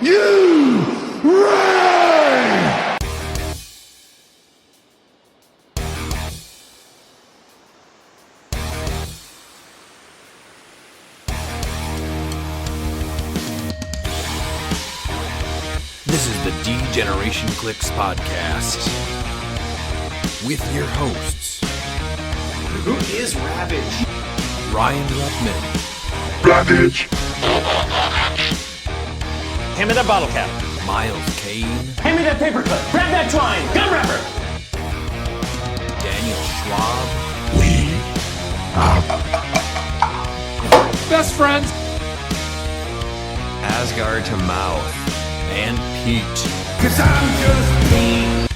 you reign! This is the D-Generation Clix podcast with your hosts, Who is Ravage? Ryan Ruffman, Ravage! Hand me that bottle cap. Miles Kane, Hand me that paperclip. Grab that twine. Gun wrapper. Daniel Schwab, We Best friends. Asgard to Mouth, and Pete. Cause I'm just mean.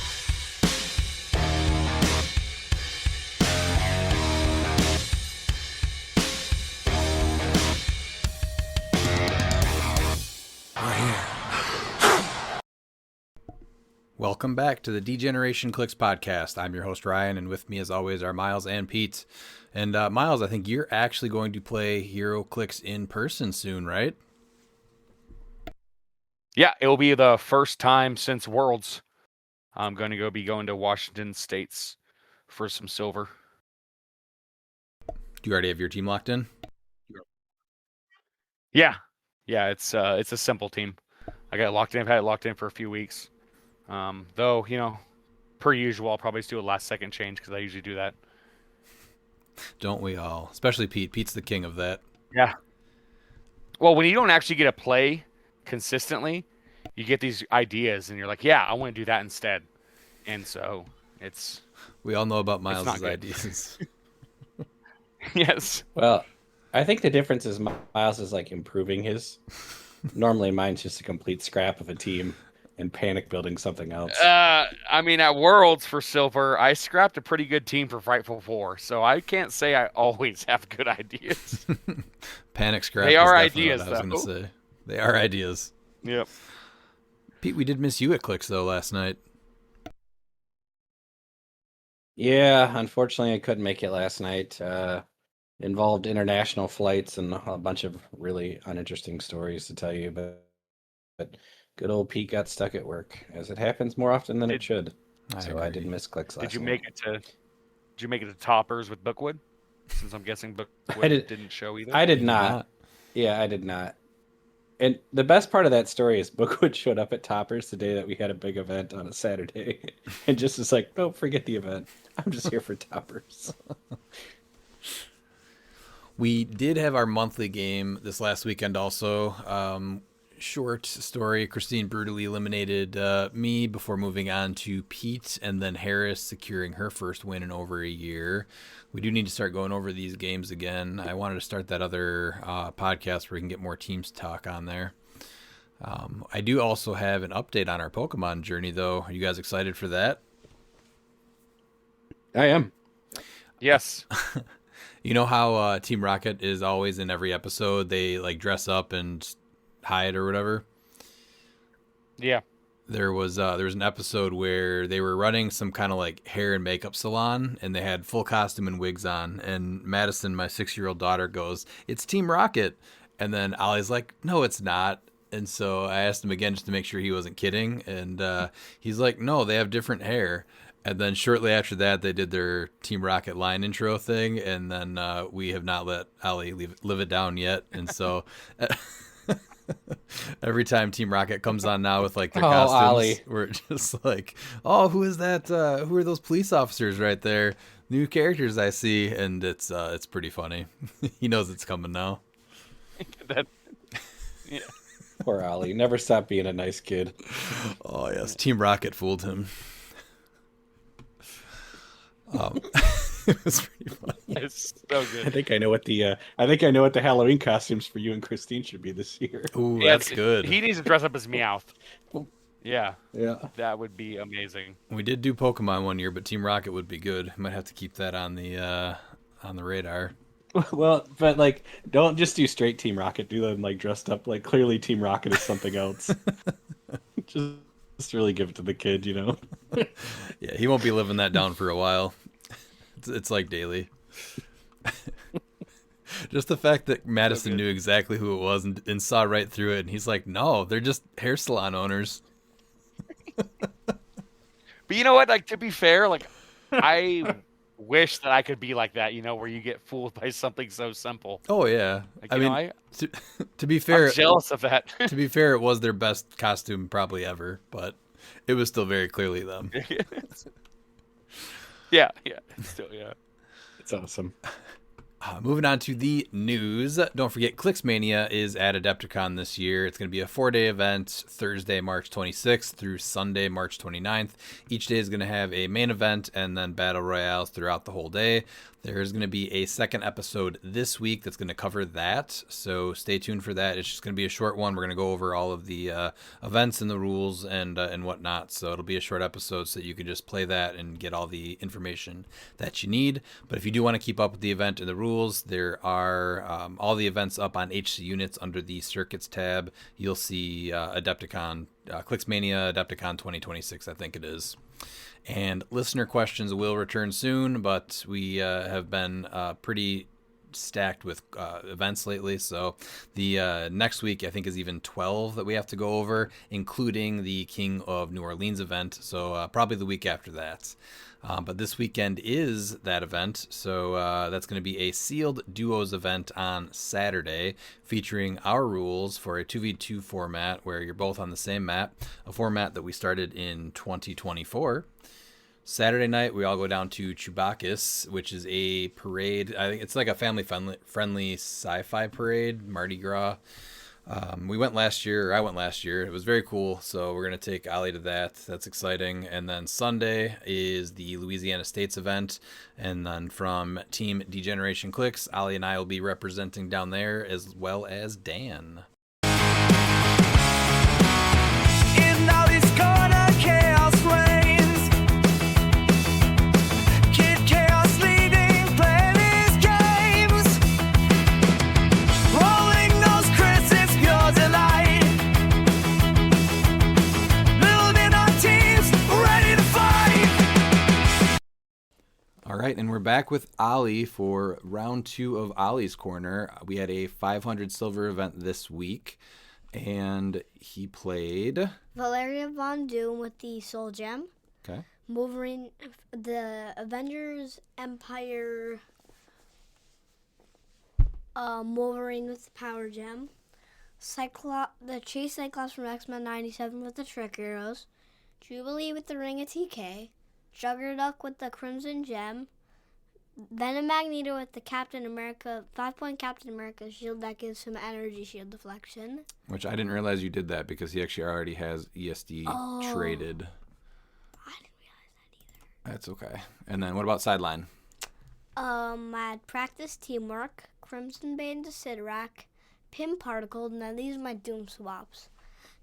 Welcome back to the D-Generation Clix podcast. I'm your host, Ryan, and with me, as always, are Miles and Pete. And Miles, I think you're actually going to play Heroclix in person soon, right? Yeah, it will be the first time since Worlds. I'm going to be going to Washington States for some silver. Do you already have your team locked in? Yeah, it's a simple team. I got it locked in. I've had it locked in for a few weeks. Though, per usual, I'll probably just do a last-second change because I usually do that. Don't we all? Especially Pete. Pete's the king of that. Yeah. Well, when you don't actually get to play consistently, you get these ideas, and you're like, yeah, I want to do that instead. And so it's... We all know about not Miles' good. ideas. Yes. Well, I think the difference is Miles is like improving his. Normally, mine's just a complete scrap of a team and panic building something else. At Worlds for silver, I scrapped a pretty good team for Frightful 4, so I can't say I always have good ideas. Panic scrap. They is are definitely ideas, what I was though. going to say. They are ideas. Yep. Pete, we did miss you at Clix, though, last night. Yeah, unfortunately, I couldn't make it last night. Involved international flights and a bunch of really uninteresting stories to tell you, but good old Pete got stuck at work, as it happens more often than it should. So I did miss Clix last Did you night. make it to Toppers with Bookwood? Since I'm guessing Bookwood didn't show either. I did not. Yeah, I did not. And the best part of that story is Bookwood showed up at Toppers the day that we had a big event on a Saturday and just was like, "No, forget the event. I'm just here for Toppers." We did have our monthly game this last weekend also. Short story, Christine brutally eliminated me before moving on to Pete, and then Harris securing her first win in over a year. We do need to start going over these games again. I wanted to start that other podcast where we can get more teams to talk on there. I do also have an update on our Pokemon journey, though. Are you guys excited for that? I am. Yes. You know how Team Rocket is always in every episode? They like dress up and hide or whatever. Yeah. There was an episode where they were running some kind of like hair and makeup salon, and they had full costume and wigs on. And Madison, my 6-year-old daughter, goes, "It's Team Rocket," and then Ollie's like, "No, it's not." And so I asked him again just to make sure he wasn't kidding, and he's like, "No, they have different hair." And then shortly after that, they did their Team Rocket line intro thing, and then we have not let Ollie live it down yet. And so every time Team Rocket comes on now with like their costumes, Ollie. we're just like, "Oh, who is that? Who are those police officers right there? New characters I see," and it's pretty funny. He knows it's coming now. Yeah. Poor Ollie. Never stopped being a nice kid. Oh yes, Team Rocket fooled him. It was pretty funny. It's so I good. think I know what the Halloween costumes for you and Christine should be this year. Ooh, Yeah, that's good. He needs to dress up as Meowth. Yeah, Yeah. that would be amazing. We did do Pokemon one year, but Team Rocket would be good. Might have to keep that on the radar. Well, but like, don't just do straight Team Rocket. Do them like dressed up. Like clearly, Team Rocket is something else. Just really give it to the kid, you know. Yeah, he won't be living that down for a while. It's like daily. Just the fact that Madison knew exactly who it was and saw right through it, and he's like, "No, they're just hair salon owners." But you know what? Like, to be fair, like, I wish that I could be like that, where you get fooled by something so simple. Oh yeah, Like, I you know, mean, to be fair, I'm jealous of that. to be fair, it was their best costume probably ever, but it was still very clearly them. Yeah, still, yeah. It's awesome. Moving on to the news. Don't forget, cliX Mania is at Adepticon this year. It's going to be a 4-day event, Thursday, March 26th through Sunday, March 29th. Each day is going to have a main event and then battle royales throughout the whole day. There's going to be a second episode this week that's going to cover that, so stay tuned for that. It's just going to be a short one. We're going to go over all of the events and the rules and whatnot, so it'll be a short episode so that you can just play that and get all the information that you need. But if you do want to keep up with the event and the rules, there are all the events up on HC Units under the Circuits tab. You'll see Adepticon, cliX Mania Adepticon 2026, I think it is. And listener questions will return soon, but we have been pretty stacked with events lately. So the next week, I think, is even 12 that we have to go over, including the King of New Orleans event. So probably the week after that. But this weekend is that event. So that's going to be a sealed duos event on Saturday featuring our rules for a 2v2 format where you're both on the same map, a format that we started in 2024. Saturday night, we all go down to Chewbacca's, which is a parade. I think it's like a family-friendly sci-fi parade, Mardi Gras. We went last year, or I went last year. It was very cool, so we're going to take Ollie to that. That's exciting. And then Sunday is the Louisiana States event. And then from Team Degeneration cliX, Ollie and I will be representing down there, as well as Dan. In all this corner, chaos reigns. Kid Chaos leading, playing his games. Rolling those crits, it's pure delight. Building our teams, ready to fight. All right, and we're back with Ollie for round 2 of Ollie's Corner. We had a 500 silver event this week, and he played Valeria Von Doom with the Soul Gem. Okay. Wolverine, the Avengers Empire. Wolverine with the Power Gem. The Chase Cyclops from X-Men 97 with the Trick Heroes. Jubilee with the Ring of TK. Juggerduck with the Crimson Gem. Venom Magneto with the Captain America, 5-point Captain America shield that gives him energy shield deflection. Which I didn't realize you did that because he actually already has ESD traded. I didn't realize that either. That's okay. And then what about sideline? I had Practice Teamwork, Crimson Bane to Sidorak, Pim Particle, and then these are my Doom swaps.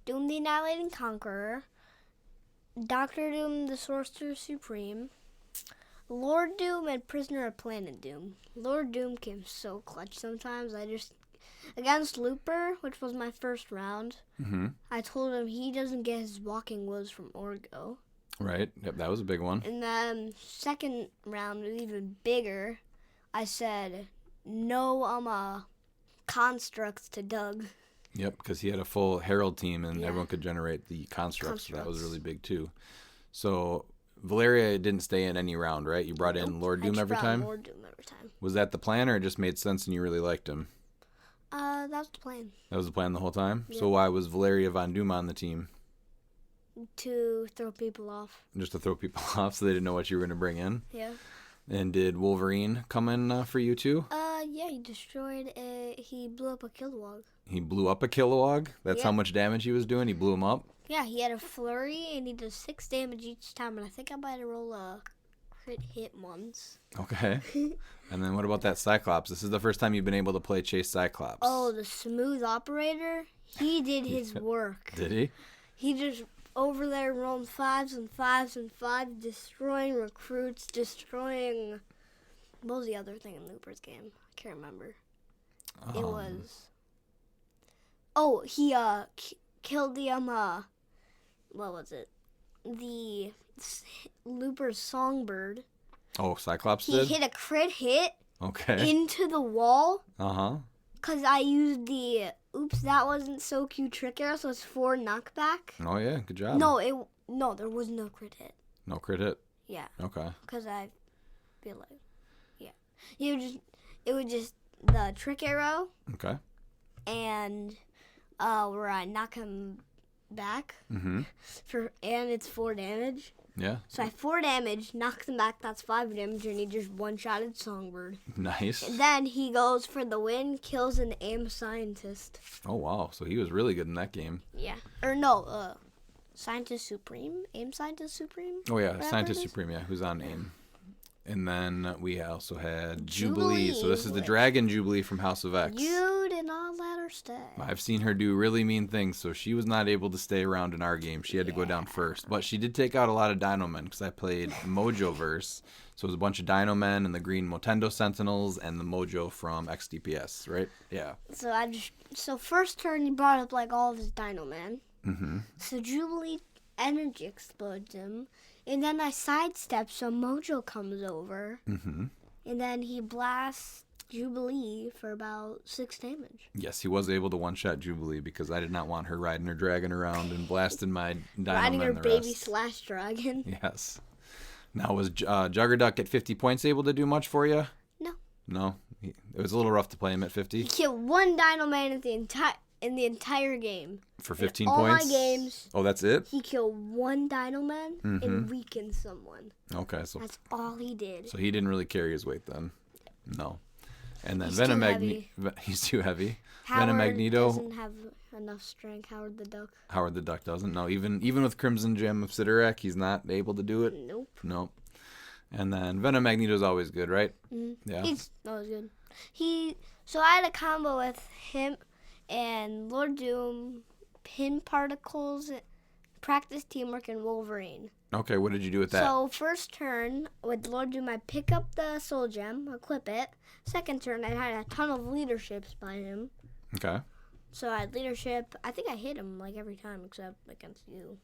Doom the Annihilating Conqueror, Doctor Doom the Sorcerer Supreme, Lord Doom and Prisoner of Planet Doom. Lord Doom came so clutch sometimes. Against Looper, which was my first round, I told him he doesn't get his walking woes from Orgo. Right. Yep, that was a big one. And then second round was even bigger. I said, no constructs to Doug. Yep, because he had a full Herald team and everyone could generate the constructs. So that was really big too. So Valeria didn't stay in any round, right? You brought in Lord Doom every time? Lord Doom every time. Was that the plan, or it just made sense and you really liked him? That was the plan. That was the plan the whole time? Yeah. So why was Valeria Von Doom on the team? To throw people off. Just to throw people off so they didn't know what you were going to bring in? Yeah. And did Wolverine come in for you too? Yeah, he blew up a Kilowog. He blew up a Kilowog? That's how Yeah. much damage he was doing? He blew him up? Yeah, he had a flurry and he does 6 damage each time, and I think I might have rolled a crit hit once. Okay. And then what about that Cyclops? This is the first time you've been able to play Chase Cyclops. Oh, the smooth operator? He did his work. Did he? He just over there rolling 5s and 5s and 5s, destroying recruits, destroying... What was the other thing in Looper's game? I can't remember. It was... Oh, he killed the, what was it? The Looper's Songbird. Oh, Cyclops He did? hit a crit hit, Okay. into the wall. Uh-huh. Because I used the oops, that wasn't so cute trick arrow, so it's 4 knockback. Oh, yeah. Good job. No, there was no crit hit. No crit hit? Yeah. Okay. Because I feel like, yeah. It was just the trick arrow Okay. and where I knock him back Mm-hmm. and it's 4 damage. Yeah. So I have 4 damage, knocks him back, that's 5 damage, and he just one-shotted Songbird. Nice. And then he goes for the win, kills an aim scientist. Oh, wow. So he was really good in that game. Yeah. Or no, Scientist Supreme? Aim Scientist Supreme? Oh, yeah. Whatever Scientist it is. Supreme, yeah, who's on AIM. And then we also had Jubilee, Jubilee. So this is the which- Dragon Jubilee from House of X. You did not let her stay. I've seen her do really mean things, so she was not able to stay around in our game. She had to go down first. But she did take out a lot of Dino Men because I played Mojoverse. So it was a bunch of Dino Men and the green Motendo Sentinels and the Mojo from XDPS, right? Yeah. So first turn he brought up like all of his Dino Man. Mm-hmm. So Jubilee energy explodes him. And then I sidestep so Mojo comes over. Mm-hmm. And then he blasts Jubilee for about 6 damage. Yes, he was able to one-shot Jubilee because I did not want her riding her dragon around and blasting my Dino Riding Men her the baby rest. slash dragon. Yes. Now, was Juggerduck at 50 points able to do much for you? No. No? It was a little rough to play him at 50 He killed 1 Dino Man in the entire game. for 15 all points? my games, Oh, that's it? he killed 1 Dino Man and weakened someone. Okay, so That's all he did. so he didn't really carry his weight then. No. And then He's Venom too Magneto. He's too heavy. Howard Venom Magneto. doesn't have enough strength. Howard the Duck. Howard the Duck doesn't. No, even with Crimson Gem of Sidorak, he's not able to do it. Nope. Nope. And then Venom Magneto's always good, right? Yeah. He's always good. So I had a combo with him and Lord Doom, Pin Particles, Practice Teamwork, and Wolverine. Okay, what did you do with that? So first turn with Lord Doom, I pick up the Soul Gem, equip it. Second turn, I had a ton of leaderships by him. Okay. So I had leadership. I think I hit him like every time except against you.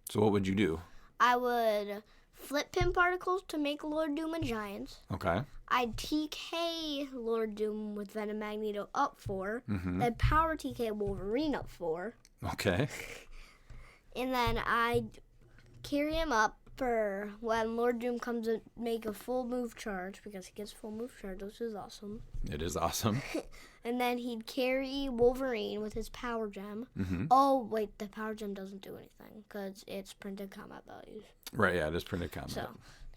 So what would you do? I would flip Pin Particles to make Lord Doom a giant. Okay. I'd TK Lord Doom with Venom Magneto up 4. Mm-hmm. Then Power TK Wolverine up 4. Okay. And then I'd carry him up for when Lord Doom comes to make a full move charge because he gets full move charge, which is awesome. It is awesome. And then he'd carry Wolverine with his Power Gem. Mm-hmm. Oh, wait, the Power Gem doesn't do anything because it's printed combat values. Right, yeah, it is printed combat. So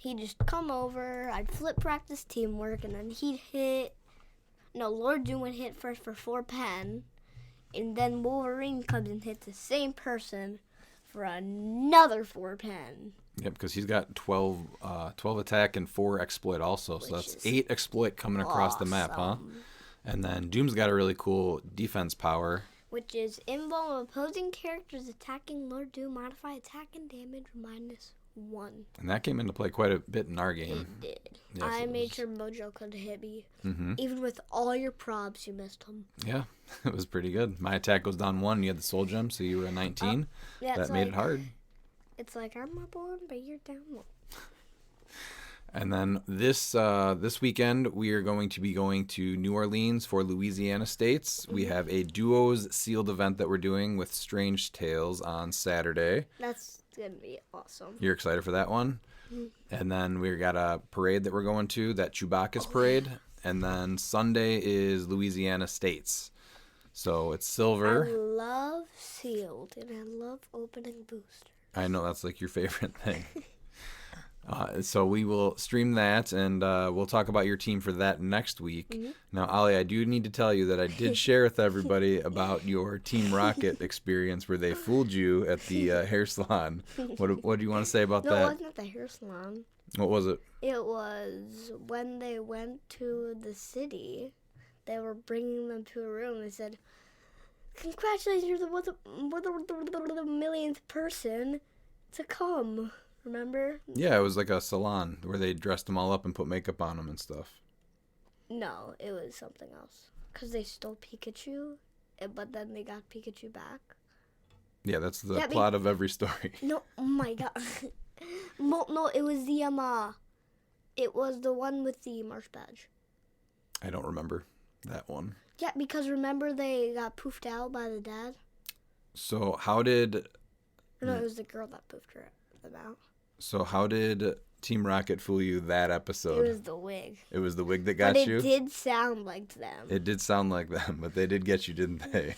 he'd just come over, I'd flip Practice Teamwork, and then he'd hit. No, Lord Doom would hit first for 4 pen, and then Wolverine comes and hits the same person for another 4 pen. Yep, because he's got 12 attack and 4 exploit also. So Which that's is 8 exploit coming across the map, huh? awesome. And then Doom's got a really cool defense power. Which is involve opposing characters attacking Lord Doom, modify attack and damage -1. And that came into play quite a bit in our game. It did. Yes, I it made was. sure Mojo could hit me. Mm-hmm. Even with all your probs, you missed him. Yeah, it was pretty good. My attack goes down 1. You had the soul gem, so you were a 19. Yeah, That made it hard. It's like, I'm up 1, but you're down 1. And then this weekend, we are going to be going to New Orleans for Louisiana States. We have a duos sealed event that we're doing with Strange Tales on Saturday. That's going to be awesome. You're excited for that one? And then we got a parade that we're going to, that Chewbacca's parade. And then Sunday is Louisiana States. So it's I silver. love sealed, and I love opening boosters. I know that's like your favorite thing. So we will stream that, and we'll talk about your team for that next week. Now, Ali, I do need to tell you that I did share with everybody about your Team Rocket experience where they fooled you at the hair salon. What do you want to say about No, that? it wasn't at the hair salon. What was it? It was when they went to the city. They were bringing them to a room. They said, "Congratulations, you're the millionth person to come." Remember? Yeah, it was like a salon where they dressed them all up and put makeup on them and stuff. No, it was something else. Because they stole Pikachu, but then they got Pikachu back. Yeah, that's the Yeah, plot of every story. No, oh my god. No, it was the one with the Marsh badge. I don't remember that one. Yeah, because remember they got poofed out by the dad? So how did Or no, it was the girl that poofed them out. Team Rocket fool you that episode? It was the wig. It was the wig that got But you? it did sound like them. It did sound like them, but they did get you, didn't they?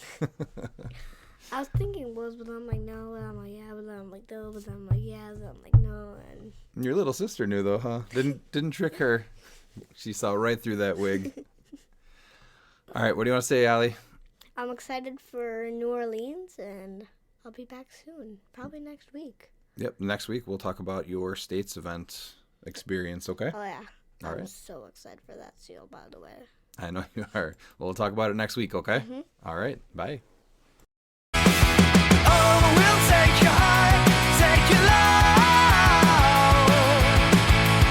I was thinking was, but I'm like, no. But I'm like, yeah. But then I'm like, no. But then I'm like, yeah. But I'm like, no. And Your little sister knew though, huh? Didn't trick her. She saw right through that wig. All right, what do you want to say, Allie? I'm excited for New Orleans, and I'll be back soon. Probably next week. Yep, next week we'll talk about your state's event experience, okay? Oh, yeah. All I'm right. so excited for that seal, by the way. I know you are. Well, we'll talk about it next week, okay? Mhm. All right, bye. Oh, we'll take your heart, take your love.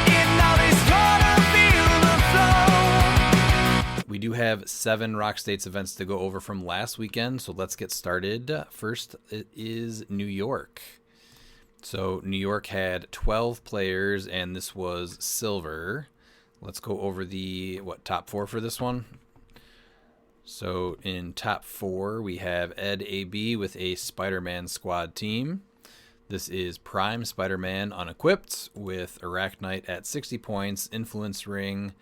You know he's gonna feel the flow. We do have 7 ROC States events to go over from last weekend, so let's get started. First, it is New York. So New York had 12 players, and this was silver. Let's go over the top 4 for this one. So in top 4, we have Ed AB with a Spider-Man squad team. This is Prime Spider-Man unequipped with Arachnite at 60 points, Influence Ring,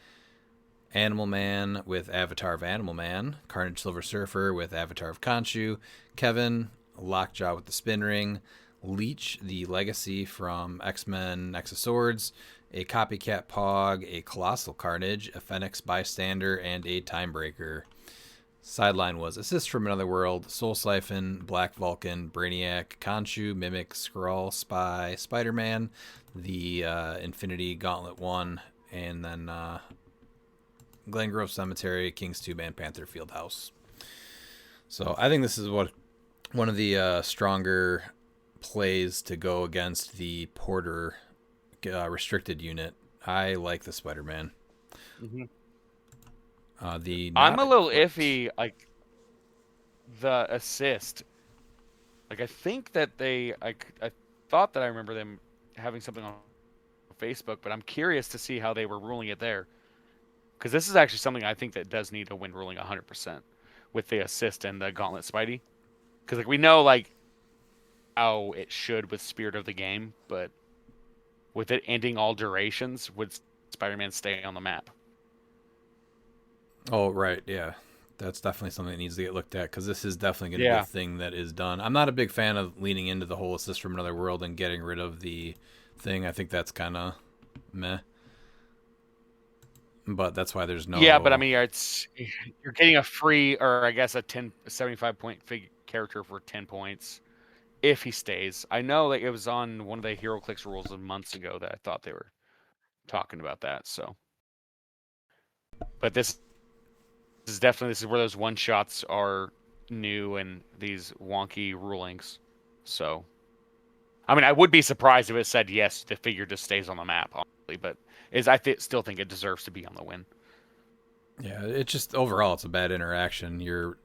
Animal Man with Avatar of Animal Man, Carnage Silver Surfer with Avatar of Khonshu, Kevin, Lockjaw with the Spin Ring, Leech, the Legacy from X-Men Nexus Swords, a Copycat Pog, a Colossal Carnage, a Phoenix Bystander, and a Timebreaker. Sideline was Assist from Another World, Soul Siphon, Black Vulcan, Brainiac, Khonshu, Mimic, Skrull, Spy, Spider-Man, the Infinity Gauntlet 1, and then Glen Grove Cemetery, King's Tube, and Panther Fieldhouse. So I think this is one of the stronger plays to go against the Porter restricted unit. I like the Spider-Man. Mm-hmm. I'm a little iffy, like the assist. Like I think that I thought that I remember them having something on Facebook, but I'm curious to see how they were ruling it there. Because this is actually something I think that does need a win ruling 100% with the assist and the Gauntlet Spidey. Because like we know like how it should with Spirit of the Game, but with it ending all durations, would Spider-Man stay on the map? Oh, right, yeah. That's definitely something that needs to get looked at, because this is definitely going to be a thing that is done. I'm not a big fan of leaning into the whole Assist from Another World and getting rid of the thing. I think that's kind of meh. But that's why there's no... Yeah, but I mean, you're getting a free, or I guess a 75-point character for 10 points if he stays. I know that it was on one of the Heroclix rules months ago that I thought they were talking about that. So, but this is where those one shots are new and these wonky rulings. So, I mean, I would be surprised if it said yes, the figure just stays on the map, honestly, but still think it deserves to be on the win. Yeah, it's just overall it's a bad interaction. You're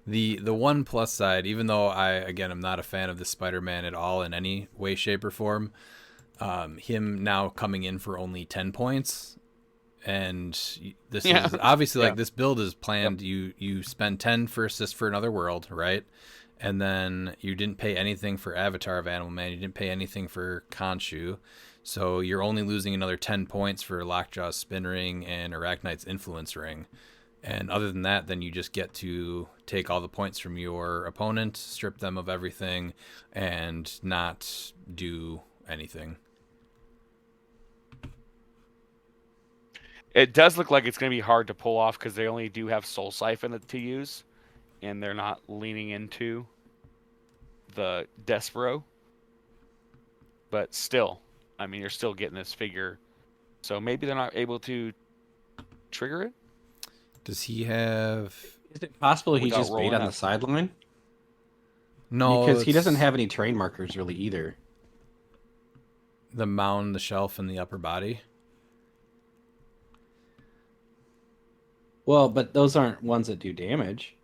the one plus side, even though I'm not a fan of the Spider-Man at all in any way, shape, or form. Him now coming in for only 10 points, and this is obviously like this build is planned. You spend 10 for Assist for Another World, right? And then you didn't pay anything for Avatar of Animal Man. You didn't pay anything for Khonshu. So you're only losing another 10 points for Lockjaw's Spin Ring and Arachnite's Influence Ring. And other than that, then you just get to take all the points from your opponent, strip them of everything, and not do anything. It does look like it's going to be hard to pull off because they only do have Soul Siphon to use, and they're not leaning into the Despero. But still, I mean, you're still getting this figure. So maybe they're not able to trigger it? Does he have... Is it possible he Without just made on rolling the sideline? No, Because he doesn't have any train markers really either. the mound, the shelf, and the upper body. Well, but those aren't ones that do damage.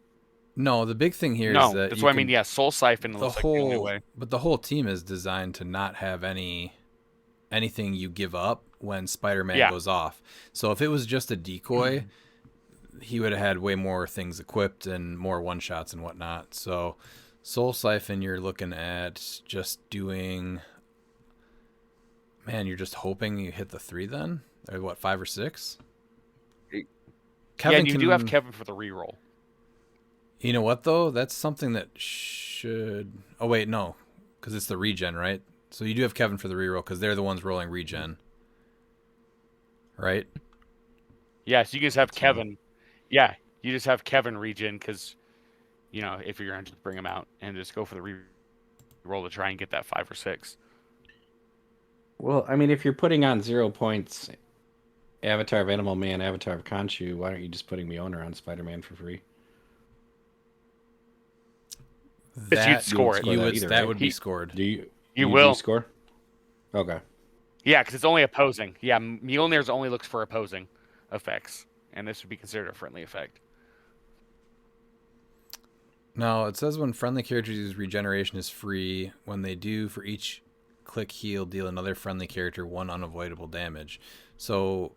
No, the big thing here is No, that that's you what I can- mean. Yeah, Soul Siphon the looks like the only whole way. but the whole team is designed to not have anything you give up when Spider-Man Yeah. goes off. So if it was just a decoy, he would have had way more things equipped and more one-shots and whatnot. So Soul Siphon, you're looking at just doing... Man, you're just hoping you hit the 3 then? Or what, 5 or 6? Yeah, and you do have Kevin for the reroll. You know what, though? That's something that should... Oh, wait, no. Because it's the regen, right? So you do have Kevin for the reroll because they're the ones rolling regen. Right? Yeah, so you just have Kevin. Yeah, you just have Kevin regen because, if you're going to just bring him out and just go for the reroll to try and get that 5 or 6. Well, I mean, if you're putting on 0 points, Avatar of Animal Man, Avatar of Khonshu, why aren't you just putting Mjolnir on Spider-Man for free? You'd score it. That would be scored. Do you? You will score. Okay. Yeah, because it's only opposing. Yeah, Mjolnir's only looks for opposing effects, and this would be considered a friendly effect. No, it says when friendly characters use regeneration is free. When they do, for each click heal, deal another friendly character 1 unavoidable damage. So,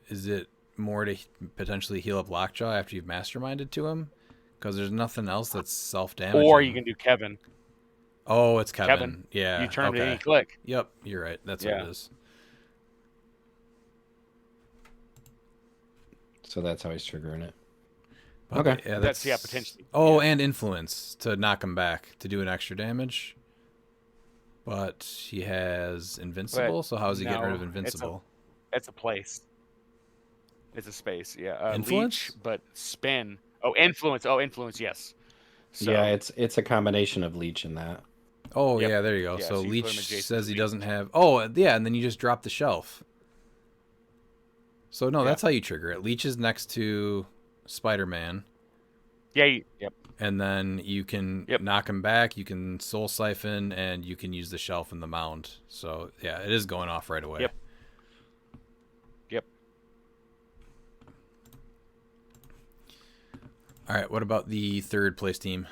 is it more to potentially heal up Lockjaw after you've masterminded to him? Because there's nothing else that's self-damaging. Or you can do Kevin. Oh, it's Kevin. Kevin. Yeah. You turn okay. to any click. Yep, you're right. That's what it is. So that's how he's triggering it. But okay. Yeah, that's potentially. Oh, and influence to knock him back to do an extra damage. But he has invincible, so how's he getting rid of invincible? It's a place. It's a space. Yeah. Influence, leech, but spin. Oh, influence. Yes. So, yeah, it's a combination of leech and that. Oh, yeah, there you go. Yeah, so so you put him leech adjacent says to he leech. doesn't have... Oh, yeah, and then you just drop the shelf. So, no, that's how you trigger it. Leech is next to Spider-Man. Yeah, yep. And then you can knock him back, you can Soul Siphon, and you can use the shelf and the mound. So, yeah, it is going off right away. Yep. All right, what about the third place team?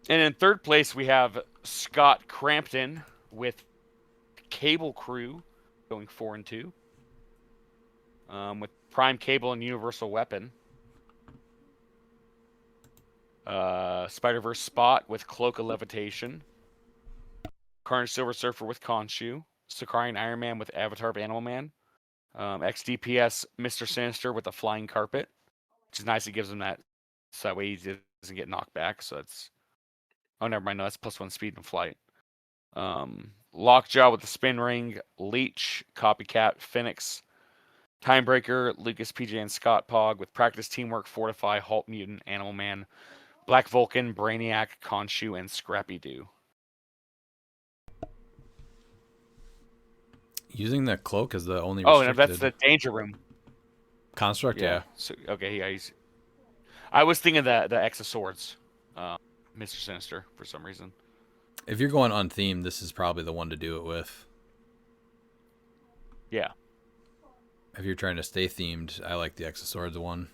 And in third place, we have Scott Crampton with Cable Crew going 4-2. With Prime Cable and Universal Weapon. Spider-Verse Spot with Cloak of Levitation. Carnage Silver Surfer with Khonshu. Sakarian Iron Man with Avatar of Animal Man. XDPS Mr. Sinister with the Flying Carpet. Which is nice. It gives him that. So that way he doesn't get knocked back. So that's... Oh, never mind. No, that's +1 speed and flight. Lockjaw with the Spin Ring. Leech, Copycat, Phoenix. Timebreaker, Lucas, PJ, and Scott Pog with Practice, Teamwork, Fortify, Halt Mutant, Animal Man, Black Vulcan, Brainiac, Khonshu, and Scrappy Doo. Using the cloak is the only Oh, restricted... no, that's the Danger Room. Construct, yeah. So, okay, yeah. I was thinking the X of Swords, Mr. Sinister, for some reason. If you're going unthemed, this is probably the one to do it with. Yeah. If you're trying to stay themed, I like the X of Swords one.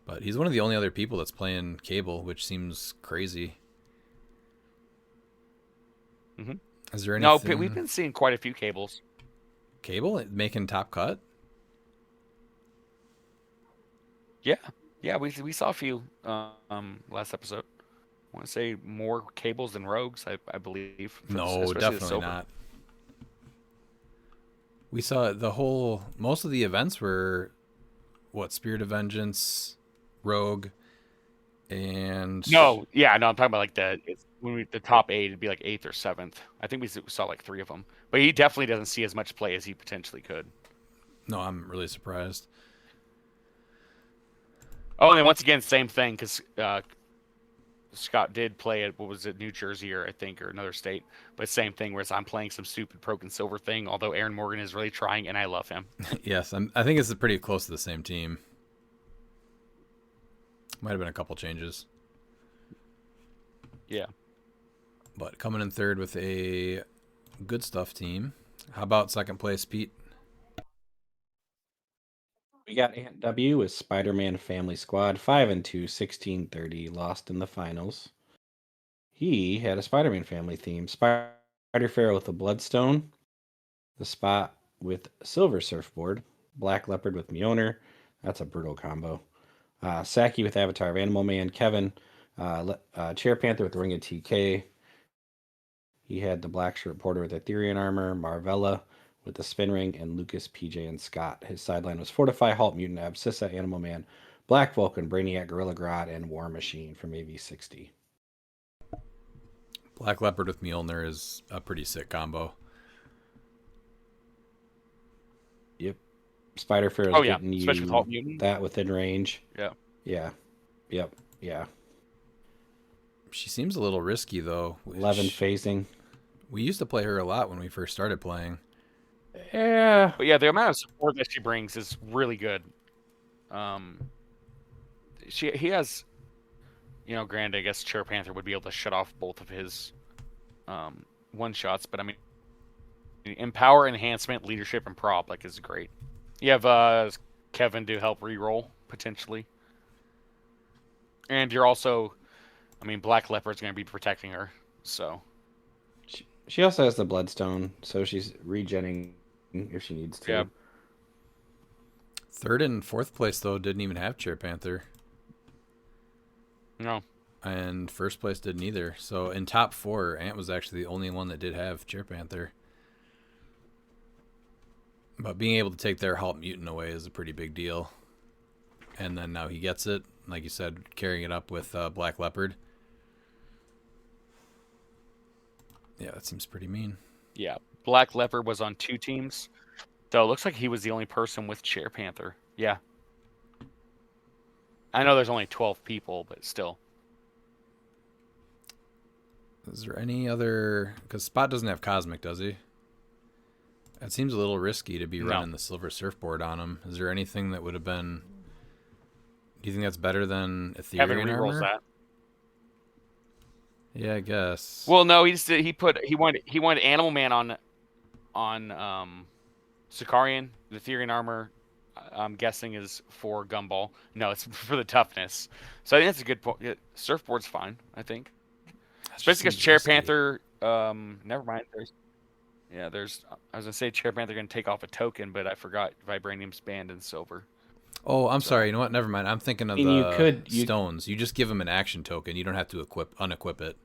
But he's one of the only other people that's playing Cable, which seems crazy. Mm-hmm. Is there anything... No, we've been seeing quite a few Cables. Cable making top cut? Yeah, we saw a few last episode. I want to say more Cables than Rogues, I believe. No, definitely not. We saw most of the events were, Spirit of Vengeance, Rogue, and... No, I'm talking about like the top 8, it'd be like 8th or 7th. I think we saw like 3 of them. But he definitely doesn't see as much play as he potentially could. No, I'm really surprised. Oh, and then once again, same thing, because Scott did play at, New Jersey or another state. But same thing, whereas I'm playing some stupid broken silver thing, although Aaron Morgan is really trying, and I love him. Yes, I think it's pretty close to the same team. Might have been a couple changes. Yeah. But coming in third with a good stuff team. How about second place, Pete? We got Ant W with Spider-Man Family Squad, 5-2, 16-30, lost in the finals. He had a Spider-Man family theme. Spider-Pharaoh with a Bloodstone, The Spot with Silver Surfboard. Black Leopard with Mjolnir. That's a brutal combo. Saki with Avatar of Animal Man. Kevin, Chair Panther with Ring of TK. He had the Black Shirt Porter with Ethereal Armor. Marvella with the Spin Ring. And Lucas, PJ, and Scott. His sideline was Fortify, Halt, Mutant Abscissa, Animal Man, Black Vulcan, Brainiac, Gorilla Grodd, and War Machine from AV60. Black Leopard with Mjolnir is a pretty sick combo. Yep. Spider Pharaoh's Oh, yeah. getting Especially with you Halt Mutant. that within range. Yeah. Yeah. Yep. Yeah. She seems a little risky, though. 11 phasing. We used to play her a lot when we first started playing. Yeah. But yeah, the amount of support that she brings is really good. He has, granted, I guess Chair Panther would be able to shut off both of his one shots, but I mean, empower, enhancement, leadership, and prop is great. You have Kevin to help reroll potentially, and you're also, Black Leopard's going to be protecting her, so. She also has the Bloodstone, so she's regenning if she needs to. Yeah. Third and fourth place, though, didn't even have Chair Panther. No. And first place didn't either. So in top four, Ant was actually the only one that did have Chair Panther. But being able to take their Halt Mutant away is a pretty big deal. And then now he gets it, like you said, carrying it up with Black Leopard. Yeah, that seems pretty mean. Yeah, Black Leopard was on 2 teams, so it looks like he was the only person with Chair Panther. Yeah. I know there's only 12 people, but still. Is there any other... Because Spot doesn't have Cosmic, does he? That seems a little risky to be running the Silver Surfboard on him. Is there anything that would have been... Do you think that's better than Ethereal Kevin rerolls Armor? that. Yeah, I guess. Well, no, he wanted Animal Man on Sicarian. The Ethereal Armor, I'm guessing, is for Gumball. No, it's for the toughness. So I think that's a good point. Yeah, Surfboard's fine, I think. Especially because Chair Panther. Never mind. I was gonna say Chair Panther gonna take off a token, but I forgot Vibranium's banned in silver. Oh, I'm sorry. You know what? Never mind. I'm thinking of stones. You just give him an action token. You don't have to unequip it.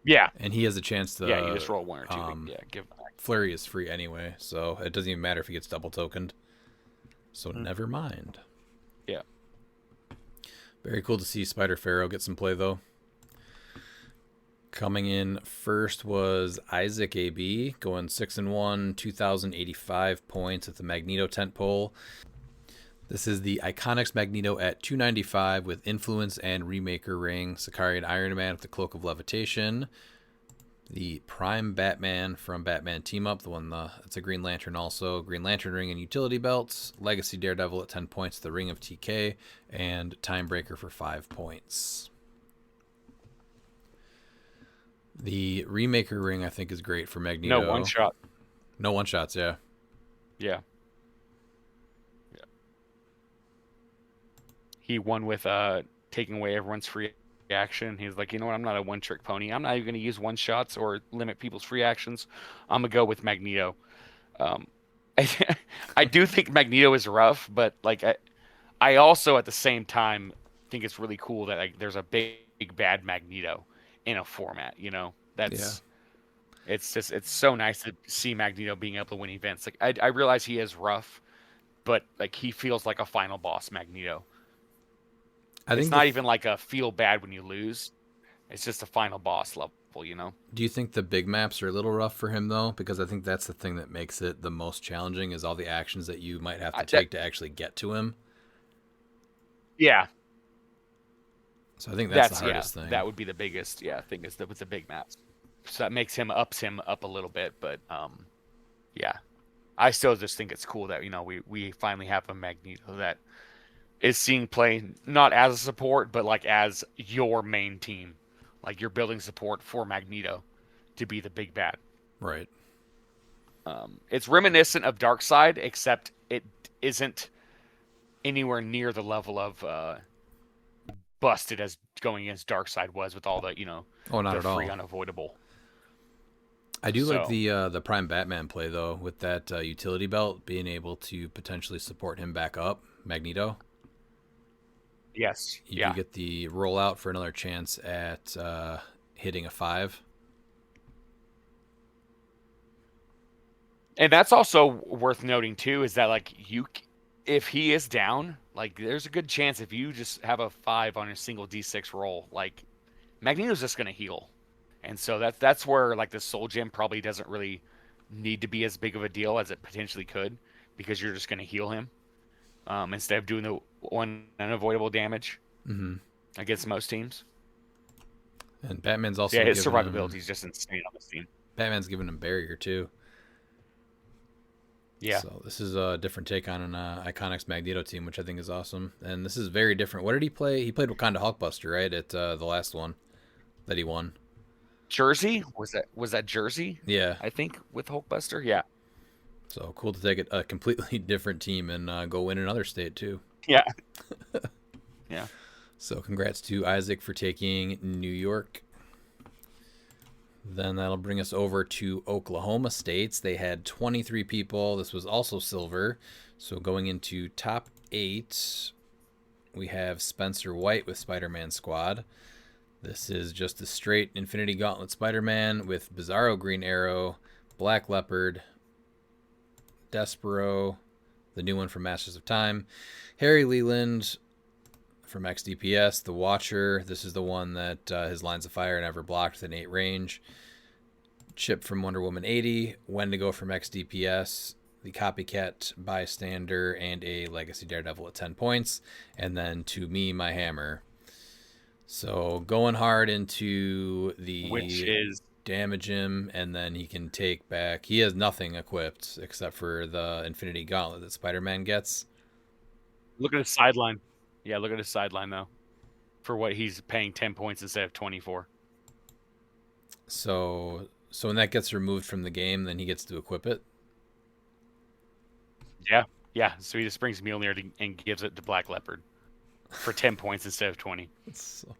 Yeah. And he has a chance to... Yeah, you just roll 1 or 2. Give him an action. Flurry is free anyway, so it doesn't even matter if he gets double tokened. So never mind. Yeah. Very cool to see Spider Pharaoh get some play, though. Coming in first was Isaac AB, going 6-1, 2,085 points at the Magneto tent pole. This is the Iconics Magneto at 295 with Influence and Remaker Ring. Sicarian Iron Man with the Cloak of Levitation. The Prime Batman from Batman Team Up, the one it's a Green Lantern also. Green Lantern Ring and Utility Belts. Legacy Daredevil at 10 points, the Ring of TK. And Timebreaker for 5 points. The Remaker Ring, I think, is great for Magneto. No one shot. No one shots, yeah. Yeah. He won with taking away everyone's free action. He's like, you know what? I'm not a one-trick pony. I'm not even going to use one shots or limit people's free actions. I'm going to go with Magneto. I do think Magneto is rough, but I also at the same time think it's really cool that there's a big bad Magneto in a format. It's so nice to see Magneto being able to win events. I realize he is rough, but he feels like a final boss Magneto. It's not even like a feel bad when you lose. It's just a final boss level, Do you think the big maps are a little rough for him, though? Because I think that's the thing that makes it the most challenging is all the actions that you might have to take to actually get to him. Yeah. So I think that's the hardest thing. That would be the biggest thing is with the big maps. So that ups him up a little bit, but yeah. I still just think it's cool that, we finally have a Magneto that is seeing play not as a support, but as your main team. You're building support for Magneto to be the big bad. Right. It's reminiscent of Darkseid, except it isn't anywhere near the level of busted as going against Darkseid was with all the, not the at all. free unavoidable. I do like So- the Prime Batman play though, with that utility belt being able to potentially support him back up, Magneto. Yes. You Yeah. do get the rollout for another chance at hitting a 5. And that's also worth noting too, is that like if he is down, like there's a good chance if you just have a 5 on a single D6 roll, like Magneto's just gonna heal, and so that's where like the Soul Gem probably doesn't really need to be as big of a deal as it potentially could, because you're just gonna heal him instead of doing the one unavoidable damage against most teams. And Batman's also Yeah, his given survivability him, is just insane on this team. Batman's giving him barrier too. Yeah. So this is a different take on an Iconics Magneto team, which I think is awesome. And this is very different. What did he play? He played Wakanda Hulkbuster, right? At the last one that he won. Jersey was that Jersey? Yeah. I think with Hulkbuster. Yeah. So cool to take a completely different team and go win another state too. Yeah. Yeah. So congrats to Isaac for taking New York. Then that'll bring us over to Oklahoma States. They had 23 people. This was also silver. So going into top 8, we have Spencer White with Spider-Man Squad. This is just a straight Infinity Gauntlet Spider-Man with Bizarro Green Arrow, Black Leopard, Despero, the new one from Masters of Time, Harry Leland from XDPS, the Watcher. This is the one that his lines of fire never blocked with an 8 range. Chip from Wonder Woman 80, Wendigo from XDPS, the Copycat Bystander, and a Legacy Daredevil at 10 points. And then to me, my hammer. So going hard into the Which is damage him, and then he can take back. He has nothing equipped except for the Infinity Gauntlet that Spider-Man gets. look at his sideline. Yeah, look at his sideline though. For what he's paying 10 points instead of 24. So when that gets removed from the game, then he gets to equip it. Yeah. So he just brings Mjolnir and gives it to Black Leopard for 10 points instead of 20 So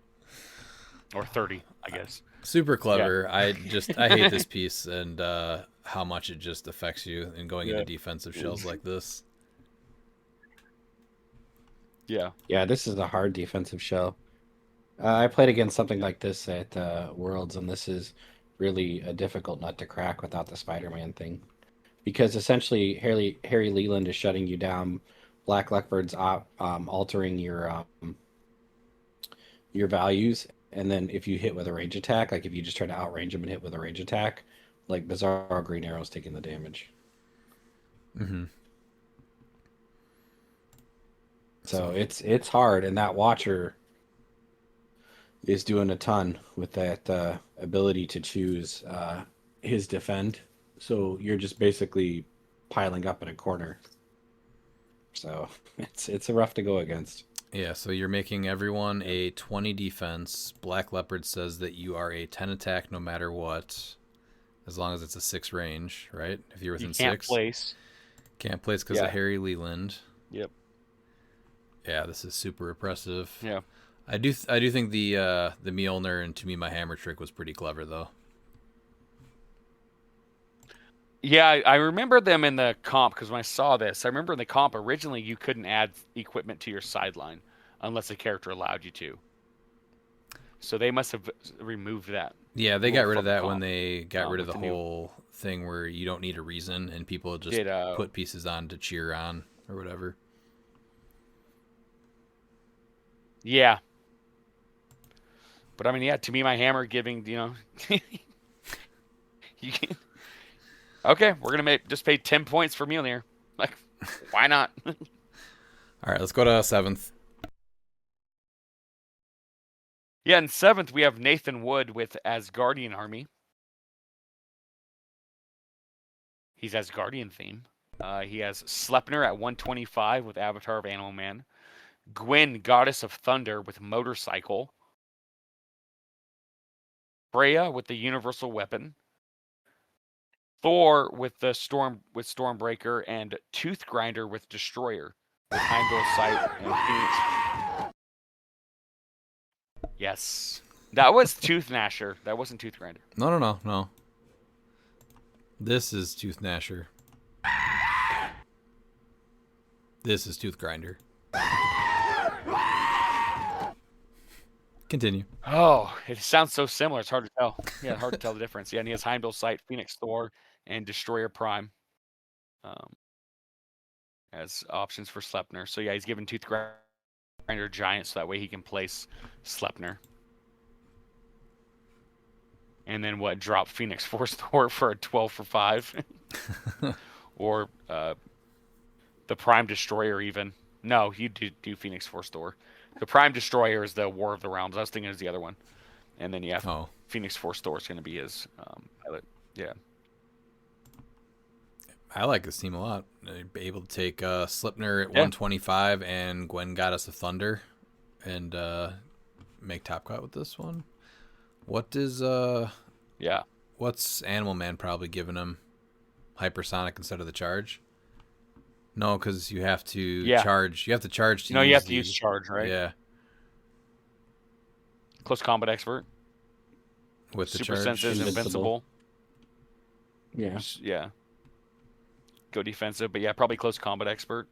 or 30, I guess. super clever. I hate this piece and how much it just affects you in going into defensive shells like this. Yeah. Yeah, this is a hard defensive shell. I played against something like this at Worlds, and this is really a difficult nut to crack without the Spider-Man thing. Because essentially, Harry Leland is shutting you down. Black Leopard's altering your values, and then if you hit with a range attack, like if you just try to outrange him and hit with a range attack, like Bizarro Green Arrow's taking the damage. Mm-hmm. So it's hard, and that Watcher is doing a ton with that ability to choose his defend. So you're just basically piling up in a corner. So it's rough to go against. Yeah, so you're making everyone a 20 defense. Black Leopard says that you are a 10 attack no matter what, as long as it's a 6 range, right? If you're within You can't 6. place. Can't place because of Harry Leland. Yep. Yeah, this is super oppressive. Yeah. I do think the Mjolnir and To Me My Hammer trick was pretty clever though. Yeah, I remember them in the comp because when I saw this, I remember in the comp originally you couldn't add equipment to your sideline unless a character allowed you to. So they must have removed that. Yeah, they got rid of that when comp. they got rid of the with the new- whole thing where you don't need a reason and people just put pieces on to cheer on or whatever. Yeah. But I mean, yeah, To Me My Hammer giving, you can. Okay, we're gonna just pay 10 points for Mjolnir. Like, why not? All right, let's go to 7th. Yeah, in 7th we have Nathan Wood with Asgardian Army. He's Asgardian theme. He has Sleipnir at 125 with Avatar of Animal Man. Gwen, Goddess of Thunder with Motorcycle. Freya with the Universal Weapon. Thor with the Stormbreaker, and Tooth Grinder with Destroyer with Heimdall Sight and Phoenix. Yes. That was Tooth Gnasher. That wasn't Tooth Grinder. No. This is Tooth Gnasher. This is Tooth Grinder. Continue. Oh, it sounds so similar. It's hard to tell. Yeah, hard to tell the difference. Yeah, and he has Heimdall Sight, Phoenix Thor, and Destroyer Prime as options for Sleipnir. So yeah, he's given Tooth Grinder Giant so that way he can place Sleipnir. And then drop Phoenix Force Thor for a 12 for 5. Or the Prime Destroyer even. No, you do Phoenix Force Thor. The Prime Destroyer is the War of the Realms. I was thinking it was the other one. And then Phoenix Force Thor is going to be his pilot. Yeah. I like this team a lot. Be able to take Sleipnir at 125 and Gwen Goddess of Thunder and make top cut with this one. What is what's Animal Man probably giving him? Hypersonic instead of the charge? No, because you have to charge. You have to charge to you have to use charge, right? Yeah. Close combat expert. With the Super charge. senses, invincible. Yeah. Yeah. Go defensive, but yeah, probably close combat expert.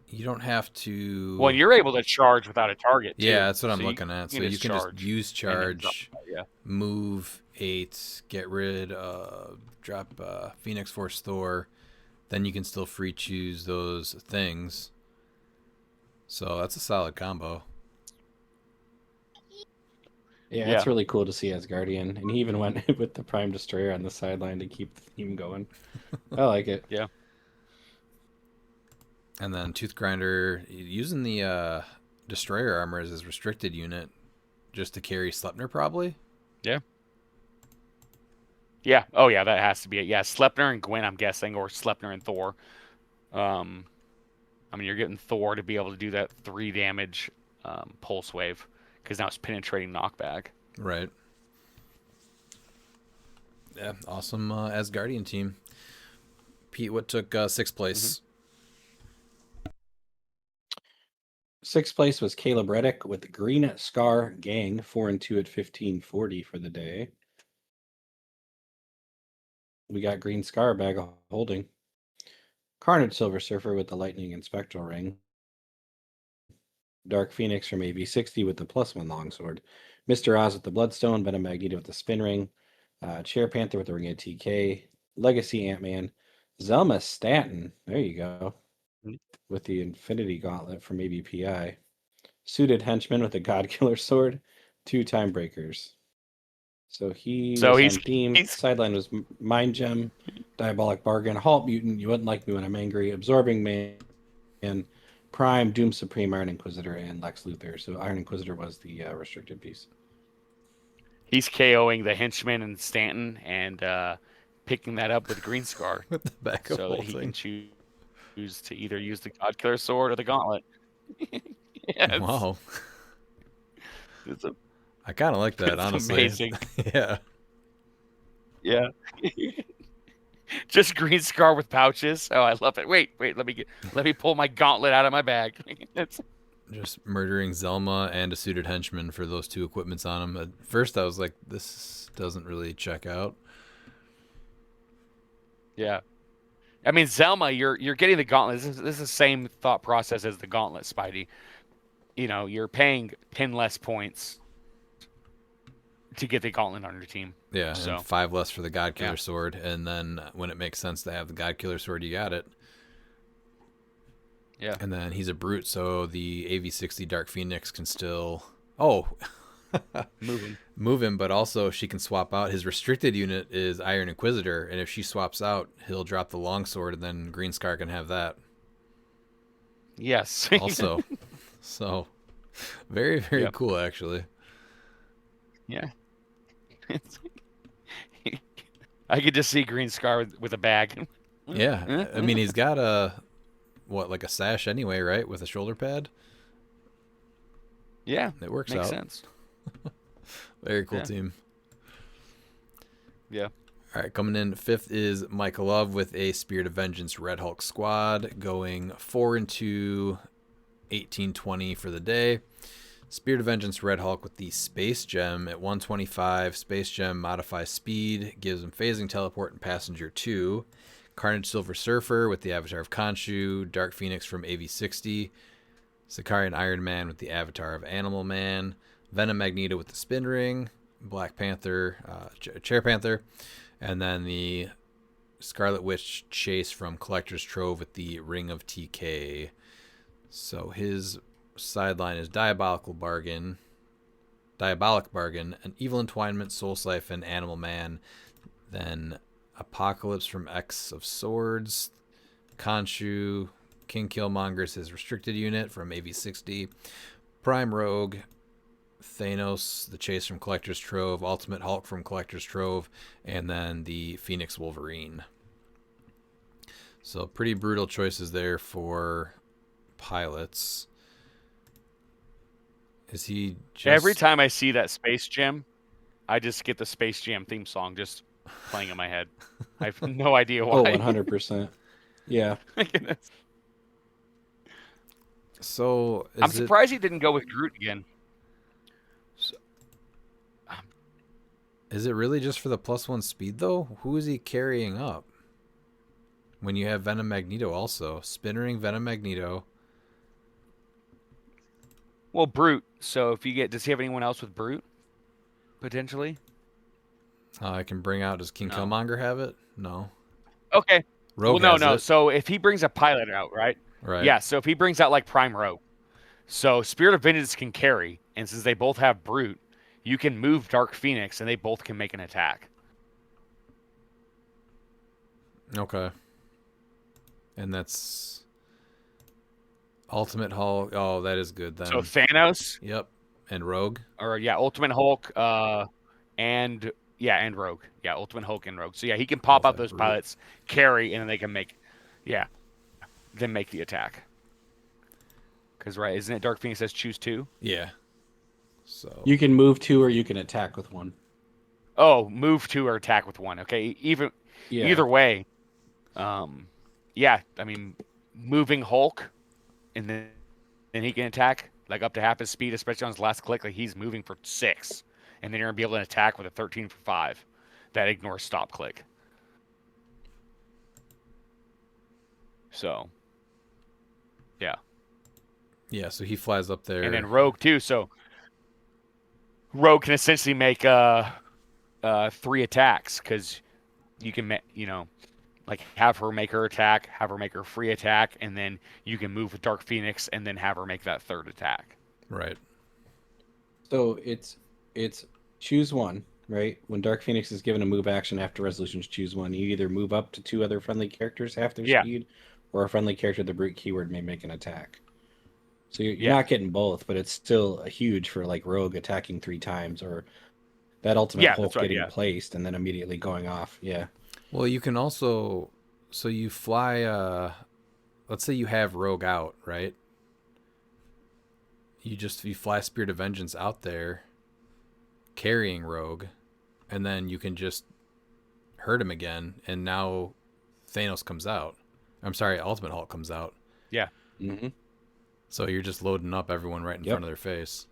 You don't have to. Well, you're able to charge without a target, too. Yeah, that's what I'm looking at. So you can charge just use charge, yeah. move 8, get rid, drop Phoenix Force Thor. Then you can still free choose those things. So that's a solid combo. Yeah, it's really cool to see Asgardian. And he even went with the Prime Destroyer on the sideline to keep the theme going. I like it. Yeah. And then Tooth Grinder, using the Destroyer armor as his restricted unit just to carry Sleipnir, probably? Yeah. Yeah. Oh, yeah, that has to be it. Yeah, Sleipnir and Gwen, I'm guessing, or Sleipnir and Thor. I mean, you're getting Thor to be able to do that 3 damage pulse wave, because now it's penetrating knockback. Right. Yeah, awesome Asgardian team. Pete, what took 6th place? 6th place was Caleb Reddick with the Green Scar Gang, 4-2 at 1540 for the day. We got Green Scar, bag of holding. Carnage Silver Surfer with the Lightning and Spectral Ring. Dark Phoenix from AB60 with the +1 longsword. Mr. Oz with the Bloodstone. Venom Magneto with the Spin Ring. Chair Panther with the Ring of TK. Legacy Ant-Man. Zelma Stanton. There you go. With the Infinity Gauntlet from ABPI. Suited Henchman with the Godkiller Sword. 2 Time Breakers. So he's on theme. Sideline was Mind Gem, Diabolic Bargain, Halt Mutant, You Wouldn't Like Me When I'm Angry, Absorbing Man, and Prime, Doom Supreme, Iron Inquisitor, and Lex Luthor. So Iron Inquisitor was the restricted piece. He's KOing the Henchman and Stanton and picking that up with Green Scar. With the back of so that he can choose to either use the Godkiller Sword or the Gauntlet. Yes. Wow. It's I kind of like that, honestly. Amazing. Yeah. Yeah. Just Green Scar with pouches. Oh, I love it. Wait. Let me pull my gauntlet out of my bag. Just murdering Zelma and a suited henchman for those 2 equipments on him. At first, I was like, this doesn't really check out. Yeah. I mean, Zelma, you're getting the gauntlet. This is the same thought process as the gauntlet, Spidey. You know, you're paying 10 less points to get the gauntlet on your team. Yeah, so. And 5 less for the Godkiller Sword. And then when it makes sense to have the Godkiller Sword, you got it. Yeah. And then he's a brute, so the AV60 Dark Phoenix can still... move him, but also she can swap out. His restricted unit is Iron Inquisitor, and if she swaps out, he'll drop the longsword, and then Green Scar can have that. Yes. Also. So, very, very cool, actually. Yeah. I could just see Green Scar with a bag. Yeah. I mean, he's got like a sash anyway, right? With a shoulder pad? Yeah. It works makes out. Sense. Very cool team. Yeah. All right, coming in 5th is Michael Love with a Spirit of Vengeance Red Hulk squad, going 4-2, 1820 for the day. Spirit of Vengeance Red Hulk with the Space Gem at 125. Space Gem modifies speed, gives him phasing, teleport, and passenger 2. Carnage Silver Surfer with the avatar of Khonshu. Dark Phoenix from AV60. Sicarian Iron Man with the avatar of Animal Man. Venom Magneto with the Spin Ring. Black Panther, Chair Panther. And then the Scarlet Witch Chase from Collector's Trove with the Ring of TK. So his sideline is Diabolic Bargain, an Evil Entwinement, Soul Siphon, Animal Man, then Apocalypse from X of Swords, Khonshu, King Killmonger's his restricted unit from AV60, Prime Rogue, Thanos, the Chase from Collector's Trove, Ultimate Hulk from Collector's Trove, and then the Phoenix Wolverine. So pretty brutal choices there for pilots. Is he just... Every time I see that Space Jam, I just get the Space Jam theme song just playing in my head. I have no idea why. Oh, 100%. Yeah. So I'm surprised he didn't go with Groot again. Is it really just for the +1 speed, though? Who is he carrying up? When you have Venom Magneto also. Spin Ring, Venom Magneto. Well, Brute. So if you get... Does he have anyone else with Brute? Potentially? I can bring out... Does King Killmonger have it? No. Okay. Rogue well, has no. it. So if he brings a pilot out, right? Right. Yeah, so if he brings out like Prime Rogue. So Spirit of Vengeance can carry. And since they both have Brute, you can move Dark Phoenix and they both can make an attack. Okay. And that's... Ultimate Hulk. Oh, that is good then. So Thanos. Yep. And Rogue. Or yeah, Ultimate Hulk, and Rogue. Yeah, Ultimate Hulk and Rogue. So yeah, he can pop out those pilots, carry, and then they can make, then make the attack. Because right, isn't it Dark Phoenix says choose 2? Yeah. So you can move 2 or you can attack with 1. Oh, move 2 or attack with 1. Okay, either way. I mean, moving Hulk, and then he can attack like up to half his speed, especially on his last click. Like he's moving for 6, and then you're gonna be able to attack with a 13 for 5 that ignores stop click. So, yeah. So he flies up there, and then Rogue too. So Rogue can essentially make 3 attacks because you can like have her make her attack, have her make her free attack, and then you can move with Dark Phoenix and then have her make that 3rd attack. Right. So it's choose 1, right? When Dark Phoenix is given a move action after resolutions, choose 1. You either move up to 2 other friendly characters half their speed, or a friendly character with the Brute keyword may make an attack. So you're not getting both, but it's still a huge for like Rogue attacking 3 times, or that Ultimate Hulk getting placed and then immediately going off. Yeah. Well, you can also, so you fly, let's say you have Rogue out, right? You fly Spirit of Vengeance out there carrying Rogue, and then you can just hurt him again, and now Thanos comes out. I'm sorry, Ultimate Hulk comes out. Yeah. Mm-hmm. So you're just loading up everyone right in front of their face.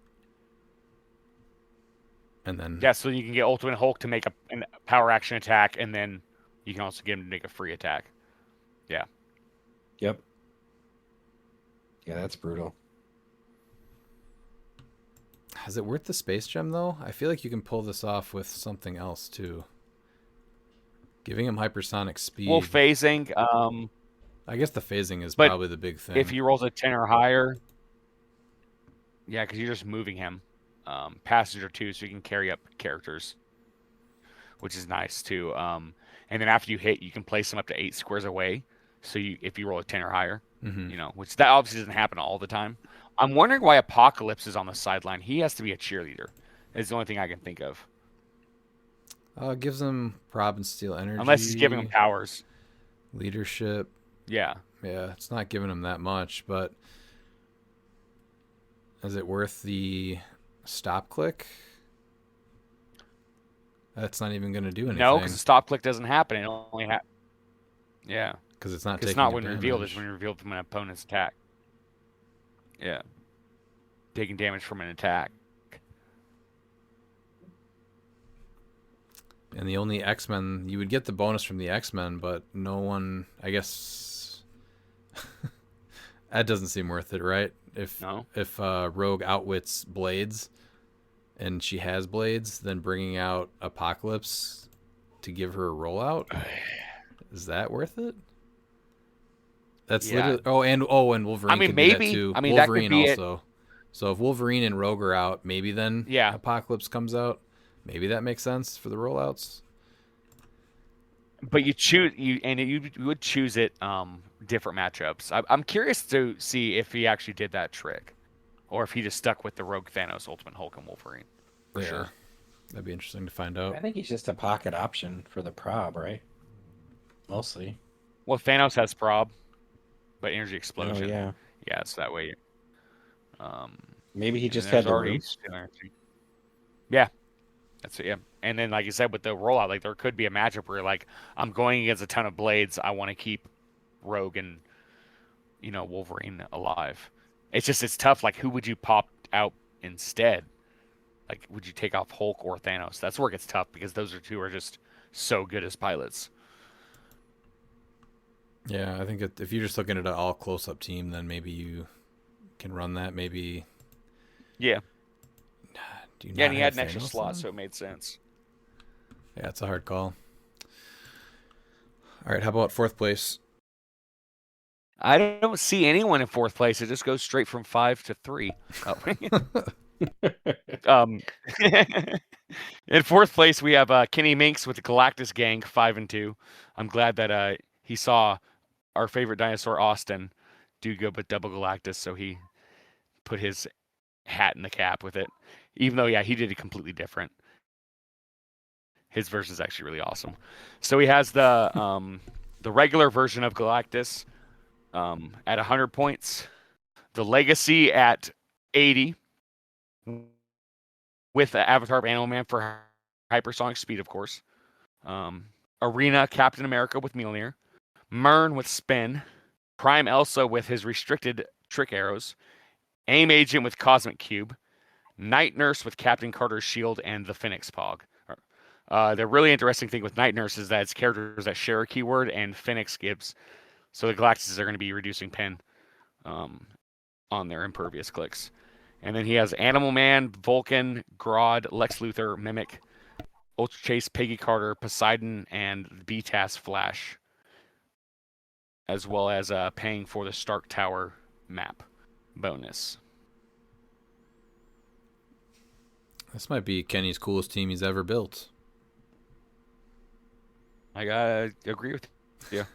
And then... Yeah, so you can get Ultimate Hulk to make a power action attack, and then you can also get him to make a free attack. Yeah. Yep. Yeah, that's brutal. Is it worth the Space Gem, though? I feel like you can pull this off with something else, too. Giving him hypersonic speed. Well, phasing... I guess the phasing is probably the big thing. If he rolls a 10 or higher... Yeah, because you're just moving him. Passenger 2, so you can carry up characters. Which is nice, too. And then after you hit, you can place them up to 8 squares away. So if you roll a 10 or higher, which that obviously doesn't happen all the time. I'm wondering why Apocalypse is on the sideline. He has to be a cheerleader. Is the only thing I can think of. Gives him prob and steel energy. Unless he's giving him powers. Leadership. Yeah. Yeah, it's not giving him that much, but is it worth the stop click? That's not even going to do anything. No, because the stop click doesn't happen. It only happens. Yeah. Because it's not taking It's not when damage. revealed. It's when revealed from an opponent's attack. Yeah. taking damage from an attack. And the only X-Men, you would get the bonus from the X-Men, but no one, I guess, that doesn't seem worth it, right? If Rogue outwits Blades, and she has Blades, then bringing out Apocalypse to give her a rollout, is that worth it? That's literally. And Wolverine. I mean, could maybe. Be that too. I mean, Wolverine that could be also. It. So if Wolverine and Rogue are out, maybe then Apocalypse comes out. Maybe that makes sense for the rollouts. But you would choose it different matchups. I'm curious to see if he actually did that trick, or if he just stuck with the Rogue, Thanos, Ultimate Hulk, and Wolverine. For sure. That'd be interesting to find out. I think he's just a pocket option for the prob, right? Mostly. Well, Thanos has prob, but energy explosion. Oh, yeah. Yeah, it's that way. Maybe he just had the room. Yeah. That's it, yeah. And then, like you said, with the rollout, like there could be a matchup where, like, I'm going against a ton of Blades. I want to keep Rogue and, Wolverine alive. It's tough. Like, who would you pop out instead? Like, would you take off Hulk or Thanos? That's where it gets tough because those two are just so good as pilots. Yeah, I think if you're just looking at an all close-up team, then maybe you can run that. Maybe. Yeah. Yeah, and he had an extra slot, so it made sense. Yeah, it's a hard call. All right, how about fourth place? I don't see anyone in fourth place. It just goes straight from 5 to 3. In fourth place, we have Kenny Minks with the Galactus Gang, 5-2. I'm glad that he saw our favorite dinosaur, Austin, do good with double Galactus, so he put his hat in the cap with it. Even though, he did it completely different. His version is actually really awesome. So he has the regular version of Galactus at 100 points, the Legacy at 80, with the Avatar of Animal Man for hypersonic speed, of course. Arena Captain America with Mjolnir, Myrn with Spin, Prime Elsa with his restricted trick arrows, Aim Agent with Cosmic Cube, Night Nurse with Captain Carter's shield, and the Phoenix Pog. The really interesting thing with Night Nurse is that it's characters that share a keyword, and Phoenix gives. So the Galactuses are going to be reducing pen on their impervious clicks. And then he has Animal Man, Vulcan, Grodd, Lex Luthor, Mimic, Ultra Chase, Peggy Carter, Poseidon, and BTAS Flash, as well as paying for the Stark Tower map bonus. This might be Kenny's coolest team he's ever built. I gotta agree with you.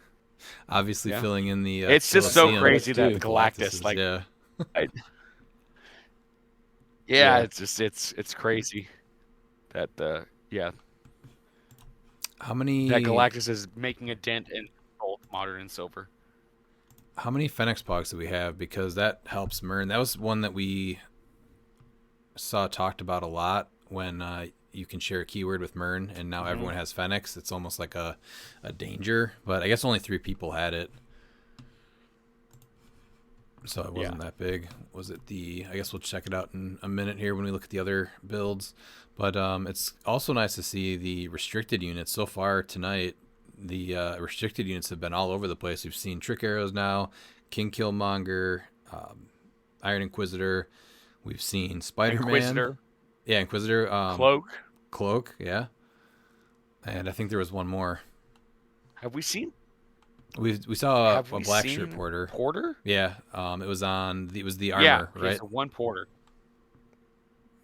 Obviously, filling in the. It's just so crazy that Galactus, like, it's crazy that How many? That Galactus is making a dent in both modern and silver. How many Phoenix Pogs do we have? Because that helps Myrn. That was one that we saw talked about a lot when you can share a keyword with Myrn, and now everyone has Phoenix. It's almost like a danger, but I guess only 3 people had it, so it wasn't that big. Was it I guess we'll check it out in a minute here when we look at the other builds, but it's also nice to see the restricted units. So far tonight, the restricted units have been all over the place. We've seen Trick Arrows now, King Killmonger, Iron Inquisitor. We've seen Spider-Man. Inquisitor. Yeah, Inquisitor. Cloak, yeah. And I think there was one more. Have we seen? We saw a black shirt porter. Porter? Yeah. It was the armor, right? Yeah, one porter.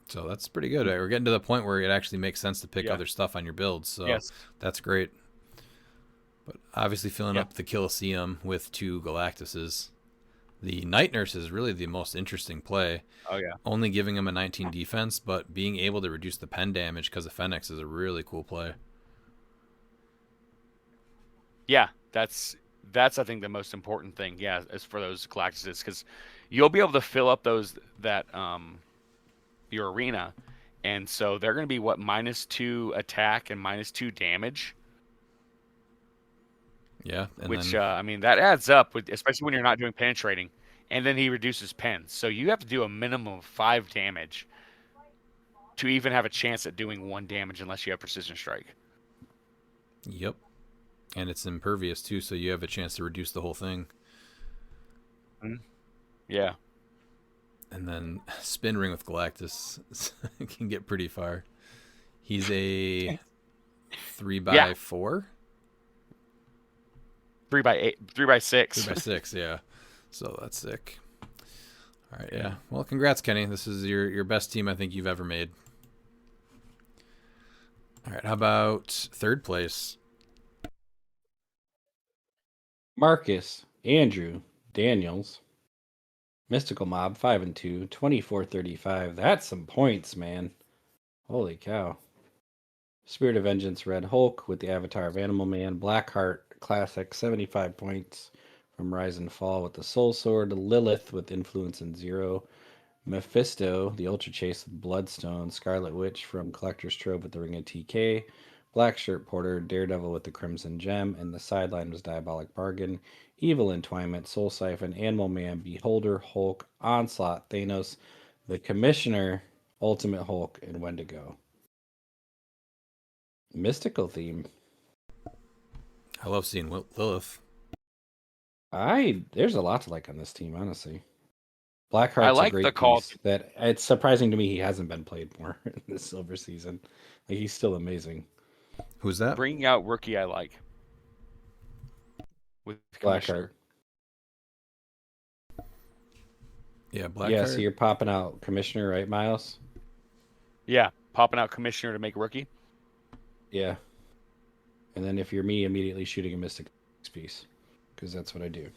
So that's pretty good. We're getting to the point where it actually makes sense to pick other stuff on your builds. So that's great. But obviously filling up the Colosseum with 2 Galactuses. The Night Nurse is really the most interesting play. Oh, yeah. Only giving him a 19 defense, but being able to reduce the pen damage because of Phoenix is a really cool play. Yeah, that's I think the most important thing, is for those Galactuses, because you'll be able to fill up your arena, and so they're going to be -2 attack and -2 damage. Yeah. Which, I mean, that adds up, especially when you're not doing penetrating. and then he reduces pens. So you have to do a minimum of 5 damage to even have a chance at doing 1 damage unless you have precision strike. Yep. And it's impervious too, so you have a chance to reduce the whole thing. Yeah. And then Spin Ring with Galactus can get pretty far. He's a 3x4? 3x8, 3x6. 3x6, yeah. So that's sick. All right, yeah. Well, congrats, Kenny. This is your best team I think you've ever made. All right, how about third place? Marcus, Andrew, Daniels, Mystical Mob 5 and 2, 2435. That's some points, man. Holy cow. Spirit of Vengeance, Red Hulk with the Avatar of Animal Man, Blackheart Classic, 75 points from Rise and Fall with the Soul Sword, Lilith with Influence and Zero, Mephisto, the Ultra Chase with Bloodstone, Scarlet Witch from Collector's Trove with the Ring of TK, Black Shirt Porter, Daredevil with the Crimson Gem, and the sideline was Diabolic Bargain, Evil Entwinement, Soul Siphon, Animal Man, Beholder, Hulk, Onslaught, Thanos, the Commissioner, Ultimate Hulk, and Wendigo. Mystical theme. I love seeing Lilith. There's a lot to like on this team, honestly. Blackheart's I like a great the call. piece. That it's surprising to me he hasn't been played more in this silver season. Like he's still amazing. Who's that? Bringing out rookie I like. With Commissioner. Blackheart. Yeah, Blackheart. Yeah, so you're popping out Commissioner, right, Miles? Yeah, popping out Commissioner to make rookie. Yeah. And then if you're me, immediately shooting a Mystic piece. Because that's what I do.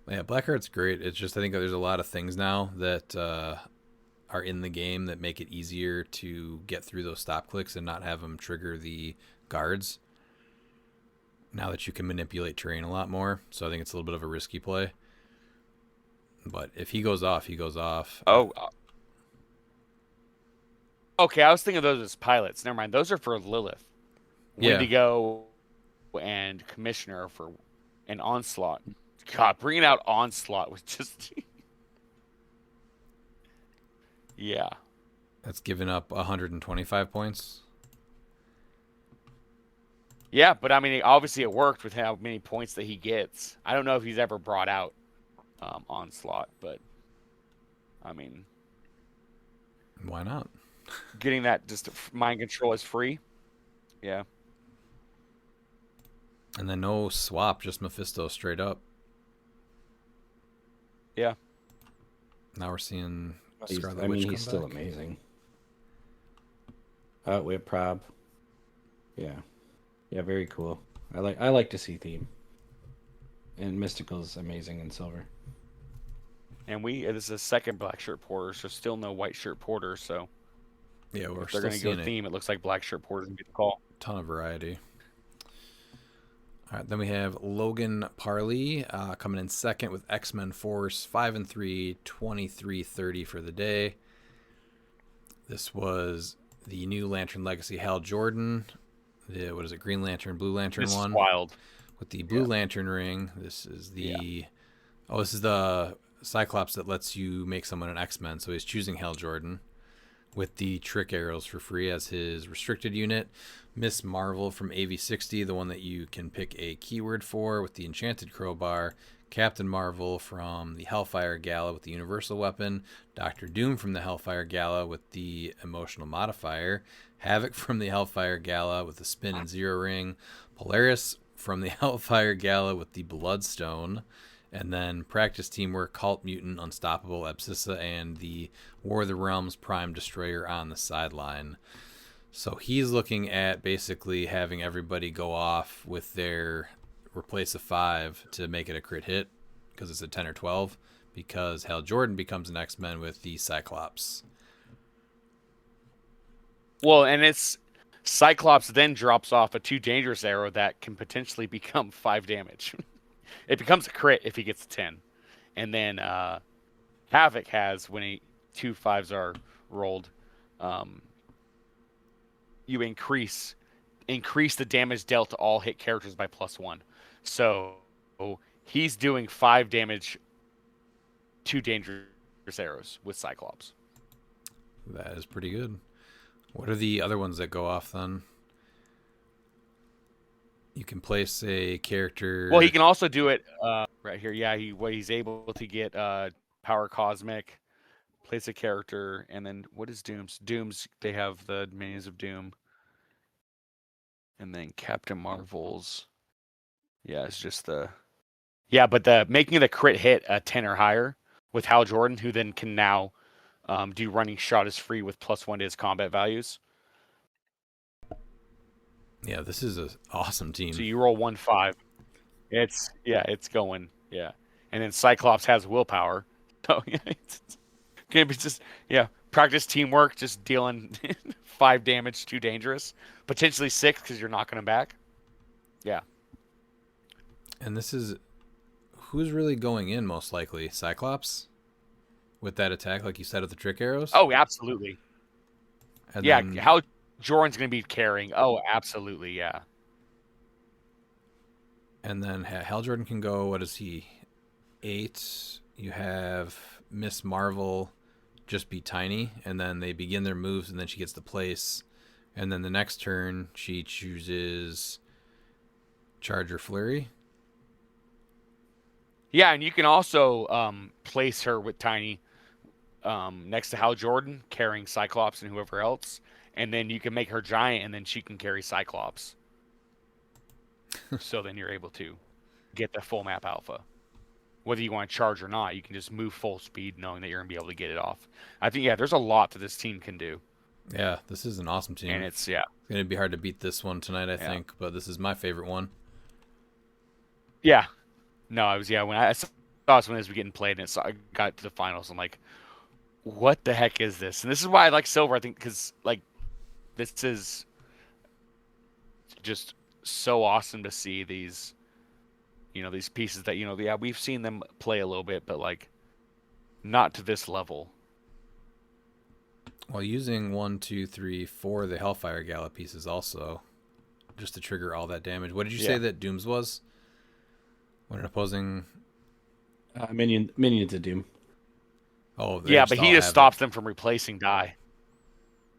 Yeah, Blackheart's great. It's just I think there's a lot of things now that are in the game that make it easier to get through those stop clicks and not have them trigger the guards. Now that you can manipulate terrain a lot more, so I think it's a little bit of a risky play. But if he goes off, he goes off. Okay, I was thinking of those as pilots. Never mind. Those are for Lilith. Yeah. Wendigo and Commissioner for an Onslaught. God, bringing out Onslaught was just... yeah. That's given up 125 points. Yeah, but I mean, obviously it worked with how many points that he gets. I don't know if he's ever brought out Onslaught, but I mean... Why not? Getting that just mind control is free. Yeah. And then no swap, just Mephisto straight up. Yeah. Now we're seeing Scarlet Witch. come He's still back. amazing. Whip Prob. Yeah. Yeah, very cool. I like to see theme. And Mystical's amazing in silver. And this is a second black shirt porter, so still no white shirt porter, so Yeah, we're if they're still going to go seeing theme, it looks like black shirt porter's going to get the call. ton of variety. All right, then we have Logan Parley coming in second with X-Men Force, 5 and 3, 23-30 for the day. This was the new Lantern Legacy Hal Jordan. What is it? Green Lantern, Blue Lantern This one. is wild. With the Blue Lantern ring. This is the this is the Cyclops that lets you make someone an X-Men. So he's choosing Hal Jordan with the trick arrows for free as his restricted unit. Miss Marvel from AV60, the one that you can pick a keyword for with the Enchanted Crowbar. Captain Marvel from the Hellfire Gala with the Universal Weapon. Doctor Doom from the Hellfire Gala with the Emotional Modifier. Havoc from the Hellfire Gala with the Spin and Zero Ring. Polaris from the Hellfire Gala with the Bloodstone. And then Practice Teamwork, Cult Mutant, Unstoppable, Abscissa, and the War of the Realms Prime Destroyer on the sideline. So he's looking at basically having everybody go off with their replace a 5 to make it a crit hit because it's a 10 or 12 because Hal Jordan becomes an X-Men with the Cyclops. Well, and it's Cyclops then drops off a 2 dangerous arrow that can potentially become 5 damage. It becomes a crit if he gets a 10. And then Havoc has, when 2 5s are rolled, you increase the damage dealt to all hit characters by +1. So he's doing 5 damage 2 dangerous arrows with Cyclops. That is pretty good. What are the other ones that go off then? You can place a character. Well, he can also do it right here. Yeah, he's able to get Power Cosmic, place a character, and then what is Doom's? Doom's, they have the minions of Doom. And then Captain Marvel's. Yeah, it's just the. Yeah, but the making the crit hit a 10 or higher with Hal Jordan, who then can now do running shot is free with +1 to his combat values. Yeah, this is an awesome team. So you roll 1/5. It's going. Yeah. And then Cyclops has willpower. So yeah, it's gonna be just practice teamwork, just dealing 5 damage, 2 dangerous, potentially 6 because you're knocking him back. Yeah. And this is who's really going in most likely? Cyclops? With that attack, like you said, with the trick arrows? Oh, absolutely. And yeah, then, how Jordan's going to be carrying. Oh, absolutely, yeah. and then Hal Jordan can go, what is he? 8. You have Miss Marvel just be tiny, and then they begin their moves, and then she gets the place. And then the next turn, she chooses Charge or Flurry. Yeah, and you can also place her with Tiny next to Hal Jordan, carrying Cyclops and whoever else. And then you can make her giant, and then she can carry Cyclops. So then you're able to get the full map alpha. Whether you want to charge or not, you can just move full speed knowing that you're going to be able to get it off. I think, there's a lot that this team can do. Yeah, this is an awesome team. And it's going to be hard to beat this one tonight, I think. But this is my favorite one. Yeah. No, I was, when I saw this when it was getting played, and I got to the finals, I'm like, what the heck is this? And this is why I like Silver, I think, because, this is just so awesome to see these, these pieces that, we've seen them play a little bit, but, not to this level. Well, using 1, 2, 3, 4 of the Hellfire Gala pieces also, just to trigger all that damage. What did you say that Doom's was? When an opposing minions of Doom. Oh, yeah, but he just stops them from replacing die.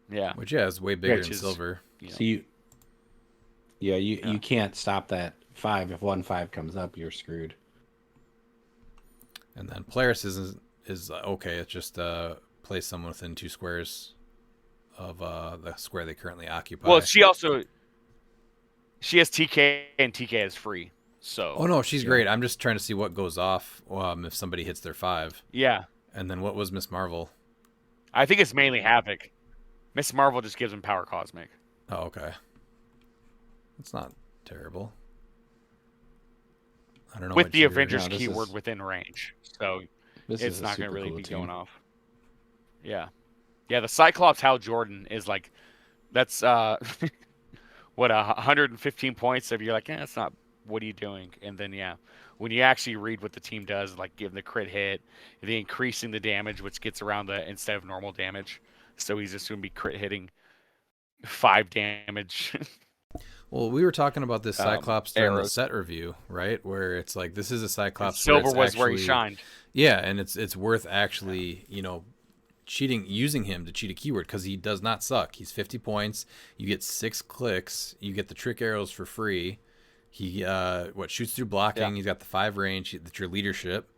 Yeah, which is way bigger than Silver. So you can't stop that 5. If 1/5 comes up, you're screwed. And then Polaris is okay. It's just place someone within 2 squares of the square they currently occupy. Well, she has TK, and TK is free. So. Oh no, she's great. I'm just trying to see what goes off if somebody hits their 5. Yeah. And then what was Miss Marvel? I think it's mainly Havoc. Miss Marvel just gives him Power Cosmic. Oh, okay. It's not terrible. I don't know. With the Avengers keyword within range. So it's not going to really be going off. Yeah. Yeah, the Cyclops Hal Jordan is that's what, 115 points. If you're like, that's not, what are you doing? And then, when you actually read what the team does, give the crit hit, the increasing the damage, which gets around instead of normal damage. So he's just going to be crit hitting 5 damage. Well, we were talking about this Cyclops during the set review, right? Where it's this is a Cyclops. Silver was where he shined. Yeah, and it's worth actually, using him to cheat a keyword because he does not suck. He's 50 points. You get 6 clicks. You get the trick arrows for free. He shoots through blocking. Yeah. He's got the 5 range. That's your leadership.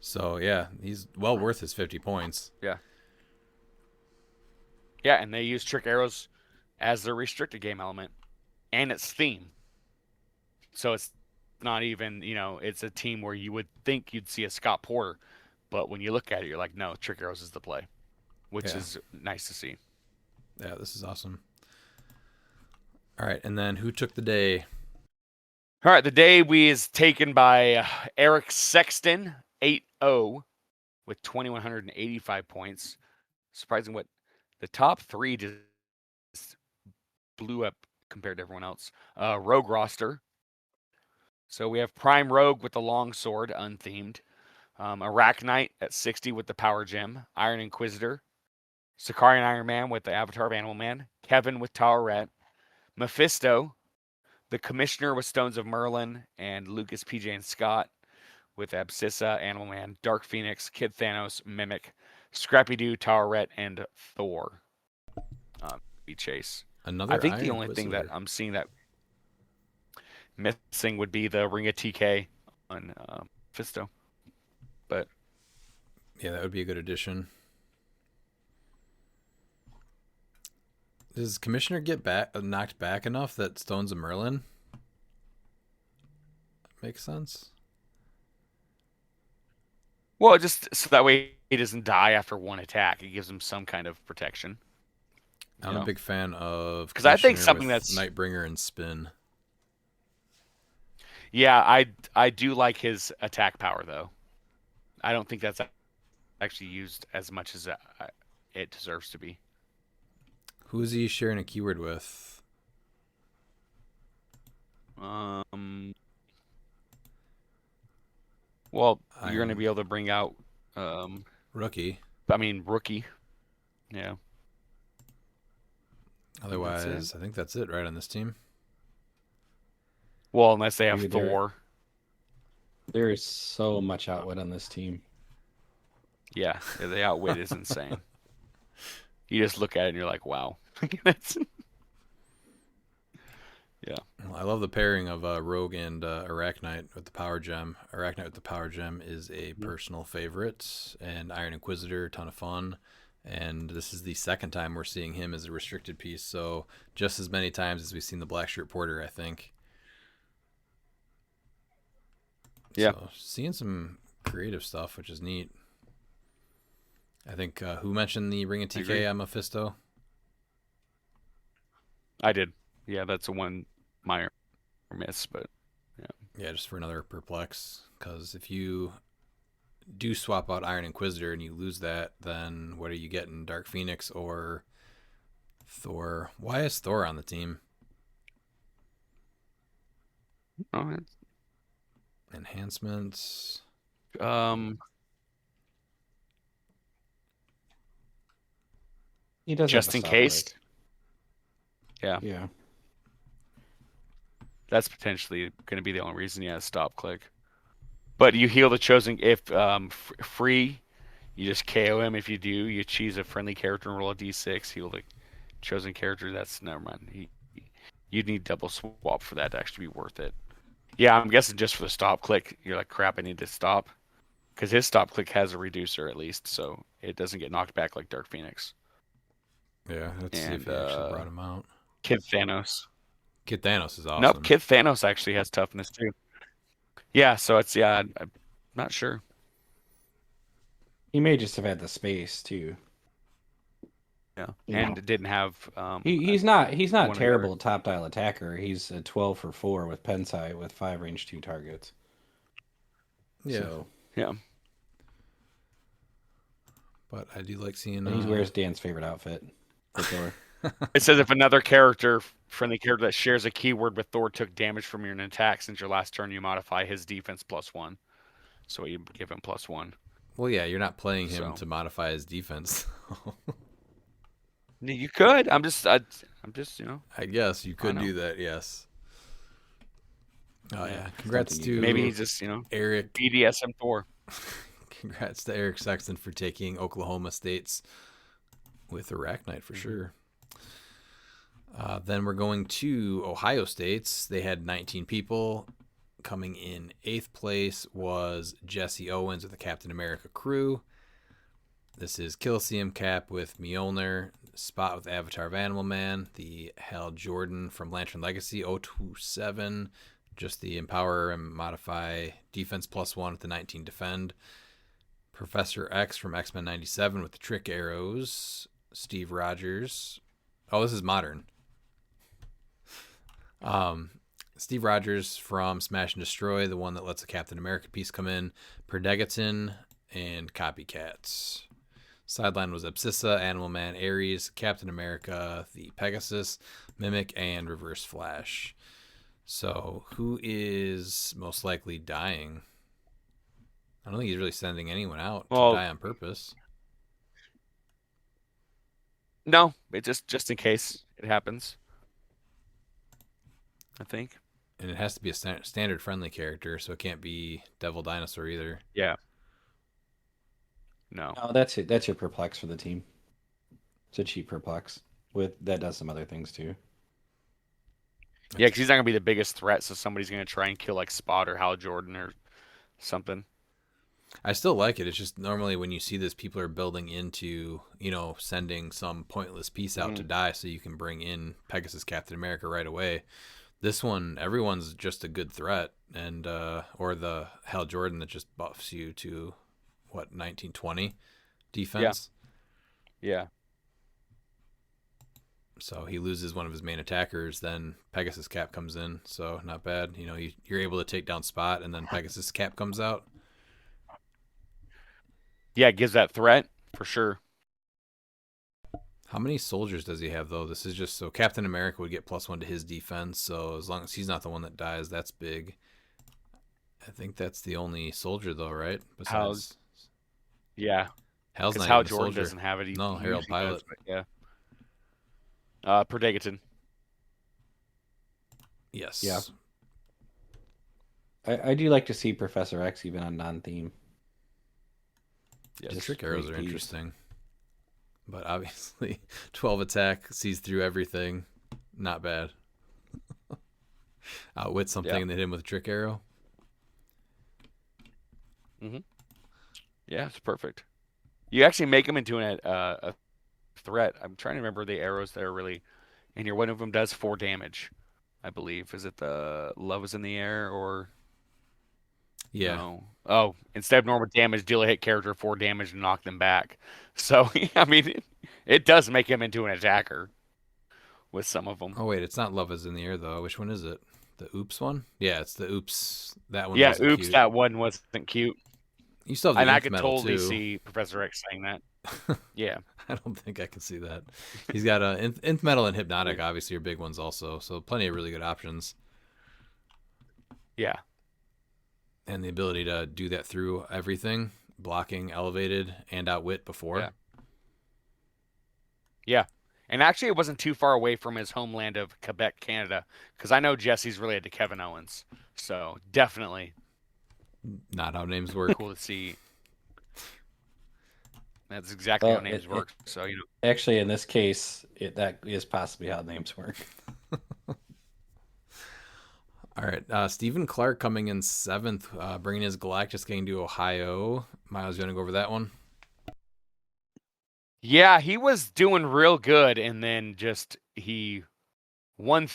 So yeah, he's well worth his 50 points. Yeah. Yeah, and they use trick arrows as their restricted game element and its theme. So it's not even, it's a team where you would think you'd see a Scott Porter, but when you look at it, you're like, no, trick arrows is the play, which is nice to see. Yeah, this is awesome. All right, and then who took the day? All right, the day is taken by Eric Sexton, 8-0, with 2,185 points. Surprising what the top 3 just blew up compared to everyone else. Rogue roster. So we have Prime Rogue with the long sword, unthemed. Arachnite at 60 with the power gem. Iron Inquisitor. Sakarian Iron Man with the Avatar of Animal Man. Kevin with Towerette. Mephisto. The Commissioner with Stones of Merlin, and Lucas, PJ, and Scott with Abscissa, Animal Man, Dark Phoenix, Kid Thanos, Mimic, Scrappy Doo, Towerette, and Thor. Be Chase. Another I think Iron the only thing that Inquisitor. I'm seeing that missing would be the Ring of TK on Fisto. But Yeah, that would be a good addition. Does Commissioner get knocked back enough that Stone's a Merlin? Makes sense. well, just so that way he doesn't die after one attack. It gives him some kind of protection. I'm a big fan of 'Cause I think Commissioner something with that's- Nightbringer and Spin. Yeah, I do like his attack power though. I don't think that's actually used as much as it deserves to be. Who is he sharing a keyword with? Well, you're going to I'm- be able to bring out Rookie. rookie. Yeah. Otherwise, I think that's it right on this team. Well, unless they have Dude, they're- Thor. There is so much outwit on this team. Yeah, the outwit is insane. You just look at it and you're like, wow. That's- yeah. Well, I love the pairing of Rogue and Arachnite with the Power Gem. Arachnite with the Power Gem is a personal favorite, and Iron Inquisitor, ton of fun. And this is the second time we're seeing him as a restricted piece, so just as many times as we've seen the Black Shirt Porter, I think. Yeah. So, seeing some creative stuff, which is neat. I think, who mentioned the Ring of I agree. TK on Mephisto? I did. Yeah, that's a one minor miss, but Yeah, just for another perplex. Because if you do swap out Iron Inquisitor and you lose that, then what are you getting? Dark Phoenix or Thor? Why is Thor on the team? oh, Enhancements. He does just have a in stop case. click. Yeah, Yeah. that's potentially going to be the only reason. Yeah, stop click. But you heal the chosen if free. You just KO him. If you do, you choose a friendly character and roll a d6. Heal the chosen character. That's never mind. You'd need double swap for that to actually be worth it. Yeah, I'm guessing just for the stop click, you're like, crap, I need to stop. Because his stop click has a reducer at least, so it doesn't get knocked back like Dark Phoenix. Yeah, let's see if And, he actually brought him out. Kid Thanos. Kid Thanos is awesome. Nope, Kid Thanos actually has toughness too. Yeah, so it's, I'm not sure. He may just have had the space too. Yeah, You and know. it didn't have. He's not one of the terrible other- top dial attacker. He's a 12 for 4 with pen sight with 5 range 2 targets. Yeah, So, Yeah, but I do like seeing. and he wears Dan's favorite outfit for Thor. it says if another character, friendly character that shares a keyword with Thor took damage from your attack since your last turn, you modify his defense +1. So you give him +1. Well, yeah, you're not playing him So. to modify his defense. You could. I'm just, I guess you could know. do that. Yes. Oh yeah! Yeah, Congrats something you to maybe he's just, Eric. BDSM Thor. Congrats to Eric Sexton for taking Oklahoma States with Arachnite for sure. Then we're going to Ohio States. They had 19 people. Coming in 8th place was Jesse Owens with the Captain America crew. This is Kilcium Cap with Mjolnir, Spot with Avatar of Animal Man, the Hal Jordan from Lantern Legacy 027, just the Empower and Modify Defense +1 with the 19 Defend. Professor X from X-Men 97 with the Trick Arrows. Steve Rogers. Oh, this is modern. Steve Rogers from Smash and Destroy, the one that lets a Captain America piece come in. Perdegaton and Copycats. Sideline was Abscissa, Animal Man, Ares, Captain America, the Pegasus, Mimic, and Reverse Flash. So, who is most likely dying? I don't think he's really sending anyone out Well- to die on purpose. No, it just in case it happens. I think. And it has to be a standard friendly character, so it can't be Devil Dinosaur either. Yeah. No. No, that's it. That's your perplex for the team. It's a cheap perplex. That does some other things too. Yeah, because he's not gonna be the biggest threat, so somebody's gonna try and kill like Spot or Hal Jordan or something. I still like it. It's just normally when you see this, people are building into, sending some pointless piece out to die so you can bring in Pegasus Captain America right away. This one, everyone's just a good threat, and or the Hal Jordan that just buffs you to 1920 defense. Yeah. So he loses one of his main attackers, then Pegasus Cap comes in, so not bad. You're able to take down Spot, and then Pegasus Cap comes out. Yeah, it gives that threat for sure. How many soldiers does he have, though? This is just so Captain America would get +1 to his defense, so as long as he's not the one that dies, that's big. I think that's the only soldier, though, right? Besides, Yeah. Hal's Because not Hal even a Jordan soldier. doesn't have it. No, He Harold usually Pilot. does, but yeah. Per Degaton. Yes. Yeah. I do like to see Professor X even on non-theme. Yeah, Just trick arrows great are piece. interesting. But obviously, 12 attack, sees through everything. Not bad. Outwit something and they hit him with a trick arrow. Yeah, it's perfect. You actually make him into a threat. I'm trying to remember the arrows that are really in here. One of them does 4 damage, I believe. Is it the Love is in the Air or Yeah. no? Oh, instead of normal damage, deal a hit character 4 damage and knock them back. So I mean, it does make him into an attacker with some of them. Oh, wait, it's not Love is in the Air, though. Which one is it? The Oops one? Yeah, it's the Oops. That one Yeah, wasn't oops, cute. that one wasn't cute. You still have the And I Ink could Metal, totally too. see Professor X saying that. Yeah. I don't think I can see that. He's got Nth Metal and Hypnotic, obviously, are big ones also. So plenty of really good options. Yeah. And the ability to do that through everything, blocking, elevated, and outwit before. Yeah. Yeah. And actually, it wasn't too far away from his homeland of Quebec, Canada, because I know Jesse's related to Kevin Owens. So definitely Not how names work. cool to see. That's exactly Well, how names work. So, Actually, in this case, that is possibly how names work. All right. Stephen Clark coming in 7th, bringing his Galactus gang to Ohio. Miles, you want to go over that one? yeah, he was doing real good, and then just he won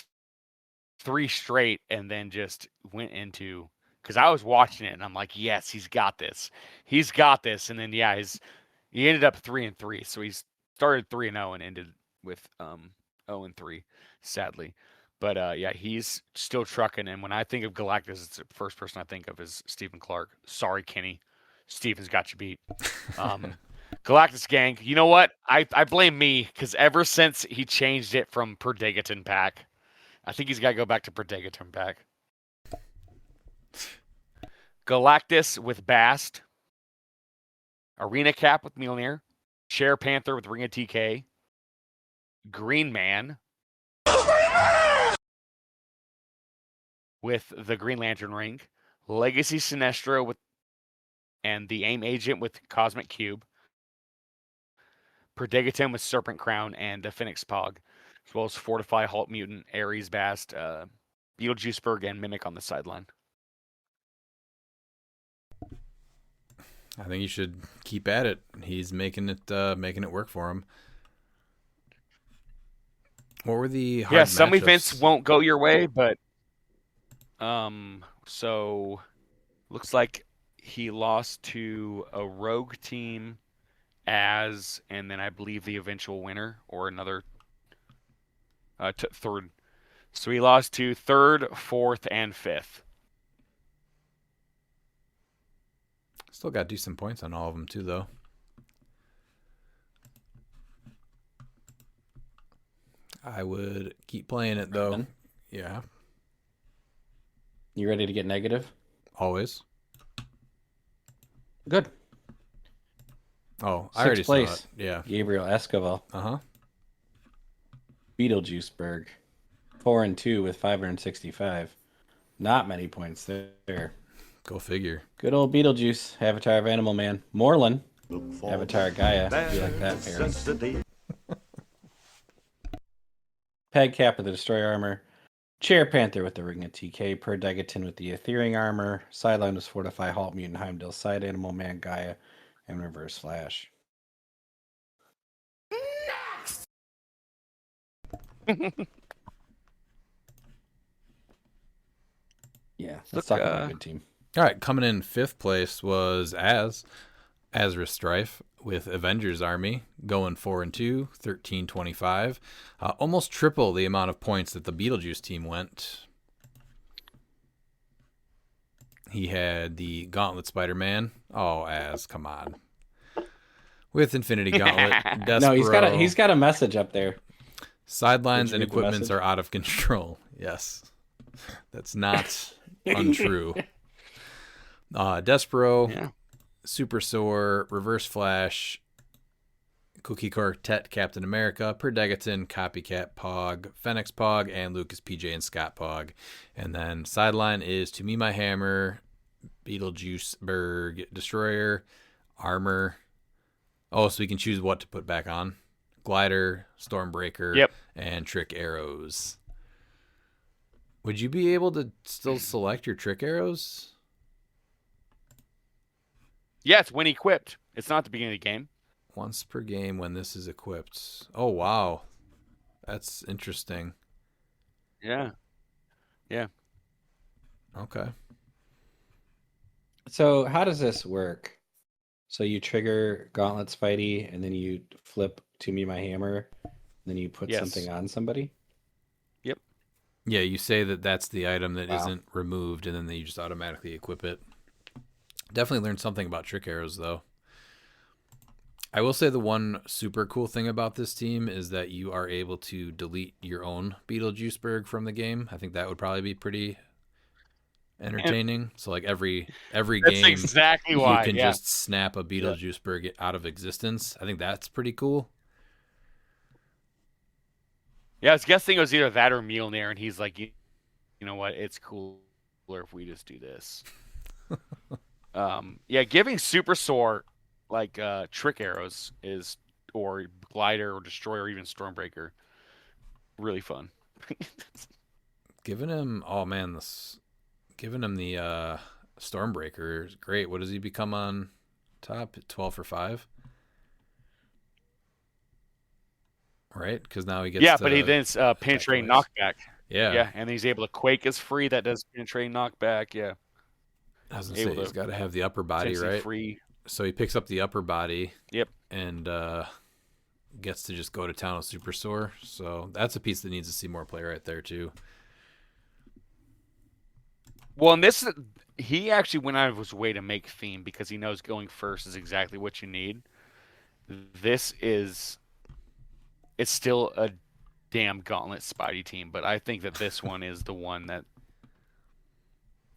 3 straight, and then just went into because I was watching it, and I'm like, yes, he's got this, and then he ended up 3-3, so he started 3-0 and ended with 0-3, sadly. But yeah, he's still trucking, and when I think of Galactus, it's the first person I think of is Stephen Clark. Sorry, Kenny, Steven's got you beat. Galactus gang, you know what? I blame me because ever since he changed it from Per Degaton pack, I think he's got to go back to Per Degaton pack. Galactus with Bast, Arena Cap with Mjolnir, Cher Panther with Ring of TK, Green Man with the Green Lantern Ring, Legacy Sinestro with and the AIM Agent with Cosmic Cube, Per Degaton with Serpent Crown and the Phoenix Pog, as well as Fortify, Halt Mutant, Ares Bast, Beetlejuiceberg, and Mimic on the sideline. I think you should keep at it. He's making it work for him. What were the hard some matchups? events won't go your way, but so looks like he lost to a rogue team and then I believe the eventual winner or another third. So he lost to 3rd, 4th, and 5th. Still got decent points on all of them too, though. I would keep playing it though. Ben? Yeah, You ready to get negative? always. Good. Oh, I already Sixth saw place. it. Yeah. Gabriel Escobar, Uh-huh. Beetlejuiceberg, 4-2 with 565. Not many points there. Go figure. Good old Beetlejuice, Avatar of Animal Man. Morlun, Avatar Gaia. You like that pairing. Peg Cap with the Destroyer armor. Chair Panther with the Ring of TK. Per Degaton with the Ethereal armor. Sideline was Fortify, Halt, Mutant, Heimdall, Side Animal Man, Gaia, and Reverse Flash. Yeah, let's talk about a good team. All right, coming in 5th place was Azra Strife with Avengers Army, going 4-2, 1325. Almost triple the amount of points that the Beetlejuice team went. He had the Gauntlet Spider-Man. Oh, come on. With Infinity Gauntlet. Despero. No, he's got a message up there. Sidelines and equipments are out of control. Yes. That's not untrue. Despero, Yeah. Super Soar, Reverse Flash, Cookie Quartet, Captain America, Per Degaton, Copycat Pog, Fenix Pog, and Lucas PJ and Scott Pog. And then sideline is To Me My Hammer, Beetlejuice Berg, Destroyer, Armor. Oh, so we can choose what to put back on. Glider, Stormbreaker, Yep. and Trick Arrows. Would you be able to still select your Trick Arrows? Yeah, it's when equipped. It's not at the beginning of the game. Once per game when this is equipped. Oh, wow. That's interesting. Yeah. Yeah. Okay. So how does this work? So you trigger Gauntlet Spidey, and then you flip To Me My Hammer, and then you put Yes. something on somebody? Yep. Yeah, you say that that's the item that Wow. not removed, and then you just automatically equip it. Definitely learned something about Trick Arrows, though. I will say the one super cool thing about this team is that you are able to delete your own Beetlejuiceberg from the game. I think that would probably be pretty entertaining. So like every That's game, exactly you why. can Yeah. just snap a Beetlejuiceberg out of existence. I think that's pretty cool. Yeah, I was guessing it was either that or Mjolnir, and he's like, you know what? It's cooler if we just do this. Yeah, giving Super Soar like Trick Arrows is, or Glider or Destroyer or even Stormbreaker, really fun. Giving him, oh man, giving him the Stormbreaker is great. What does he become on top? 12 for 5? Right? Because now he gets but he then penetrating twice. knockback. Yeah. Yeah, and he's able to Quake is free. That does penetrating knockback. Yeah, I was gonna able say to he's got to have the upper body, potentially right? free. So he picks up the upper body. Yep. And gets to just go to town with Super Soar. So that's a piece that needs to see more play right there too. Well, and this he actually went out of his way to make theme because he knows going first is exactly what you need. It's still a damn Gauntlet Spidey team, but I think that this one is the one that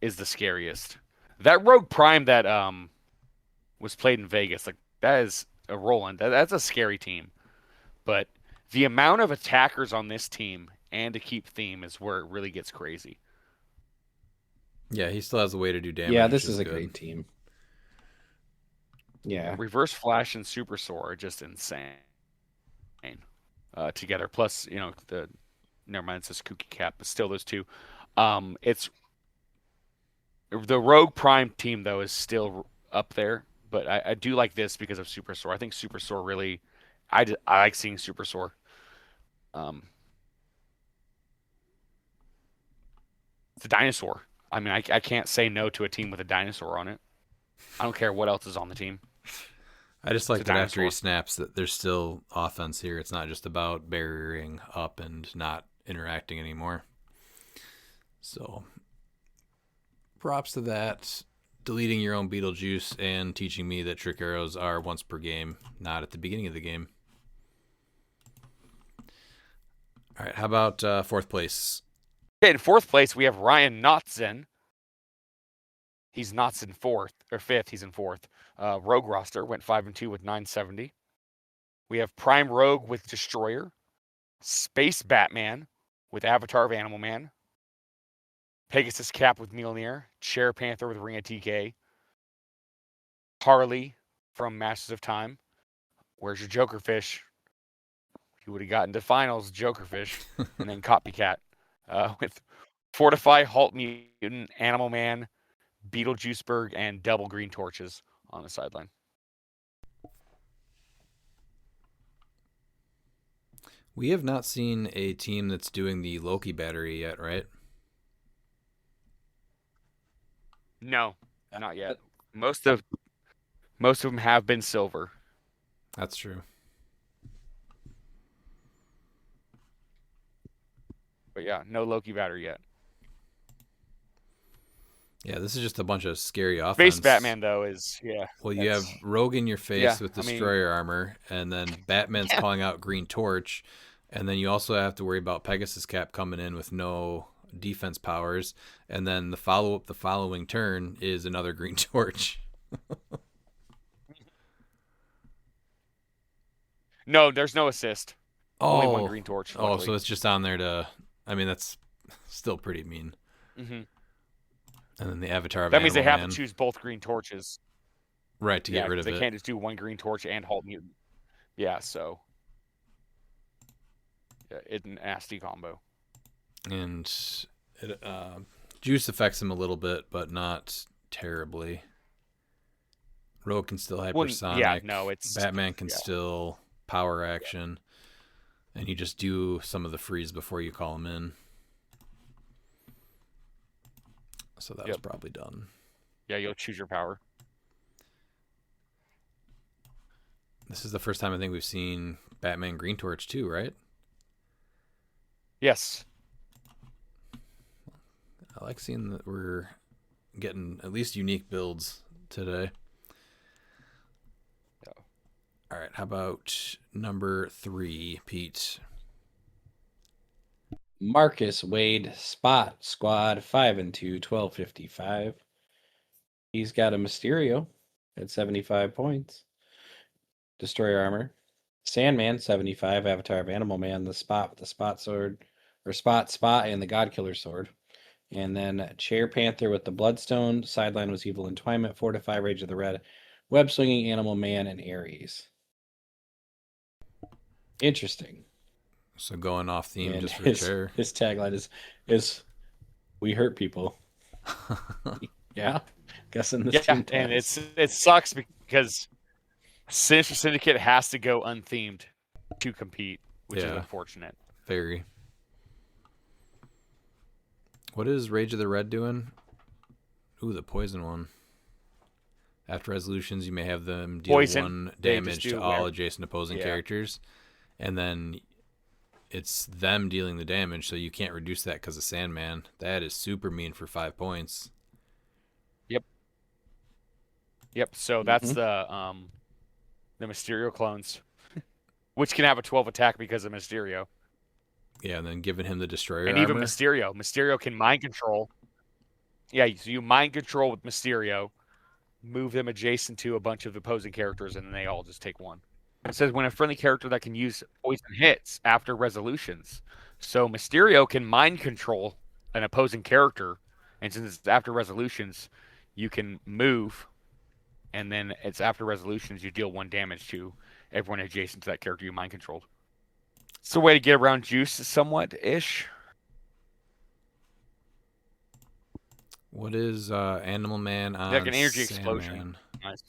is the scariest. That Rogue Prime that was played in Vegas, like that is a Roland. That's a scary team. But the amount of attackers on this team and to keep theme is where it really gets crazy. Yeah, he still has a way to do damage. Yeah, this which is a good. great team. Yeah. Reverse Flash and Super Soar are just insane together. Plus, never mind, it's this Kooky Cap, but still those two. It's the Rogue Prime team though is still up there, but I do like this because of Super Soar. I think Super Soar really, I like seeing Super Soar. It's a dinosaur. I mean, I can't say no to a team with a dinosaur on it. I don't care what else is on the team. I just like It's a that after he dinosaur. snaps that there's still offense here. It's not just about barriering up and not interacting anymore. So props to that. Deleting your own Beetlejuice and teaching me that Trick Arrows are once per game, not at the beginning of the game. All right, how about 4th place? Okay, in 4th place, we have Ryan Knotzen. He's Knotzen 4th, or 5th, he's in 4th. Rogue roster went 5-2 with 970. We have Prime Rogue with Destroyer. Space Batman with Avatar of Animal Man. Pegasus Cap with Mjolnir, Chair Panther with Ring of TK, Harley from Masters of Time. Where's your Jokerfish? You would have gotten to finals, Jokerfish, and then Copycat with Fortify, Halt Mutant, Animal Man, Beetlejuiceberg, and double green torches on the sideline. We have not seen a team that's doing the Loki battery yet, right? No, not yet. Most of them have been silver. That's true. But yeah, no Loki battery yet. Yeah, this is just a bunch of scary offense. Base Batman though is Well, you have Rogue in your face with I mean- Destroyer armor, and then Batman's calling out Green Torch, and then you also have to worry about Pegasus Cap coming in with no defense powers, and then the follow-up the following turn is another Green Torch. No, there's no assist. Only one Oh, green torch. oh, luckily. so it's just on there to. I mean, that's still pretty mean. hmm And then the Avatar of That means they Animal have Man. to choose both green torches. Right, to get rid of they it. can't just do one green torch and halt mutant. Yeah, so it's a nasty combo. And it, Juice affects him a little bit, but not terribly. Rogue can still hypersonic. yeah, no, it's- Batman can yeah. still power action. And you just do some of the freeze before you call him in. So that was probably done. Yeah, you'll choose your power. This is the first time I think we've seen Batman Green Torch too, right? Yes. I like seeing that we're getting at least unique builds today. Yeah. All right, how about number 3, Pete? Marcus Wade, Spot Squad, 5 and 2, 1255. He's got a Mysterio at 75 points. Destroyer armor. Sandman, 75, Avatar of Animal Man, the Spot with the Spot sword, or Spot, and the God Killer sword. And then Chair Panther with the Bloodstone, Sideline was Evil Entwinement, Fortify, Rage of the Red, Web Swinging Animal Man, and Ares. Interesting. So going off theme And just for his, chair. his tagline is we hurt people. Yeah. Guessing this Yeah, team and does. it sucks because Sinister Syndicate has to go unthemed to compete, which is Yeah. unfortunate. Very. What is Rage of the Red doing? Ooh, the poison one. After resolutions, you may have them deal Poison, 1 they damage just do to all where- adjacent opposing Yeah. characters. And then it's them dealing the damage, so you can't reduce that because of Sandman. That is super mean for 5 points. Yep. So that's the Mysterio clones, which can have a 12 attack because of Mysterio, Yeah, and then giving him the Destroyer and armor. even Mysterio can mind control. Yeah, so you mind control with Mysterio, move them adjacent to a bunch of opposing characters, and then they all just take 1. It says when a friendly character that can use poison hits after resolutions. So Mysterio can mind control an opposing character, and since it's after resolutions, you can move, and then it's after resolutions you deal 1 damage to everyone adjacent to that character you mind controlled. It's a way to get around juice somewhat ish. What is Animal Man on Like an energy Sandman? explosion. Nice.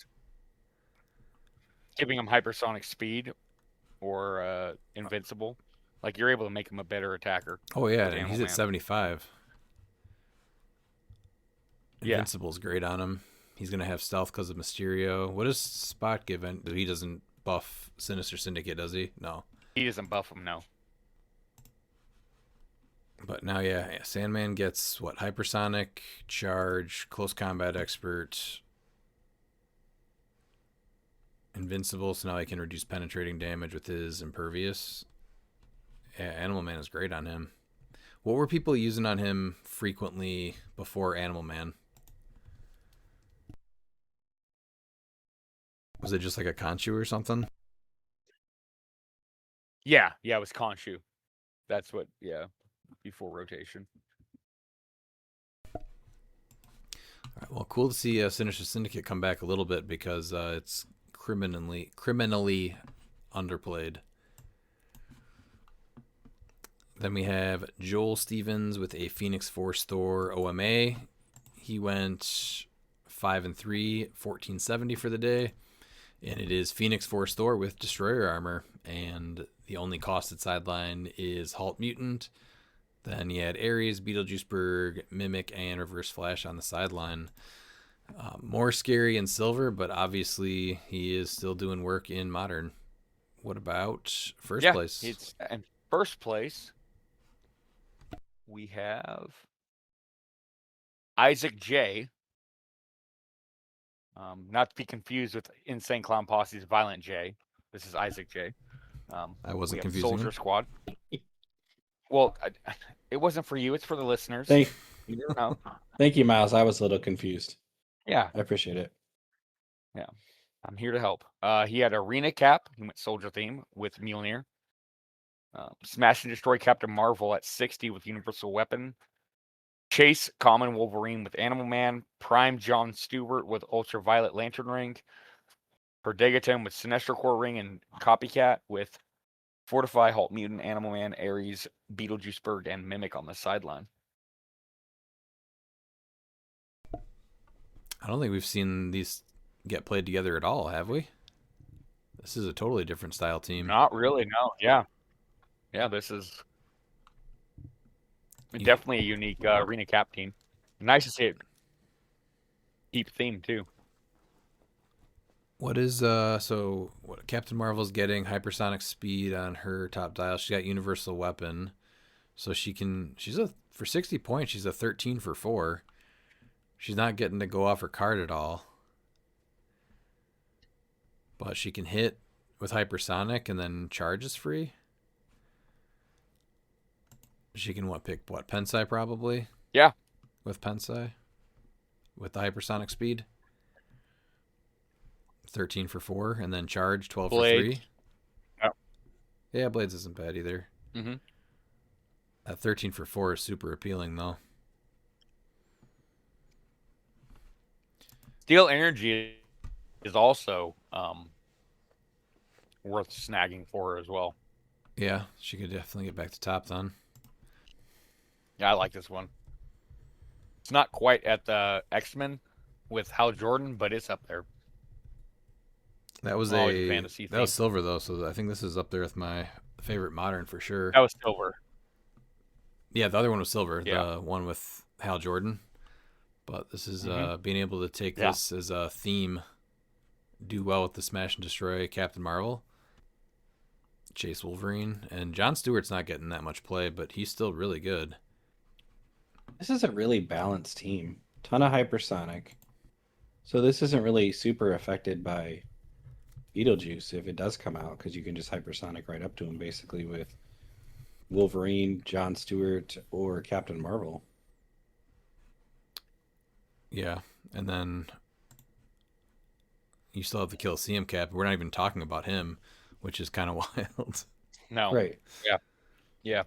Giving him hypersonic speed or invincible. Like you're able to make him a better attacker. Oh, yeah, with and Animal he's at Man. 75. Yeah. Invincible's great on him. He's going to have stealth because of Mysterio. What does Spot give? He doesn't buff Sinister Syndicate, does he? No. He doesn't buff him, no. But now, yeah, Sandman gets, what, Hypersonic, Charge, Close Combat Expert, Invincible, so now he can reduce penetrating damage with his Impervious. Yeah, Animal Man is great on him. What were people using on him frequently before Animal Man? Was it just like a Conchu or something? Yeah, it was Khonshu. That's what, before rotation. All right, well, cool to see Sinister Syndicate come back a little bit because it's criminally underplayed. Then we have Joel Stevens with a Phoenix Force Thor OMA. He went 5 and 3, 1470 for the day. And it is Phoenix Force Thor with Destroyer Armor. And the only costed sideline is Halt Mutant. Then you had Ares, Beetlejuiceberg, Mimic, and Reverse Flash on the sideline. More scary in silver, but obviously he is still doing work in modern. What about first place? It's in first place. We have Isaac J. Not to be confused with Insane Clown Posse's Violent J. This is Isaac J. I wasn't we have confusing Soldier him. Squad. Well, it wasn't for you. It's for the listeners. Thank, You never know. thank you, Miles. I was a little confused. Yeah, I appreciate it. I'm here to help. He had Arena Cap. He went Soldier theme with Mjolnir. Smash and Destroy Captain Marvel at 60 with Universal Weapon. Chase Common Wolverine with Animal Man. Prime John Stewart with Ultraviolet Lantern Ring. Perdegaton with Sinestro Core Ring and Copycat with Fortify, Halt Mutant, Animal Man, Ares, Beetlejuiceberg, and Mimic on the sideline. I don't think we've seen these get played together at all, have we? This is a totally different style team. Not really, no. Yeah, this is definitely a unique Arena Cap team. Nice to see it keep theme, too. What is what Captain Marvel's getting hypersonic speed on her top dial. She's got universal weapon. So for 60 points, she's a 13 for 4. She's not getting to go off her card at all. But she can hit with hypersonic and then charge is free. She can pick Pensai probably? Yeah. With Pensai? With the hypersonic speed? 13 for 4, and then charge 12 Blade. for 3. Oh. Yeah, Blades isn't bad either. Mm-hmm. That 13 for 4 is super appealing, though. Steel Energy is also worth snagging for her as well. Yeah, she could definitely get back to top then. Yeah, I like this one. It's not quite at the X-Men with Hal Jordan, but it's up there. That was Always a fantasy that was theme. silver though, so I think this is up there with my favorite modern for sure. That was silver. Yeah, the other one was silver, Yeah. the one with Hal Jordan. But this is Mhm. being able to take Yeah. this as a theme, do well with the Smash and Destroy Captain Marvel, Chase Wolverine, and John Stewart's not getting that much play, but he's still really good. This is a really balanced team. Ton of hypersonic. So this isn't really super affected by Beetlejuice if it does come out, because you can just hypersonic right up to him basically with Wolverine, John Stewart, or Captain Marvel. Yeah, and then you still have the Coliseum cap. We're not even talking about him, which is kind of wild. No. Right. Yeah.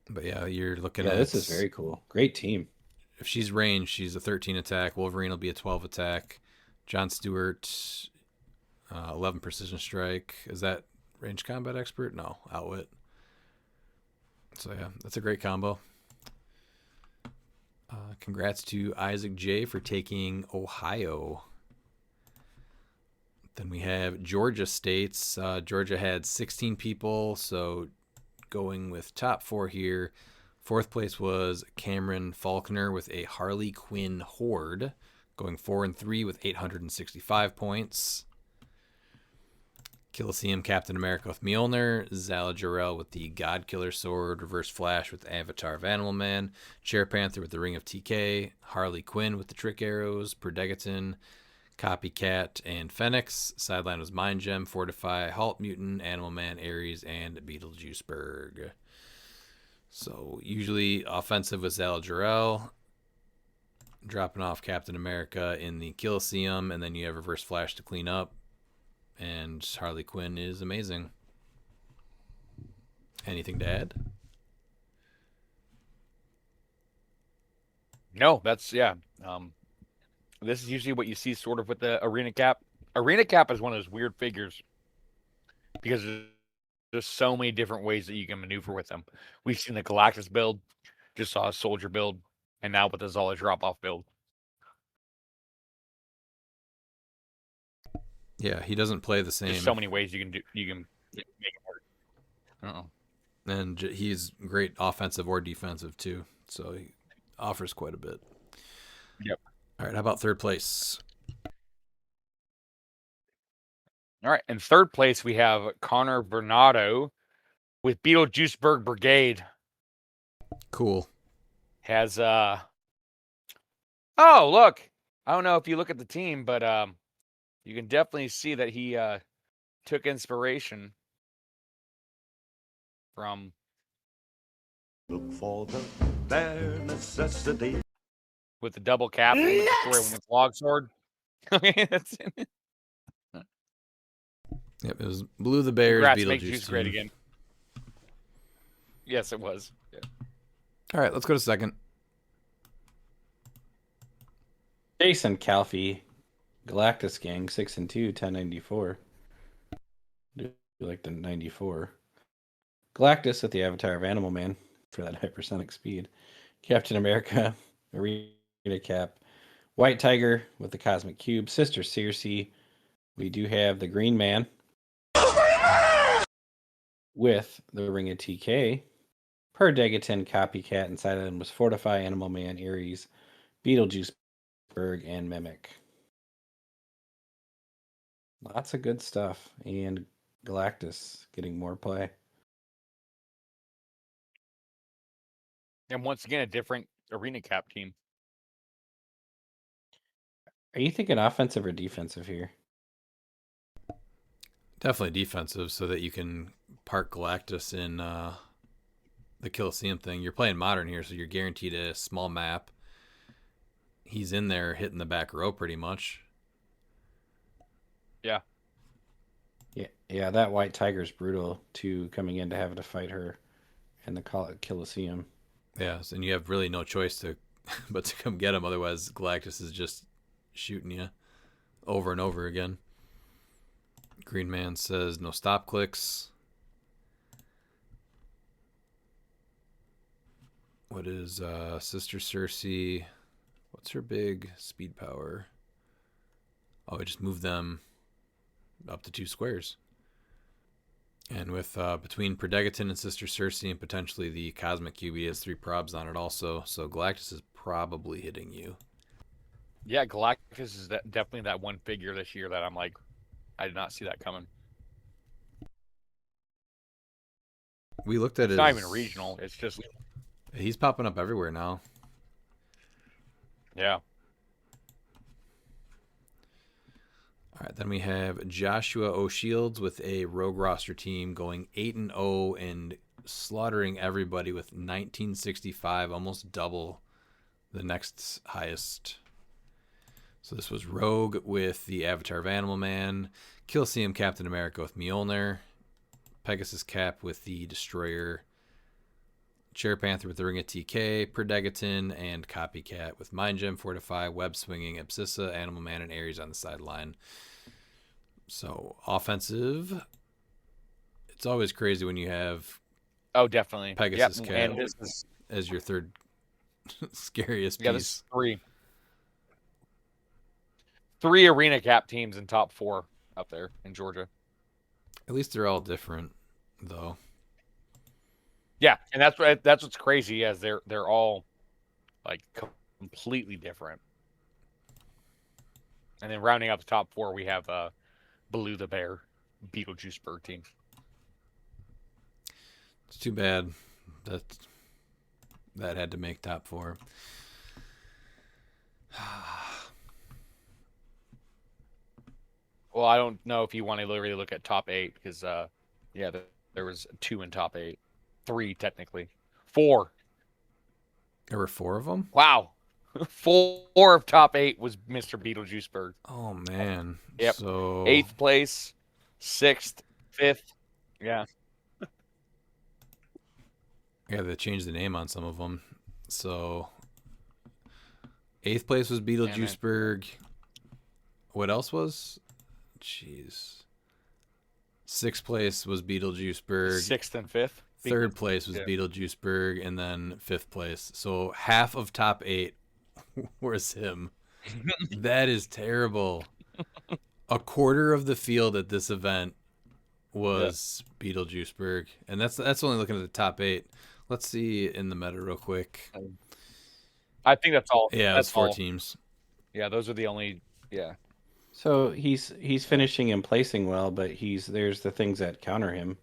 But yeah, you're looking Yeah, at this is very cool. Great team. If she's ranged, she's a 13 attack. Wolverine will be a 12 attack. John Stewart, 11 precision strike. Is that range combat expert? No, outwit. So yeah, that's a great combo. Congrats to Isaac J for taking Ohio. Then we have Georgia States. Georgia had 16 people, so going with top 4 here. 4th place was Cameron Faulkner with a Harley Quinn Horde, going 4 and 3 with 865 points. Coliseum Captain America with Mjolnir, Zala Jarrell with the God Killer Sword, Reverse Flash with Avatar of Animal Man, Chair Panther with the Ring of TK, Harley Quinn with the Trick Arrows, Perdegaton, Copycat, and Phoenix. Sideline was Mind Gem, Fortify, Halt Mutant, Animal Man, Ares, and Beetlejuiceberg. So usually offensive with Zala Jarrell, dropping off Captain America in the Coliseum, and then you have Reverse Flash to clean up. And Harley Quinn is amazing. Anything to add? No, that's this is usually what you see sort of with the Arena Cap. Arena Cap is one of those weird figures because there's so many different ways that you can maneuver with them. We've seen the Galactus build, just saw a Soldier build, and now with the Zola drop-off build. Yeah, he doesn't play the same. There's so many ways you can make it work. And he's great offensive or defensive too, so he offers quite a bit. Yep. All right, how about third place? All right, in third place we have Connor Bernardo with Beetlejuiceburg Brigade. Cool. Has oh look, I don't know if you look at the team, but you can definitely see that he took inspiration from Look for the bare necessity. with the double cap and with the story with log sword. That's Yep, it was Blue the Bears, Congrats, Beetlejuice make Juice great team. again. Yes, it was. Yeah. All right, let's go to second. Jason Calfee, Galactus Gang, 6-2, 1094. Do you like the 94? Galactus with the avatar of Animal Man for that hypersonic speed. Captain America, Arena Cap. White Tiger with the Cosmic Cube. Sister Circe. We do have the Green Man with the Ring of TK. Per Degaton, Copycat, inside of them was Fortify, Animal Man, Ares, Beetlejuice, Berg, and Mimic. Lots of good stuff. And Galactus getting more play. And once again, a different Arena Cap team. Are you thinking offensive or defensive here? Definitely defensive, so that you can park Galactus in the Colosseum thing. You're playing modern here, so you're guaranteed a small map. He's in there hitting the back row pretty much. Yeah. Yeah, that White Tiger's brutal too, coming in to have to fight her in the Colosseum. Yes, and you have really no choice but to come get him. Otherwise, Galactus is just shooting you over and over again. Green Man says no stop clicks. What is Sister Circe? What's her big speed power? Oh, I just moved them up to 2 squares. And with between Predegaton and Sister Circe and potentially the Cosmic Cube, he has 3 probs on it also. So Galactus is probably hitting you. Yeah, Galactus is definitely that one figure this year that I'm like, I did not see that coming. We looked at It's not even regional. It's just he's popping up everywhere now. yeah. All right, then we have Joshua O'Shields with a rogue roster team going 8-0 and slaughtering everybody with 1965, almost double the next highest. So this was Rogue with the Avatar of Animal Man, Colosseum Captain America with Mjolnir, Pegasus Cap with the Destroyer, Cher Panther with the Ring of TK, Predegaton, and Copycat with Mind Gem, Fortify, Web Swinging, Abscissa, Animal Man, and Ares on the sideline. So offensive, it's always crazy when you have definitely Pegasus Cap and this is as your third scariest this piece. is three Arena Cap teams in top 4 up there in Georgia. At least they're all different, though. Yeah, and that's what's crazy, as they're all like completely different. And then rounding out the top 4, we have Blue the Bear, Beetlejuiceburg team. It's too bad that had to make top 4. Well, I don't know if you want to really look at top 8 because there was 2 in top 8, 3 technically, 4. There were 4 of them? Wow. 4 of top 8 was Mr. Beetlejuiceburg. Oh, man. Yep. So 8th place, 6th, 5th. Yeah. Yeah, they changed the name on some of them. So 8th place was Beetlejuiceburg. What else was? Jeez. 6th place was Beetlejuiceburg. 6th and 5th. 3rd place was Beetlejuiceburg, and then 5th place. So half of top 8 was him. That is terrible. A quarter of the field at this event was Beetlejuiceburg, and that's only looking at the top 8. Let's see in the meta real quick. I think that's all. Yeah, that's it's 4 all. teams. Yeah, those are the only. Yeah. So he's finishing and placing well, but there's the things that counter him.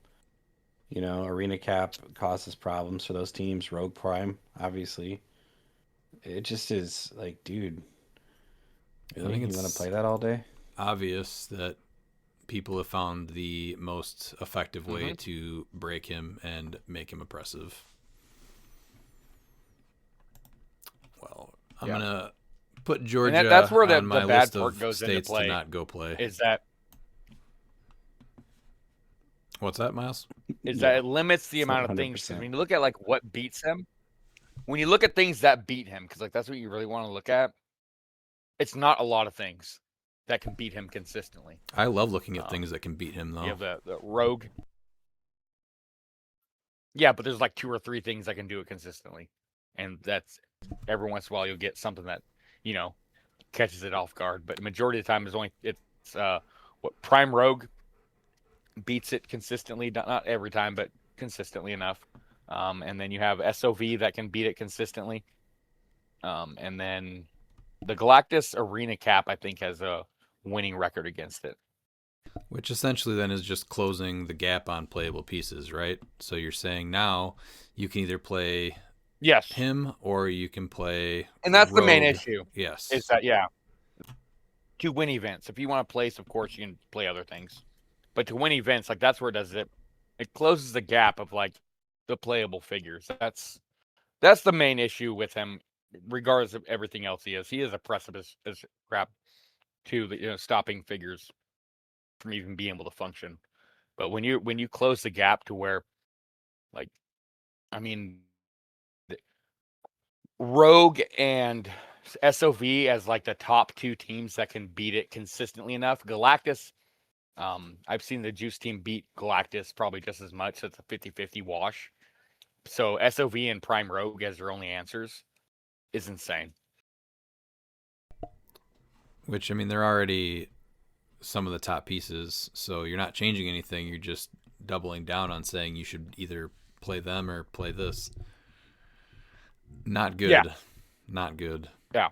You know, Arena Cap causes problems for those teams. Rogue Prime, obviously. It just is like, dude, I think you want to play that all day? Obvious that people have found the most effective way to break him and make him oppressive. Well, I'm gonna put Georgia And that's where on my the bad list part of goes into states play. to not go play. Is that What's that, Miles? that it limits the amount of things. 'Cause when you look at like what beats him, when you look at things that beat him, because like that's what you really want to look at. It's not a lot of things that can beat him consistently. I love looking at things that can beat him, though. You have the rogue. Yeah, but there's like 2 or 3 things that can do it consistently, and that's every once in a while you'll get something that catches it off guard. But the majority of the time it's what Prime Rogue beats it consistently, not every time, but consistently enough. And then you have SOV that can beat it consistently. And then the Galactus Arena Cap, I think, has a winning record against it. Which essentially then is just closing the gap on playable pieces, right? So you're saying now you can either play him or you can play And that's Rogue. the main issue. Yes. Is that, to win events. If you want to place, of course, you can play other things. But to win events, like that's where it does it. It closes the gap of like the playable figures. That's the main issue with him, regardless of everything else he is. He is oppressive as crap to the stopping figures from even being able to function. But when you close the gap to where, like, I mean, Rogue and SOV as like the top 2 teams that can beat it consistently enough. Galactus, I've seen the Juice team beat Galactus probably just as much. It's a 50-50 wash. So SOV and Prime Rogue as their only answers is insane. Which, I mean, they're already some of the top pieces, so you're not changing anything. You're just doubling down on saying you should either play them or play this. Not good. Yeah. Not good. Yeah.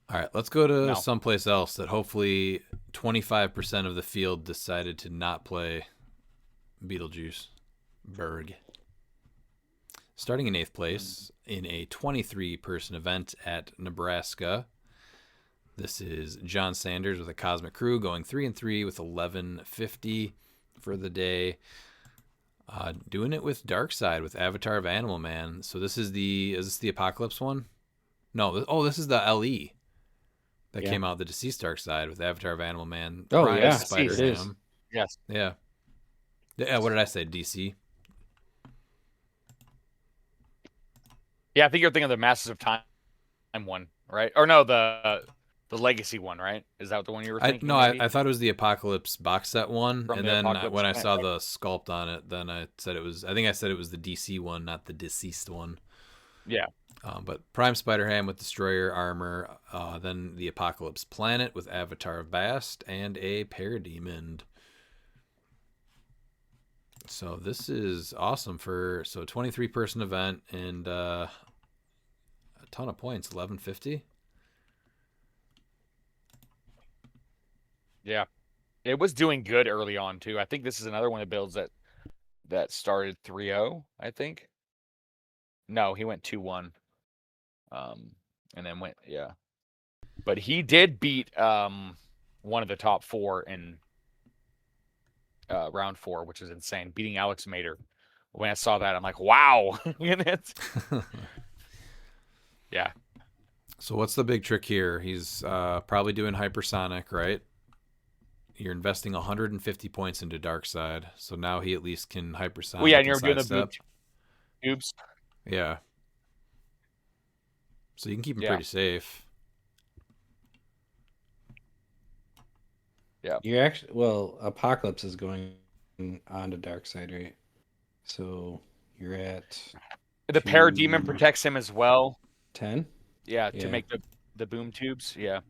All right, let's go to someplace else that hopefully 25% of the field decided to not play Beetlejuice Berg. Starting in 8th place in a 23-person event at Nebraska. This is John Sanders with a Cosmic Crew going 3-3 with 1150 for the day. Doing it with Darkside with Avatar of Animal Man. So is this the Apocalypse one? No, this is the LE that came out, the Deceased Darkside with Avatar of Animal Man. Oh, Prime, yeah. Spider-Ham. Yes. Yeah. What did I say? DC? Yeah, I think you're thinking of the Masters of Time one, right? Or no, the Legacy one, right? Is that the one you were thinking? I thought it was the Apocalypse box set one, From and the then Apocalypse when I set, saw right? the sculpt on it, then I said it was the DC one, not the Deceased one. Yeah. But Prime Spider-Ham with Destroyer armor, then the Apocalypse Planet with Avatar of Bast, and a Parademon. So this is awesome for 23-person event and a ton of points, 1150. Yeah. It was doing good early on too. I think this is another one of the builds that started 3-0, I think. No, he went 2-1. And then went, But he did beat one of the top 4 in round 4, which is insane, beating Alex Mater. When I saw that, I'm like, wow. Yeah. So what's the big trick here? He's probably doing hypersonic, right? You're investing 150 points into Darkside, so now he at least can hypersonic. Well, yeah, and you're doing the sidestep. boobs. Yeah. So you can keep him pretty safe. You're actually Apocalypse is going on to dark side, right? So you're at The Parademon protects him as well. 10. Yeah, Yeah. to make the boom tubes. Yeah.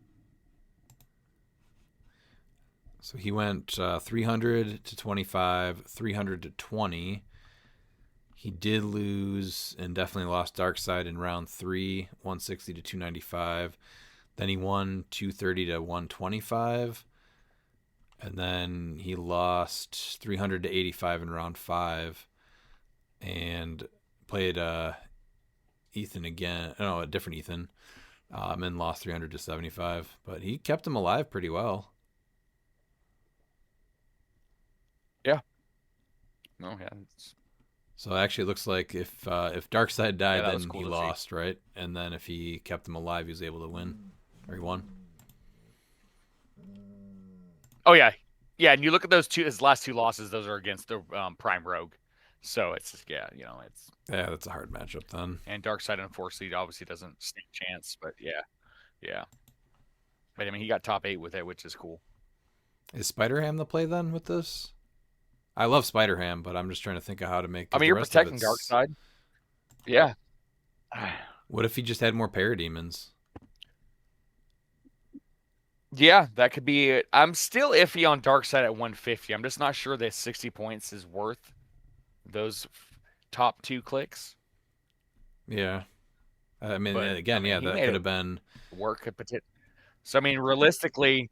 So he went 300 to 25, 300 to 20. He did lose and definitely lost Darkseid in round 3, 160 to 295. Then he won 230 to 125. And then he lost 300 to 85 in round 5 and played Ethan again. No, a different Ethan. And lost 300 to 75. But he kept him alive pretty well. Yeah. No, yeah. So actually, it looks like if Darkseid died, that was then cool he to see. lost, right? And then if he kept him alive, he was able to win, or he won. Oh yeah, yeah. And you look at his last 2 losses; those are against the Prime Rogue. So it's it's Yeah, that's a hard matchup then. and Darkseid unfortunately obviously doesn't stand a chance, but yeah. But I mean, he got top 8 with it, which is cool. Is Spider-Ham the play then with this? I love Spider-Ham, but I'm just trying to think of how to make. I mean, you're protecting Darkseid. Yeah. What if he just had more Parademons? Yeah, that could be it. I'm still iffy on Darkseid at 150. I'm just not sure that 60 points is worth those top 2 clicks. Yeah. I mean, But, again, I mean, yeah, he that made could it have been. work. So, I mean, realistically,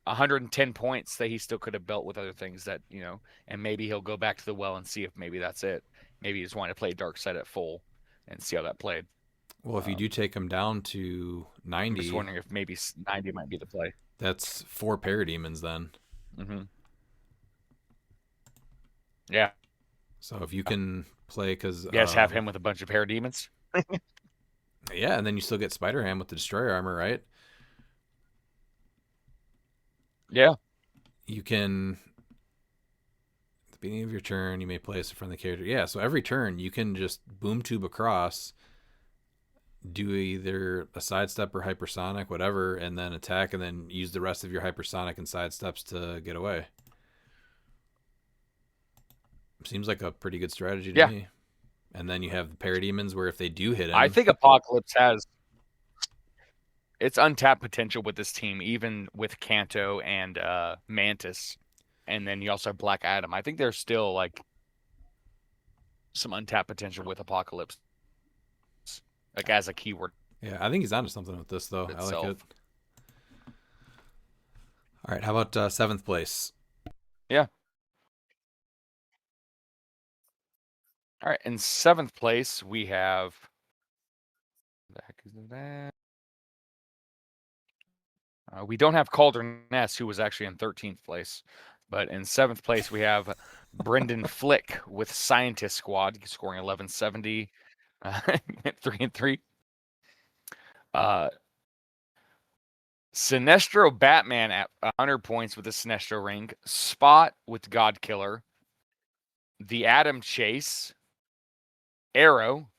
110 points that he still could have built with other things that, and maybe he'll go back to the well and see if maybe that's it. Maybe he just wanted to play Darkseid at full and see how that played. Well, if you do take him down to 90, I'm just wondering if maybe 90 might be the play. That's 4 Parademons then. Mm-hmm. Yeah. So if you can play, because you guys have him with a bunch of Parademons. Yeah, and then you still get Spider-Ham with the Destroyer armor, right? Yeah. You can, at the beginning of your turn, you may place a friendly character. Yeah, so every turn you can just boom tube across, do either a sidestep or hypersonic, whatever, and then attack, and then use the rest of your hypersonic and sidesteps to get away. Seems like a pretty good strategy to me. And then you have the Parademons where if they do hit him, I think Apocalypse has its untapped potential with this team, even with Kanto and Mantis. And then you also have Black Adam. I think there's still like some untapped potential with Apocalypse. Like as a keyword. Yeah, I think he's onto something with this though. Itself. I like it. All right, how about 7th place? Yeah. All right, in 7th place we have. What the heck is that? We don't have Calder Ness, who was actually in 13th place. But in 7th place, we have Brendan Flick with Scientist Squad, scoring 1170, 3-3. Sinestro Batman at 100 points with the Sinestro ring. Spot with God Killer. The Atom Chase. Arrow,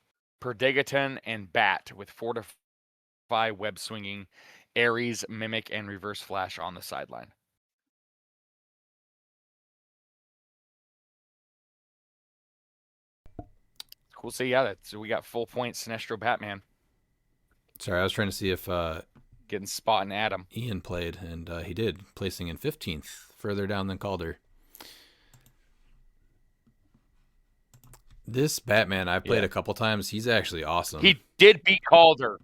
Perdegaton, and Bat with Fortify, Web Swinging, Ares, Mimic, and Reverse Flash on the sideline. Cool. So yeah, we got full point Sinestro Batman. Sorry, I was trying to see if getting Spot and Adam. Ian played, and he did, placing in 15th, further down than Calder. This Batman I've played a couple times. He's actually awesome. He did beat Calder.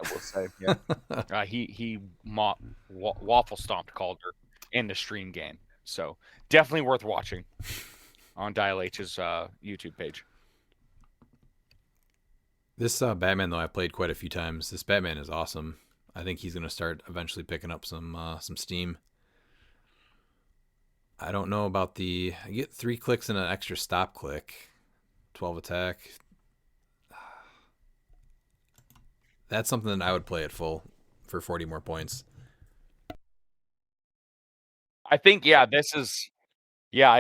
I will say, yeah. He waffle stomped Calder in the stream game. So definitely worth watching on Dial H's YouTube page. This Batman, though, I played quite a few times. This Batman is awesome. I think he's going to start eventually picking up some steam. I don't know about I get 3 clicks and an extra stop click. 12 attack. That's something that I would play at full for 40 more points. I think, I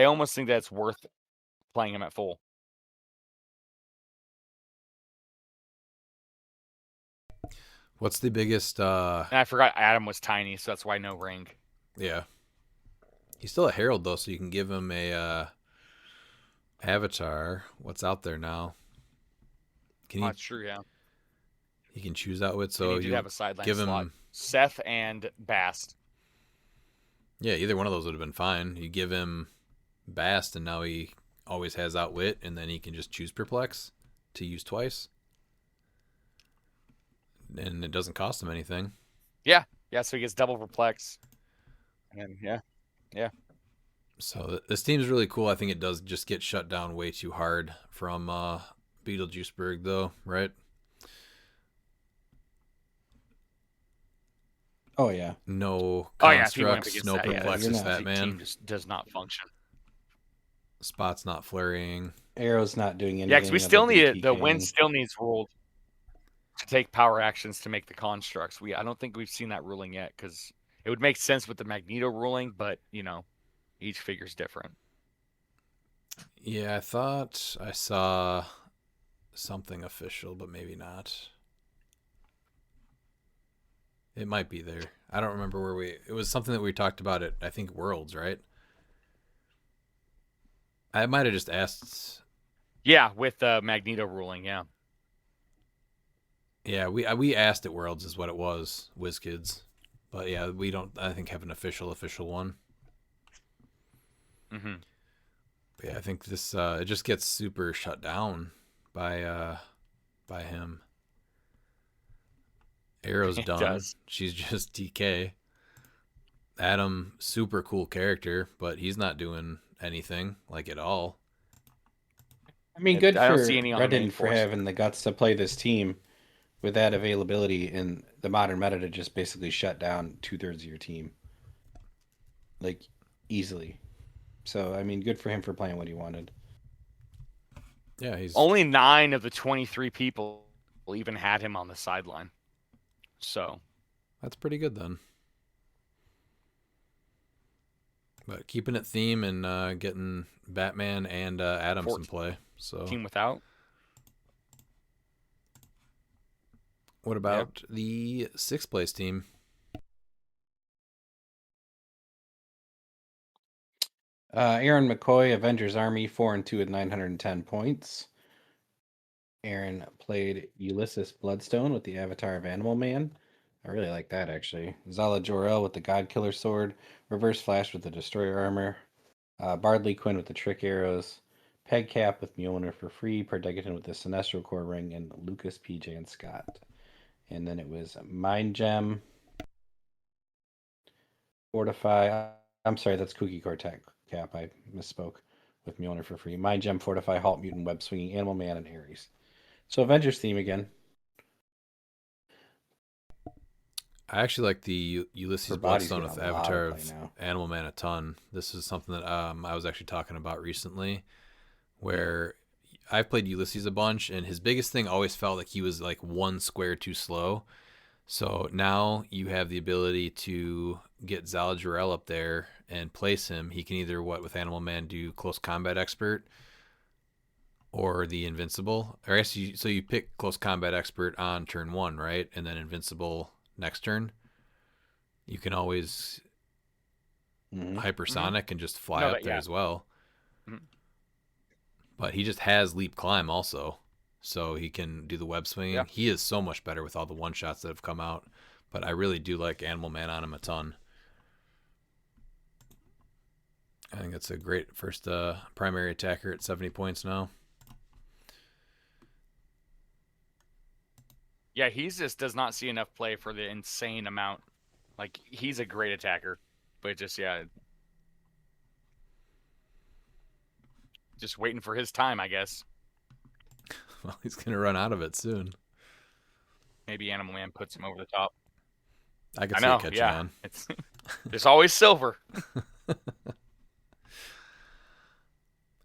almost think that's worth playing him at full. What's the biggest... And I forgot Adam was tiny, so that's why no ring. Yeah. He's still a herald though, so you can give him a avatar. What's out there now? Can That's true, yeah. he can choose outwit, And so he did you have a sideline give slot. him. Seth and Bast. Yeah, either one of those would have been fine. You give him Bast, and now he always has outwit, and then he can just choose perplex to use twice, and it doesn't cost him anything. Yeah. Yeah, so he gets double perplex. And yeah. So this team's really cool. I think it does just get shut down way too hard from Beetlejuiceburg, though, right? Oh yeah. No Oh yeah, if he went up constructs, against no that, yeah, perplexes, you're not- Fat the Man. team just does not function. Spot's not flurrying. Arrow's not doing anything. Yeah, because we other still than need the TKing. win still needs ruled to take power actions to make the constructs. I don't think we've seen that ruling yet because it would make sense with the Magneto ruling, but each figure's different. Yeah, I thought I saw something official, but maybe not. It might be there. I don't remember where it was something that we talked about at, I think, Worlds, right? I might have just asked. Yeah, with the Magneto ruling, yeah. Yeah, we asked at Worlds is what it was, WizKids. But yeah, we don't, I think, have an official one. Mm-hmm. But yeah, I think this it just gets super shut down by him. Arrow's It done. does. She's just DK. Adam, super cool character, but he's not doing anything like at all. I mean, good I don't for see any on the main Redden for force. having the guts to play this team with that availability in the modern meta to just basically shut down 2/3 of your team, like easily. So I mean, good for him for playing what he wanted. Yeah, he's Only 9 of the 23 people even had him on the sideline. So that's pretty good then. But keeping it theme and getting Batman and Adam some play. So team without. what about the 6th place team? Aaron McCoy, Avengers Army, 4-2 with 910 points. Aaron played Ulysses Bloodstone with the Avatar of Animal Man. I really like that, actually. Zala Jor-El with the God Killer Sword. Reverse Flash with the Destroyer Armor. Bardley Quinn with the Trick Arrows. Peg Cap with Mjolnir for free. Perdegaton with the Sinestro Core Ring. And Lucas, PJ, and Scott. And then it was Mind Gem. Fortify. I'm sorry, that's Cookie Core Tech Cap. I misspoke. With Mjolnir for free. Mind Gem, Fortify, Halt, Mutant, Web Swinging, Animal Man, and Ares. So Avengers theme again. I actually like the Ulysses Her body's Bloodstone getting with a lot of Avatar play of now. Animal Man a ton. This is something that I was actually talking about recently, where I've played Ulysses a bunch, and his biggest thing always felt like he was like one square too slow. So now you have the ability to get Zala Jor-El up there and place him. He can either, with Animal Man, do Close Combat Expert or the Invincible. Or I guess you pick Close Combat Expert on turn 1, right? And then Invincible next turn. You can always hypersonic and just fly up there as well. Mhm. But he just has Leap Climb also. So he can do the web swinging. Yeah. He is so much better with all the one-shots that have come out. But I really do like Animal Man on him a ton. I think that's a great first primary attacker at 70 points now. Yeah, he just does not see enough play for the insane amount. Like, he's a great attacker, but just just waiting for his time, I guess. Well, he's going to run out of it soon. Maybe Animal Man puts him over the top. I could I see know, it catching yeah. on. There's always silver.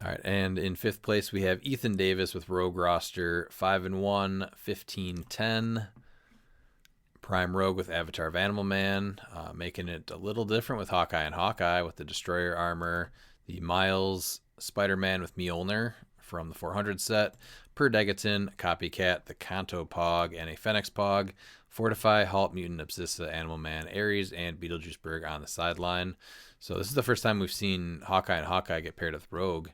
All right, and in 5th place we have Ethan Davis with Rogue roster, 5-1, 15-10. Prime Rogue with Avatar of Animal Man, making it a little different with Hawkeye and Hawkeye with the Destroyer armor, the Miles Spider-Man with Mjolnir from the 400 set, Perdegaton, Copycat, the Kanto Pog, and a Fenix Pog. Fortify, Halt, Mutant, Abscissa, Animal Man, Ares, and Beetlejuiceberg on the sideline. So this is the first time we've seen Hawkeye and Hawkeye get paired with Rogue,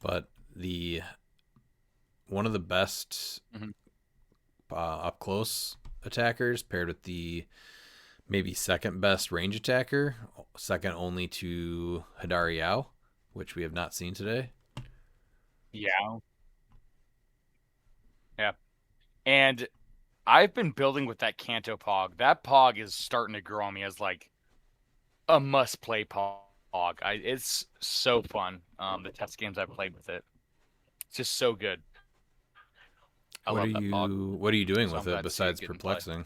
but one of the best up close attackers paired with the maybe second best range attacker, second only to Hidari Yao, which we have not seen today. Yeah. Yeah. And I've been building with that Kanto Pog. That Pog is starting to grow on me as like a must-play Pog. It's so fun. The test games I've played with it, it's just so good. I love that Pog. What are you doing So with I'm it glad to see it besides get in play. perplexing?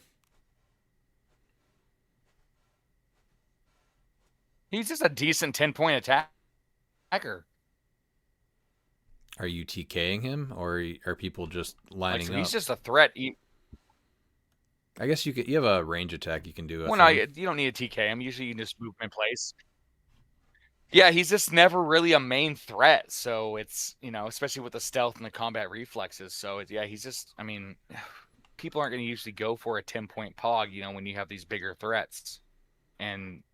He's just a decent 10-point attacker. Are you TKing him, or are people just lining up? He's just a threat. I guess you have a range attack you can do. Well, no, you don't need a TK him. Usually you can just move him in place. Yeah, he's just never really a main threat. So it's, especially with the stealth and the combat reflexes. So he's just, people aren't going to usually go for a 10-point Pog, when you have these bigger threats. And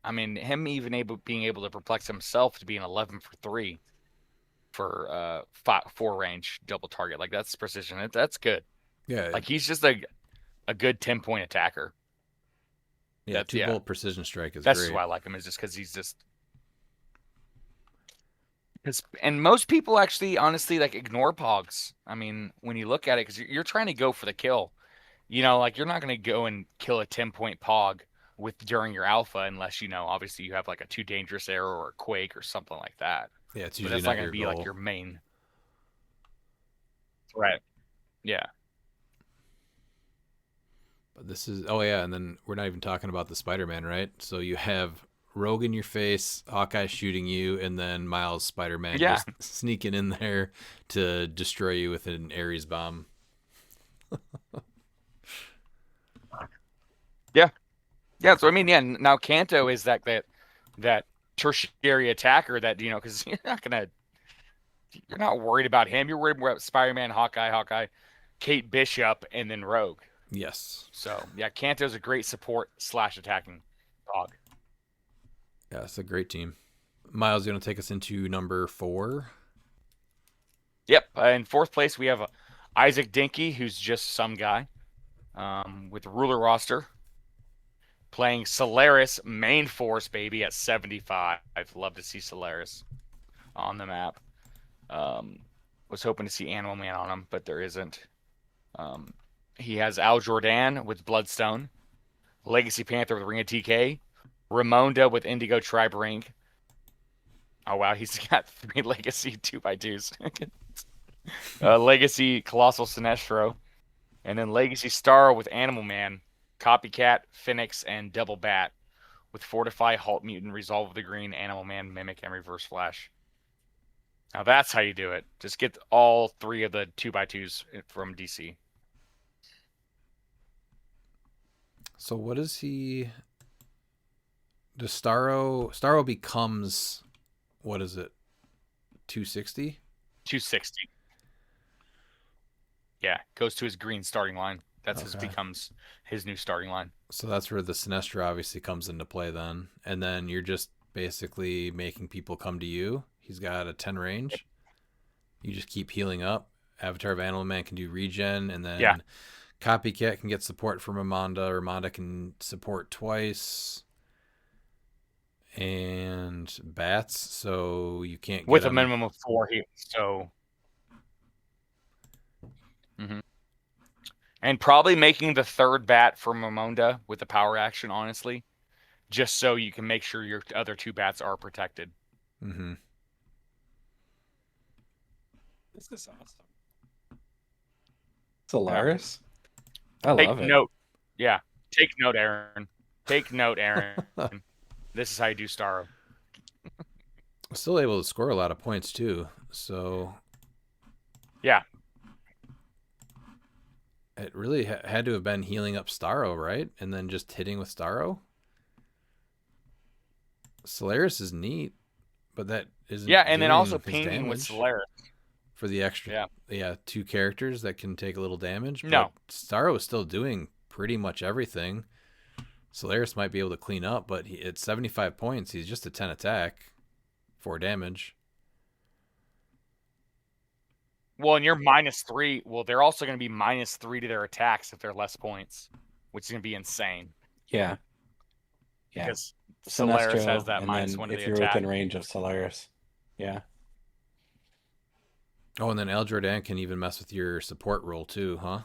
him even being able to perplex himself to be an 11 for 3 for 4 range double target. Like that's precision. That's good. Yeah. Like he's just a good 10-point attacker. Yeah, 2-bolt precision strike is That's great. just why I like him, is just because he's just. And most people actually, honestly, like ignore Pogs. When you look at it, because you're trying to go for the kill. Like you're not going to go and kill a 10-point Pog during your alpha unless obviously you have like a Too Dangerous Arrow or a Quake or something like that. Yeah, it's usually that's not going to be goal. like your main. Right. Yeah. But this is and then we're not even talking about the Spider-Man, right? So you have Rogue in your face, Hawkeye shooting you, and then Miles Spider-Man just sneaking in there to destroy you with an Ares bomb. Yeah, so now Kanto is that tertiary attacker that because you're not worried about him. You're worried about Spider-Man, Hawkeye, Kate Bishop, and then Rogue. Yes. So Kanto's a great support / attacking dog. Yeah, it's a great team. Miles, you want to take us into number 4? Yep. In 4th place, we have Isaac Dinky, who's just some guy with ruler roster. Playing Solaris main force, baby, at 75. I'd love to see Solaris on the map. Was hoping to see Animal Man on him, but there isn't. He has Al Jordan with Bloodstone, Legacy Panther with Ring of TK, Ramonda with Indigo Tribe Ring. Oh, wow, he's got 3 Legacy 2x2s. Legacy Colossal Sinestro, and then Legacy Star with Animal Man, Copycat, Phoenix, and Double Bat with Fortify, Halt Mutant, Resolve of the Green, Animal Man, Mimic, and Reverse Flash. Now that's how you do it. Just get all 3 of the 2x2s from DC. So what is he? Does Starro becomes, what is it? 260? 260. Yeah, goes to his green starting line. That's becomes his new starting line. So that's where the Sinestro obviously comes into play then. And then you're just basically making people come to you. He's got a 10 range. Yep. You just keep healing up. Avatar of Animal Man can do regen, and then Copycat can get support from Ramonda. Ramonda can support twice. And bats, so you can't get with a minimum of 4 heals. So and probably making the 3rd bat for Ramonda with the power action, honestly, just so you can make sure your other 2 bats are protected. Mm-hmm. This is awesome. Solaris? I Take love it. note. Yeah. Take note, Aaron. Take note, Aaron. This is how you do Starro. Still able to score a lot of points, too. So yeah. It really had to have been healing up Starro, right? And then just hitting with Starro? Solaris is neat, but that isn't. Yeah, and then also his pinging with damage Solaris. For the extra 2 characters that can take a little damage. But No. Starro is still doing pretty much everything. Solaris might be able to clean up, but at 75 points, he's just a 10 attack, 4 damage. Well, and you're -3. Well, they're also going to be -3 to their attacks if they're less points, which is going to be insane. Yeah. Because Solaris Sinestro, has that and -1 then to if the you're attack. within range of Solaris. Yeah. Oh, and then El Jordan can even mess with your support roll too, huh?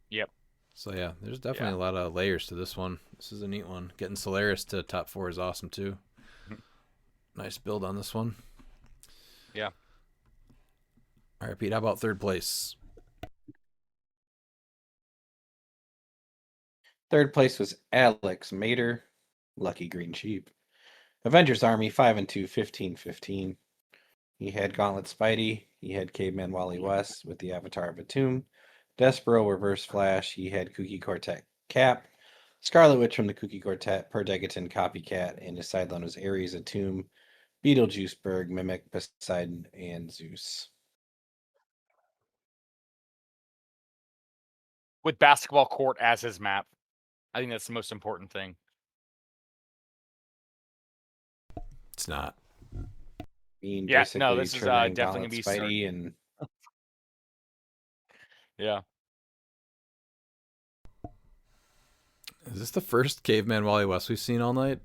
Yep. So yeah, there's definitely a lot of layers to this one. This is a neat one. Getting Solaris to top 4 is awesome too. Nice build on this one. Yeah. All right, Pete, how about third place? Third place was Alex Mater, Lucky Green Sheep. Avengers Army 5-2, 15-15. He had Gauntlet Spidey. He had Caveman Wally West with the Avatar of a Tomb. Despero Reverse Flash. He had Kooky Quartet Cap. Scarlet Witch from the Kooky Quartet, Perdegaton Copycat, and his sideline was Ares Atum, Beetlejuiceberg, Mimic, Poseidon, and Zeus. With basketball court as his map. I think that's the most important thing. It's not. Yeah, no, this is definitely going to be Spidey and yeah. Is this the first Caveman Wally West we've seen all night?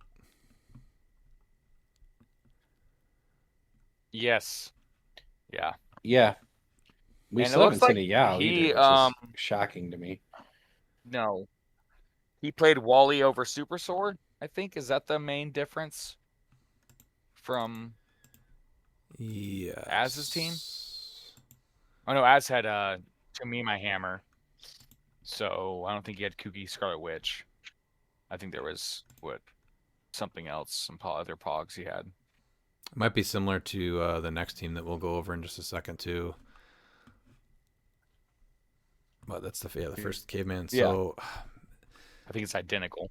Yes. Yeah. Yeah. We And still it haven't looks seen like a Yao he, either, which is shocking to me. No. He played Wally over Super Sword, I think. Is that the main difference from Az's team? Oh, no, Az had To Me My Hammer. So I don't think he had Kooky Scarlet Witch. I think there was, something else, some other pogs he had. It might be similar to the next team that we'll go over in just a second, too. But that's the first Caveman. So I think it's identical.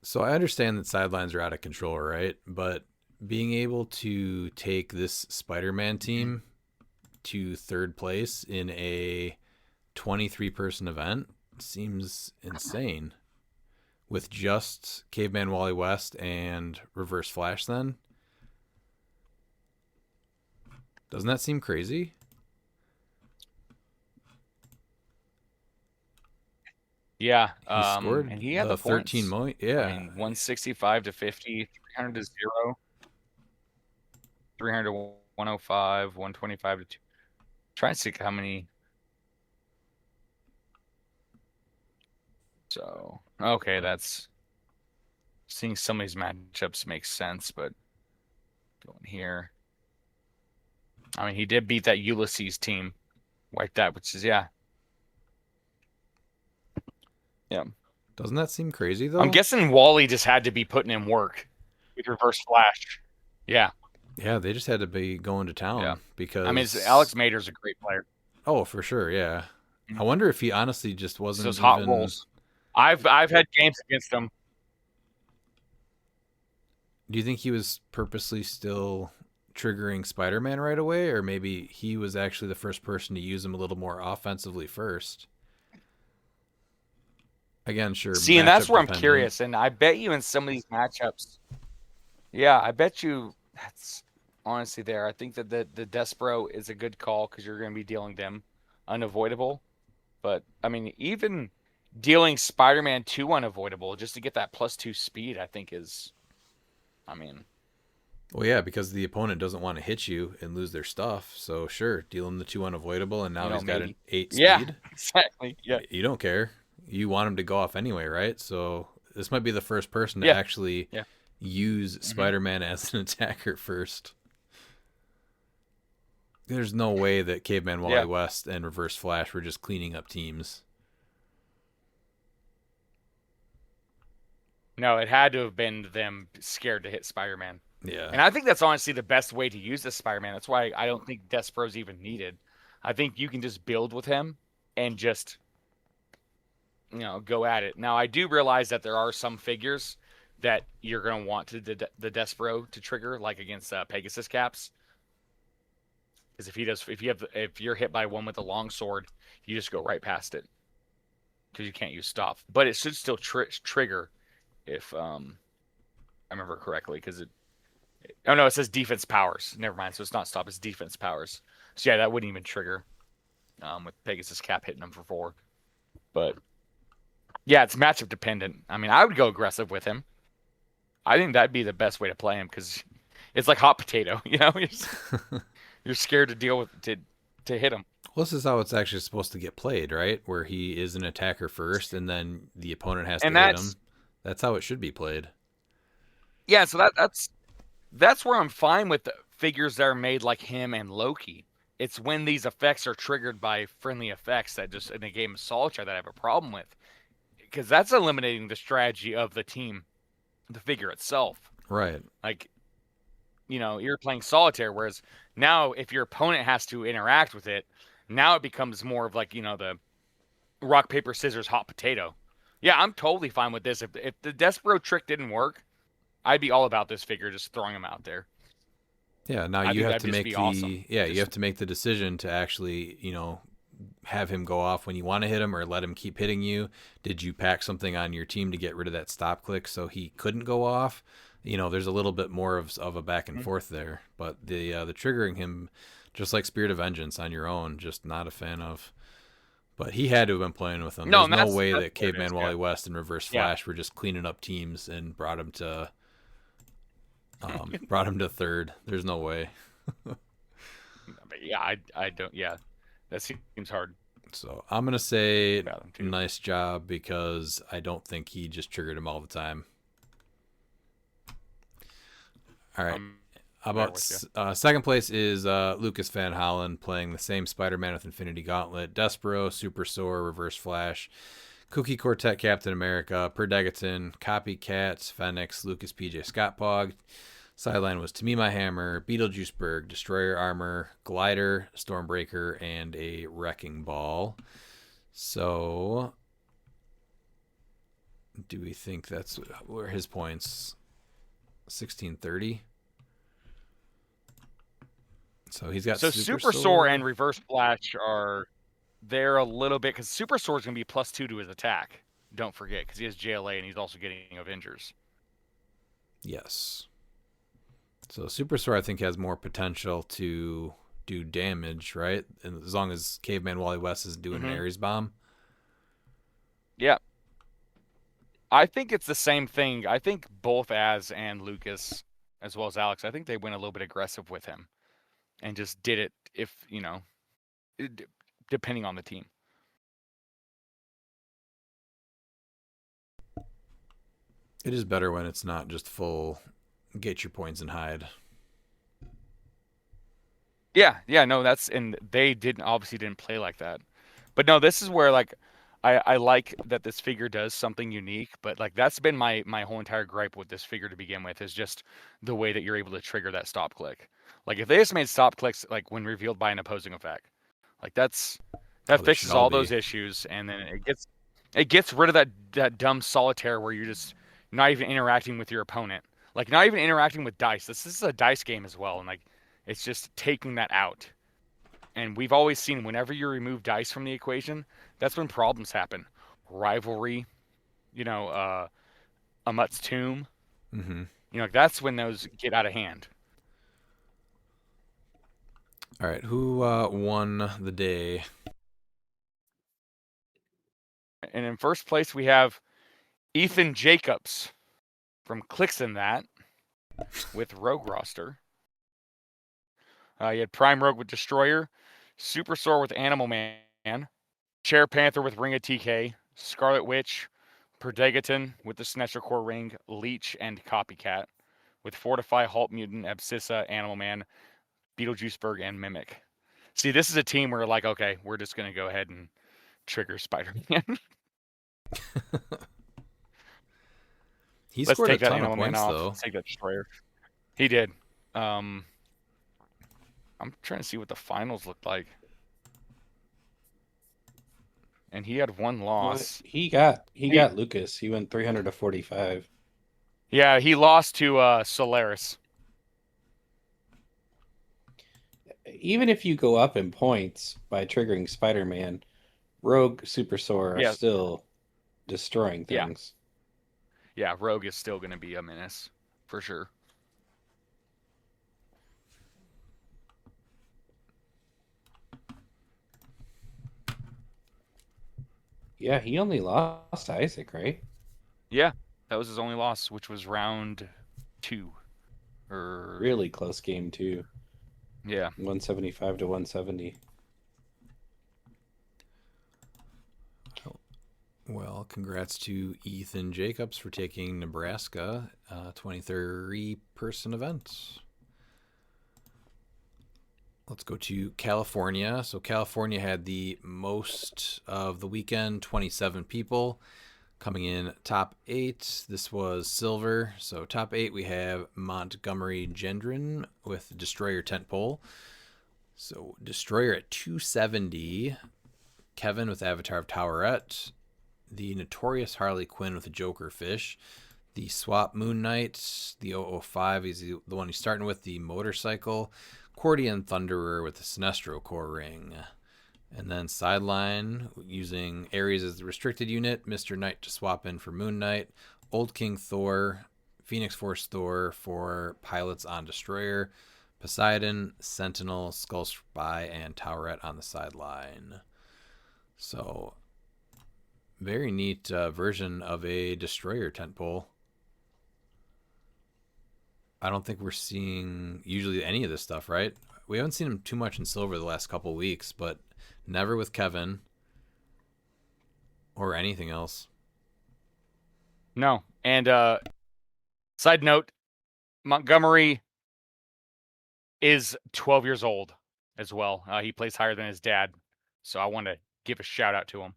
So I understand that sidelines are out of control, right? But being able to take this Spider-Man team to third place in a 23-person event seems insane. With just Caveman Wally West and Reverse Flash then? Doesn't that seem crazy? Yeah, He scored and he had the 13 points. Yeah. I mean, 165 to 50, 300 to 0, 300 to 105, 125 to 2. Try and see how many. So, okay, that's seeing some of these matchups makes sense, but going here. I mean, he did beat that Ulysses team, wiped that, which is, yeah. Doesn't that seem crazy, though? I'm guessing Wally just had to be putting in work with Reverse Flash. Yeah. Yeah, they just had to be going to town because... I mean, Alex Mater's a great player. Oh, for sure, yeah. I wonder if he honestly just wasn't those hot rolls. I've had games against him. Do you think he was purposely still triggering Spider-Man right away, or maybe he was actually the first person to use him a little more offensively first? Again, sure. See, and that's where I'm curious, and I bet you in some of these matchups, I bet you that's honestly there. I think that the Despero is a good call because you're going to be dealing them unavoidable. But, I mean, even dealing Spider-Man 2 unavoidable just to get that +2 speed, I think is, I mean... Well, yeah, because the opponent doesn't want to hit you and lose their stuff. So, sure, deal him the 2 unavoidable, and now he's got an 8 speed. Yeah, exactly. Yeah. You don't care. You want him to go off anyway, right? So this might be the first person to actually use Spider-Man as an attacker first. There's no way that Caveman Wally West and Reverse Flash were just cleaning up teams. No, it had to have been them scared to hit Spider-Man. Yeah. And I think that's honestly the best way to use this Spider-Man. That's why I don't think Despero's even needed. I think you can just build with him and just... go at it. Now, I do realize that there are some figures that you're going to want the Despero to trigger, like against Pegasus Caps. Because if you're hit by one with a long sword, you just go right past it because you can't use stop. But it should still trigger if I remember correctly. Because oh no, it says defense powers. Never mind. So it's not stop. It's defense powers. So yeah, that wouldn't even trigger with Pegasus Cap hitting him for 4. But yeah, it's matchup dependent. I mean, I would go aggressive with him. I think that'd be the best way to play him because it's like hot potato. You know, you're scared to deal with to hit him. Well, this is how it's actually supposed to get played, right? Where he is an attacker first, and then the opponent has to hit him. That's how it should be played. Yeah, so that's where I'm fine with the figures that are made like him and Loki. It's when these effects are triggered by friendly effects that just in a game of solitaire that I have a problem with, because that's eliminating the strategy of the team, the figure itself. Right. Like, you know, you're playing solitaire, whereas now if your opponent has to interact with it, now it becomes more of like, you know, the rock, paper, scissors, hot potato. Yeah, I'm totally fine with this. If the Despero trick didn't work, I'd be all about this figure, just throwing him out there. Yeah, now you have to make you have to make the decision to actually, you know, have him go off when you want to hit him or let him keep hitting you. Did you pack something on your team to get rid of that stop click so he couldn't go off? You know, there's a little bit more of a back and forth there, but the triggering him, just like Spirit of Vengeance on your own, just not a fan of. But he had to have been playing with him. There's no way that Caveman Wally West and Reverse Flash were just cleaning up teams and brought him to third. There's no way. But yeah, I don't. Yeah, that seems hard. So I'm gonna say nice job because I don't think he just triggered him all the time. All right. How about second place is Lucas Van Hollen playing the same Spider-Man with Infinity Gauntlet, Despero, Super Sore, Reverse Flash, Cookie Quartet, Captain America, Perdegaton, Copycats, Phoenix, Lucas PJ Scott Pog. Sideline was Tamima Hammer, Beetlejuiceberg, Destroyer Armor, Glider, Stormbreaker, and a Wrecking Ball. So, do we think that's where his points? 1630. So he's got Super Sore and Reverse Flash are there a little bit because Super Sore is going to be +2 to his attack. Don't forget because he has JLA and he's also getting Avengers. Yes. So Super Sore I think has more potential to do damage, right? And as long as Caveman Wally West is doing an Ares Bomb. Yeah. I think it's the same thing. I think both Az and Lucas, as well as Alex, I think they went a little bit aggressive with him and just did it if, you know, depending on the team. It is better when it's not just full get your points and hide. Yeah, no, and they obviously didn't play like that. But no, this is where like I like that this figure does something unique, but like that's been my whole entire gripe with this figure to begin with is just the way that you're able to trigger that stop click. Like if they just made stop clicks like when revealed by an opposing effect, like that fixes all those issues, and then it gets rid of that dumb solitaire where you're just not even interacting with your opponent, like not even interacting with dice. This is a dice game as well, and like it's just taking that out. And we've always seen whenever you remove dice from the equation, that's when problems happen. Rivalry, you know, Amut's Tomb. Mm-hmm. You know, that's when those get out of hand. All right, who won the day? And in first place, we have Ethan Jacobs from cliX in that with Rogue roster. You had Prime Rogue with Destroyer, Super Sore with Animal Man, Chair Panther with Ring of TK, Scarlet Witch, Perdegaton with the Snatcher Core Ring, Leech, and Copycat, with Fortify, Halt Mutant, Abscissa, Animal Man, Beetlejuiceberg, and Mimic. See, this is a team where like, okay, we're just going to go ahead and trigger Spider-Man. He scored take a that ton Animal of Man points, off. though. Let's take that Destroyer. He did. I'm trying to see what the finals looked like. And he had one loss. Well, he got Lucas. He went 300 to 45. Yeah, he lost to Solaris. even if you go up in points by triggering Spider-Man, Rogue, Super Sore are Yeah. still destroying Yeah. things. Yeah, Rogue is still going to be a menace for sure. Yeah, he only lost Isaac, right? Yeah, that was his only loss, which was round 2. Really close game too. Yeah. 175 to 170. Well, congrats to Ethan Jacobs for taking Nebraska, 23-person event. Let's go to California. So California had the most of the weekend, 27 people. Coming in top 8, this was silver. So top 8, we have Montgomery Gendron with Destroyer tent pole. So Destroyer at 270. Kevin with Avatar of Towerette. The Notorious Harley Quinn with a Joker Fish. The Swap Moon Knight. The 005 is the one he's starting with. The Motorcycle. Cordian Thunderer with the Sinestro core ring. And then sideline using Ares as the restricted unit. Mr. Knight to swap in for Moon Knight. Old King Thor. Phoenix Force Thor for pilots on Destroyer. Poseidon, Sentinel, Skull Spy, and Towerette on the sideline. So, very neat version of a Destroyer tent pole. I don't think we're seeing usually any of this stuff, right? We haven't seen him too much in silver the last couple weeks, but never with Kevin or anything else. No. And side note, Montgomery is 12 years old as well. He plays higher than his dad. So I want to give a shout out to him.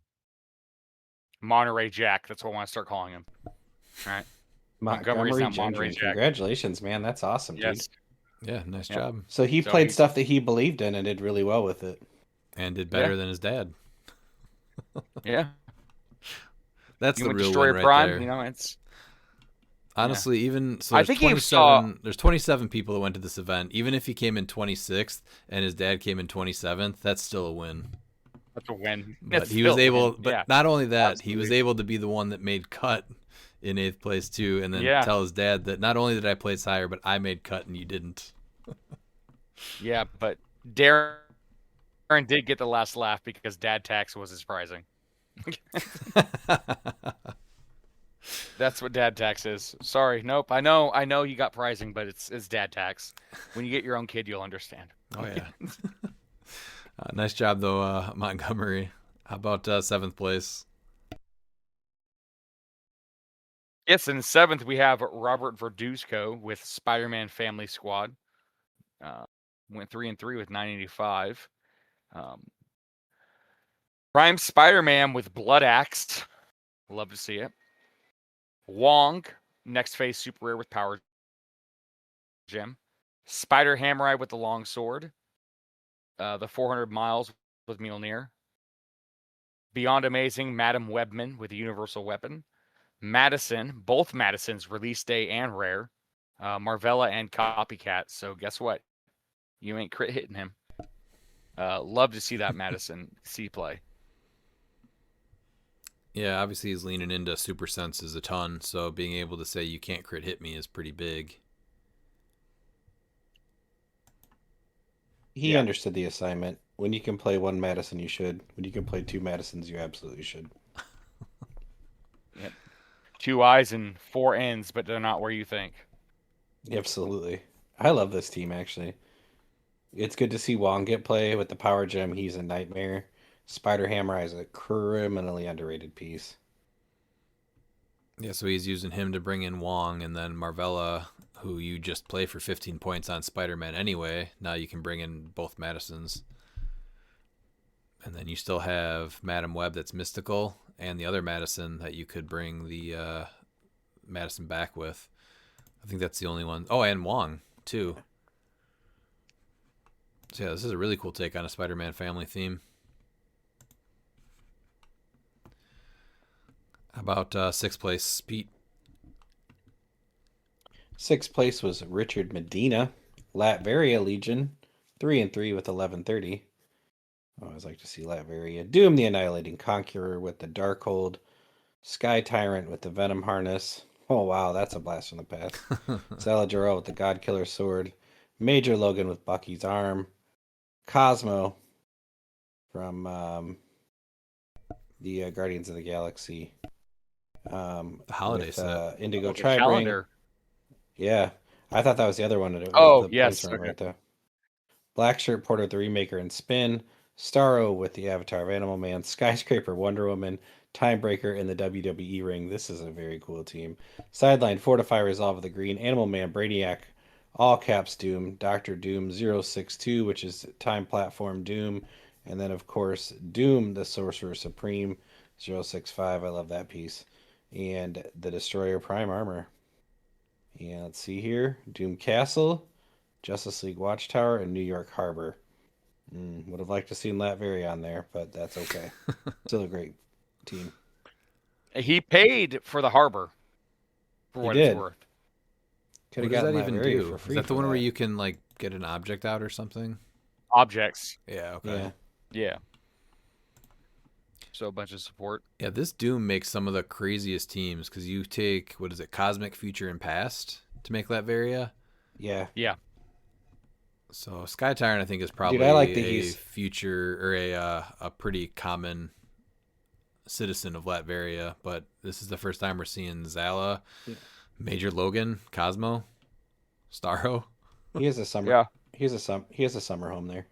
Monterey Jack. That's what I want to start calling him. All right. Montgomery's not Monterey Gendron. Jack. Congratulations, man. That's awesome, Yes. dude. Yeah, nice job. So he So played he's- stuff that he believed in and did really well with it. And did better than his dad. Yeah. That's You the went real Destroyer one right Prime, there. you know, it's Honestly, even so, I there's think he 27. There's 27 people that went to this event. Even if he came in 26th and his dad came in 27th, that's still a win. that's a win. But That's he was still a able. win. But Yeah. not only that, he was absolutely. able to be the one that made cut in 8th place too, and then Yeah. tell his dad that not only did I place higher, but I made cut and you didn't. Yeah, but Darren did get the last laugh because dad tax was his prizing. That's what dad tax is. Sorry, nope. I know you got pricing, but it's dad tax. When you get your own kid, you'll understand. Oh yeah. Nice job though, Montgomery. How about 7th place? Yes, in 7th we have Robert Verduzco with Spider-Man Family Squad. Went 3-3 with 985. Prime Spider-Man with Blood Axe. Love to see it. Wong, next phase super rare with Power Gem. Spider Hammerite with the long sword. The 400 miles with Mjolnir. Beyond Amazing, Madam Webman with the universal weapon. Madison, both Madisons, release day and rare. Marvella and Copycat. So guess what? You ain't crit hitting him. Love to see that Madison C play. Yeah, obviously he's leaning into super senses a ton, so being able to say you can't crit hit me is pretty big. He understood the assignment. When you can play one Madison, you should. When you can play two Madisons, you absolutely should. Yep. 2 eyes and 4 ends, but they're not where you think. Absolutely. I love this team, actually. It's good to see Wong get play with the Power Gem. He's a nightmare. Spider Hammer is a criminally underrated piece. Yeah, so he's using him to bring in Wong, and then Marvella, who you just play for 15 points on Spider-Man anyway. Now you can bring in both Madisons. And then you still have Madam Web that's mystical, and the other Madison that you could bring the Madison back with. I think that's the only one. Oh, and Wong, too. So yeah, this is a really cool take on a Spider-Man family theme. How about 6th place, Pete? 6th place was Richard Medina, Latveria Legion, 3-3 with 1130. I always like to see Latveria. Doom the Annihilating Conqueror with the Darkhold. Sky Tyrant with the Venom Harness. Oh wow, that's a blast from the past. Saladjaro with the God Killer Sword. Major Logan with Bucky's Arm. Cosmo from the Guardians of the Galaxy. The holiday with, set. Indigo The Tribring. calendar. Yeah, I thought that was the other one. Oh, the yes, points weren't okay. right there. Black Shirt Porter the Remaker and Spin. Starro with the Avatar of Animal Man. Skyscraper Wonder Woman. Timebreaker in the WWE ring. This is a very cool team. Sideline Fortify Resolve of the Green. Animal Man Brainiac. All caps Doom. Doctor Doom 062, which is Time Platform Doom. And then, of course, Doom the Sorcerer Supreme 065. I love that piece. And the Destroyer Prime Armor. And let's see here. Doom Castle, Justice League Watchtower, and New York Harbor. Would have liked to seen Latveria on there, but that's okay. Still a great team. He paid for the harbor. For He what did. it's worth. Could What have does gotten that even Latveria do? for Is free. that the for one where that. you can like get an object out or something? Objects. Yeah. Okay. Yeah. Yeah. So a bunch of support. Yeah, this Doom makes some of the craziest teams because you take, what is it, Cosmic, Future, and Past to make Latveria. Yeah. Yeah. So Sky Tyrant, I think, is probably I like that a he's- future or a pretty common citizen of Latveria, but this is the first time we're seeing Zala, Major Logan, Cosmo, Starro. He has a summer. Yeah. He has a summer home there.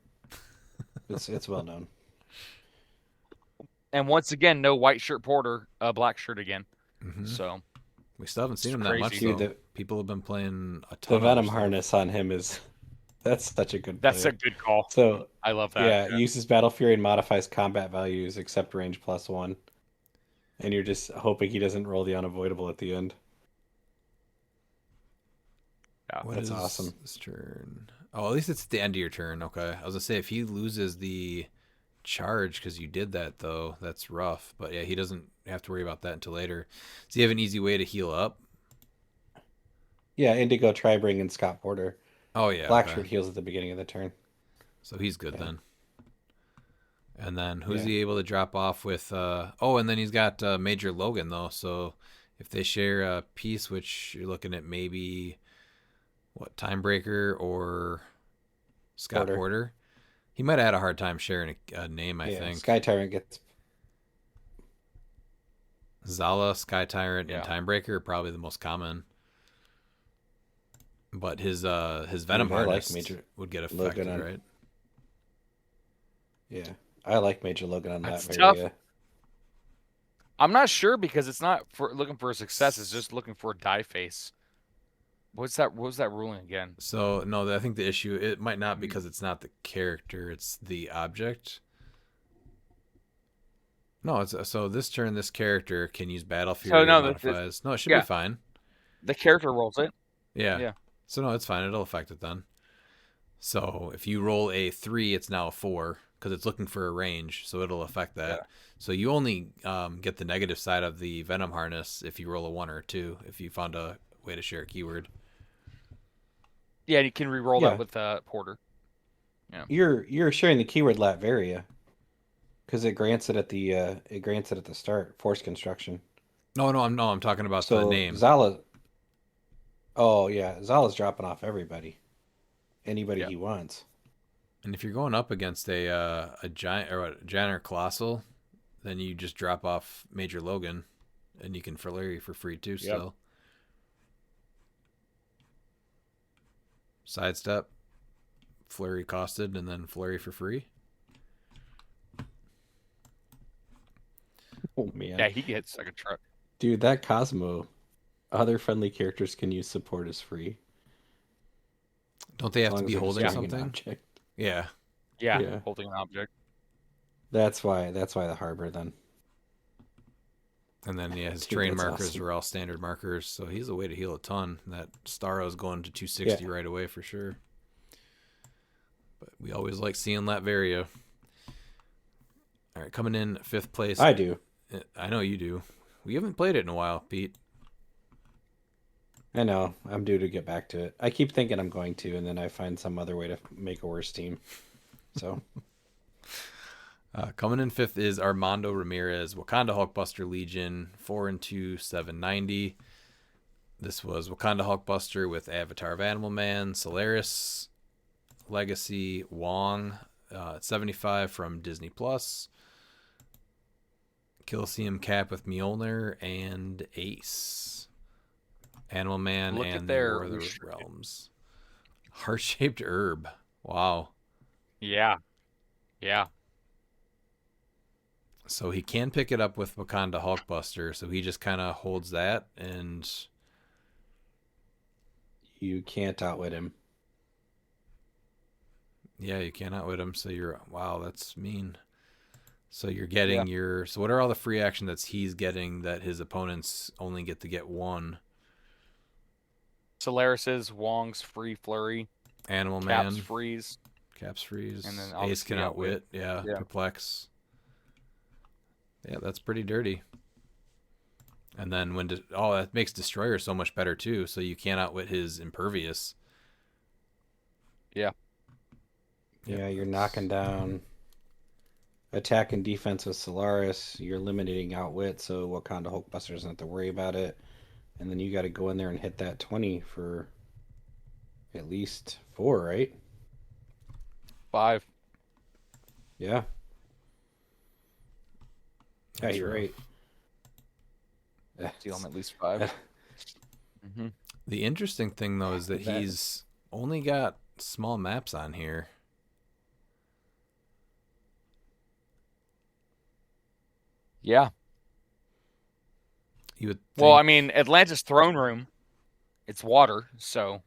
It's well known. And once again, no white shirt Porter, black shirt again. Mhm. So We still haven't seen It's him that much, crazy. though. Dude, People have been playing a The ton of Venom other stuff. harness on him is that's such a good that's player. a good call. So I love that. uses Battle Fury and modifies combat values except range +1. And you're just hoping he doesn't roll the unavoidable at the end. What That's is awesome. this turn? Oh, at least it's the end of your turn. Okay. I was going to say, if he loses the charge because you did that, though, that's rough. But yeah, he doesn't have to worry about that until later. Does he have an easy way to heal up? Yeah, Indigo Tribring and Scott Porter. Oh, yeah. Blackshirt Okay. heals at the beginning of the turn. So he's good Yeah. then. And then who's Yeah. he able to drop off with? Oh, and then he's got Major Logan, though. So if they share a piece, which you're looking at maybe, what, Timebreaker or Scott Porter? He might have had a hard time sharing a name, I think. Sky Tyrant gets... Zala, Sky Tyrant, and Timebreaker are probably the most common. But his Venom I like harness Major would get Logan affected, on- right? Yeah, I like Major Logan on That's that tough. area. I'm not sure because it's not for looking for a success. It's just looking for a die face. What was that ruling again? So no, I think the issue, it might not because it's not the character, it's the object. No, it's so this turn this character can use Battle Fury no, modifies. No, it should yeah. be fine. The character rolls it. Yeah. Yeah. So no, it's fine. It'll affect it then. So if you roll a 3, it's now a 4 because it's looking for a range, so it'll affect that. Yeah. So you only get the negative side of the Venom harness if you roll a 1 or a 2. If you found a way to share a keyword. Yeah, you can re-roll Yeah. that with Porter. Yeah. You're sharing the keyword Latveria because it grants it at the start. Force construction. No, I'm talking about the So name. Zala. Oh yeah, Zala's dropping off everybody, anybody he wants. And if you're going up against a giant or a giant or colossal, then you just drop off Major Logan, and you can flurry for free too. Still, sidestep, flurry costed, and then flurry for free. Oh man, Yeah, he gets like a truck. dude, that Cosmo. Other friendly characters can use support as free. Don't they have As to long be as they're holding destroying an something? object. Yeah. Yeah, holding an object. That's why the harbor then. And then his Dude, train that's markers awesome. were all standard markers, so he's a way to heal a ton. That Starro's going to 260 right away for sure. But we always like seeing Latveria. All right, coming in 5th place. I do. I know you do. We haven't played it in a while, Pete. I know. I'm due to get back to it. I keep thinking I'm going to, and then I find some other way to make a worse team. So Coming in fifth is Armando Ramirez, Wakanda Hulkbuster Legion, 4-2, 790. This was Wakanda Hulkbuster with Avatar of Animal Man, Solaris, Legacy, Wong, 75 from Disney Plus, Coliseum Cap with Mjolnir, and Ace. Animal Man Look at and the their War of the restricted. Realms. Heart-shaped herb. Wow. Yeah. Yeah. So he can pick it up with Wakanda Hulkbuster, so he just kind of holds that, and you can't outwit him. yeah, you can't outwit him. So you're, wow, that's mean. So you're getting your, so what are all the free action that he's getting that his opponents only get to get one? Solaris's, Wong's free flurry, Animal Cap's Man, freeze. Caps freeze, And then Ace obviously can outwit, yeah, Yeah. perplex. Yeah, that's pretty dirty. And then when, that makes Destroyer so much better too, so you can't outwit his Impervious. Yeah. Yeah, you're knocking down attack and defense with Solaris. You're limiting outwit, so Wakanda Hulkbuster doesn't have to worry about it. And then you got to go in there and hit that 20 for at least 4, right? 5. Yeah. Yeah, That's you're rough. right. Deal him at least 5. Mm-hmm. The interesting thing though is that he's only got small maps on here. Yeah. You would Well, think- I mean, Atlantis Throne Room, it's water, so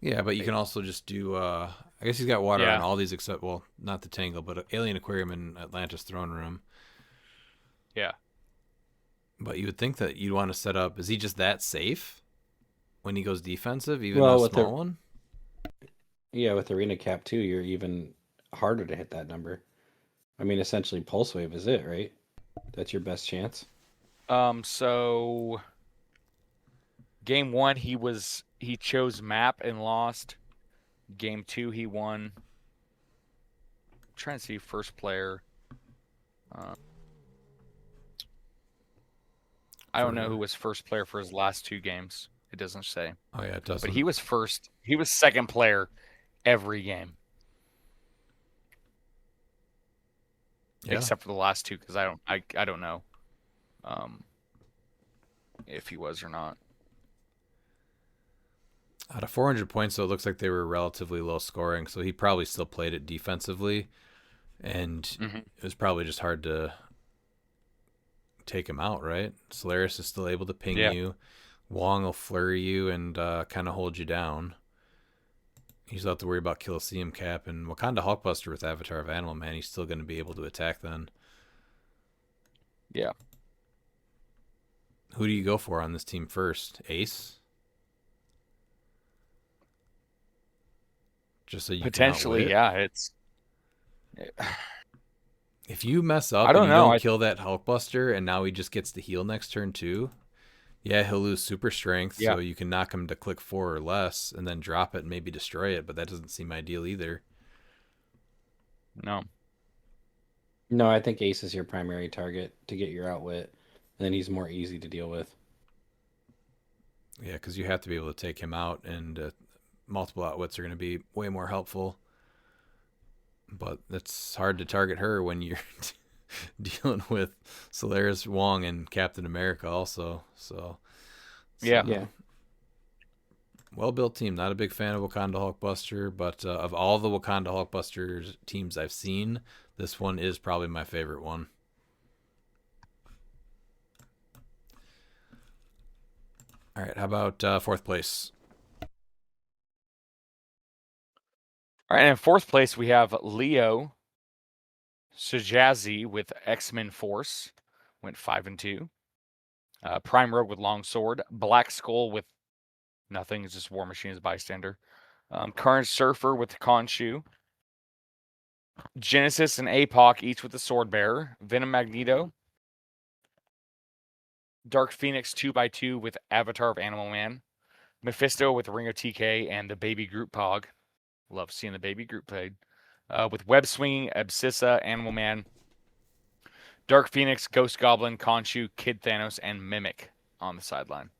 yeah, but you can also just do. I guess he's got water Yeah. on all these except, well, not the Tangle, but Alien Aquarium and Atlantis Throne Room. yeah. But you would think that you'd want to set up. Is he just that safe when he goes defensive, even Well, a with small the- one? Yeah, with Arena Cap 2, you're even harder to hit that number. I mean, essentially, Pulse Wave is it, right? That's your best chance. So game 1 he chose map and lost. Game 2 he won. I'm trying to see first player. I don't know who was first player for his last 2 games. It doesn't say. Oh yeah, it doesn't. But he was first. He was second player every game. Yeah. Except for the last 2, because I don't know if he was or not. Out of 400 points, though, it looks like they were relatively low scoring, so he probably still played it defensively, and it was probably just hard to take him out, right? Solaris is still able to ping you. Wong will flurry you and kind of hold you down. You still have to worry about Coliseum Cap, and Wakanda Hulkbuster with Avatar of Animal Man, he's still going to be able to attack then. Yeah. Who do you go for on this team first? Ace? Just so you Potentially, can yeah. It's if you mess up I don't and you know, don't kill that Hulkbuster and now he just gets to heal next turn too, yeah, he'll lose super strength, Yeah. so you can knock him to click 4 or less and then drop it and maybe destroy it, but that doesn't seem ideal either. no. No, I think Ace is your primary target to get your outwit, and then he's more easy to deal with. Yeah, because you have to be able to take him out, and multiple outwits are going to be way more helpful. But it's hard to target her when you're dealing with Solaris, Wong, and Captain America also. So Yeah. well-built team. Not a big fan of Wakanda Hulkbuster, but of all the Wakanda Hulkbusters teams I've seen, this one is probably my favorite one. All right, how about 4th place? All right, and in 4th place we have Leo Sajazi with X-Men Force, went 5-2. Prime Rogue with Longsword, Black Skull with nothing, it's just War Machine as bystander. Current Surfer with Khonshu. Genesis and APOC each with the Sword Bearer. Venom Magneto. Dark Phoenix 2x2 with Avatar of Animal Man. Mephisto with Ring of TK and the Baby Groot Pog. Love seeing the Baby Groot played. With Web Swinging, Abscissa, Animal Man, Dark Phoenix, Ghost Goblin, Khonshu, Kid Thanos, and Mimic on the sideline.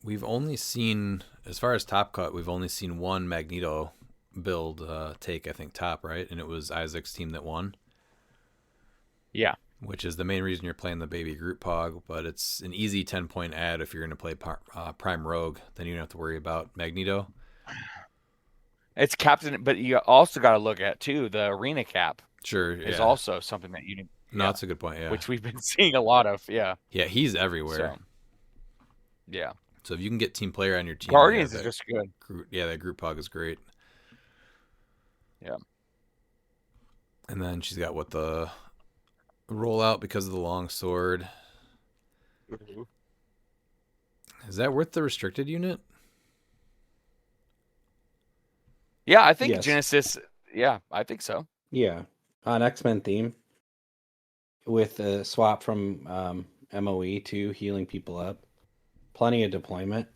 We've only seen, as far as top cut, we've only seen one Magneto build take, I think, top, right? And it was Isaac's team that won. Yeah. Which is the main reason you're playing the Baby Groot Pog, but it's an easy 10-point ad if you're going to play Prime Rogue. Then you don't have to worry about Magneto. It's captain, but you also got to look at, too, the arena cap. Sure, is yeah. also something that you need. No, that's a good point, yeah. Which we've been seeing a lot of, yeah. Yeah, he's everywhere. So, yeah. So if you can get team player on your team. Guardians is just good. That Groot Pog is great. Yeah. And then she's got the rollout because of the long sword. Is that worth the restricted unit? Yeah, I think Yes. Genesis. Yeah, I think so. Yeah, on X-Men theme with a swap from MOE to healing people up. Plenty of deployment.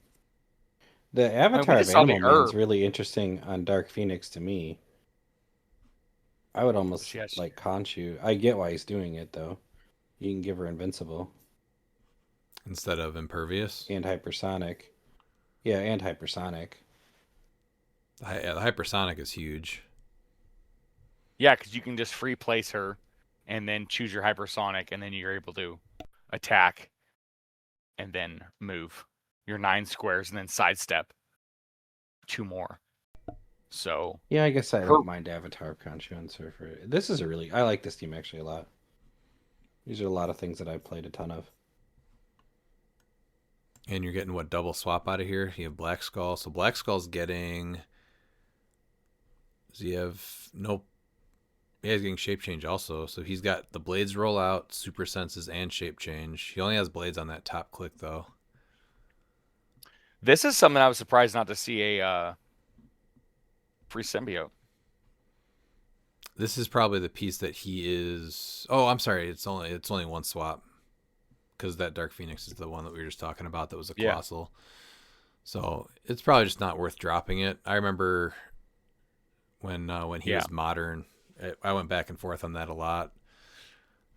The avatar of just saw the Animal Man is herb. really interesting on Dark Phoenix to me. I would almost Yes. like Khonshu. I get why he's doing it though. You can give her invincible Instead of impervious. and hypersonic. Yeah, and hypersonic. The hypersonic is huge. Yeah, because you can just free place her and then choose your hypersonic, and then you're able to attack and then move your 9 squares and then sidestep 2 more. So Yeah, I guess I don't mind Avatar of Khonshu and Surfer. This is I like this team actually a lot. These are a lot of things that I've played a ton of. And you're getting double swap out of here? You have Black Skull. So Black Skull's getting. Does he have no? Yeah, he's getting shape change also. So he's got the blades roll out, super senses, and shape change. He only has blades on that top click though. this is something I was surprised not to see a free symbiote. This is probably the piece that he is. Oh, I'm sorry. It's only one swap, because that Dark Phoenix is the one that we were just talking about. That was a colossal. So it's probably just not worth dropping it. I remember when he was modern. I went back and forth on that a lot.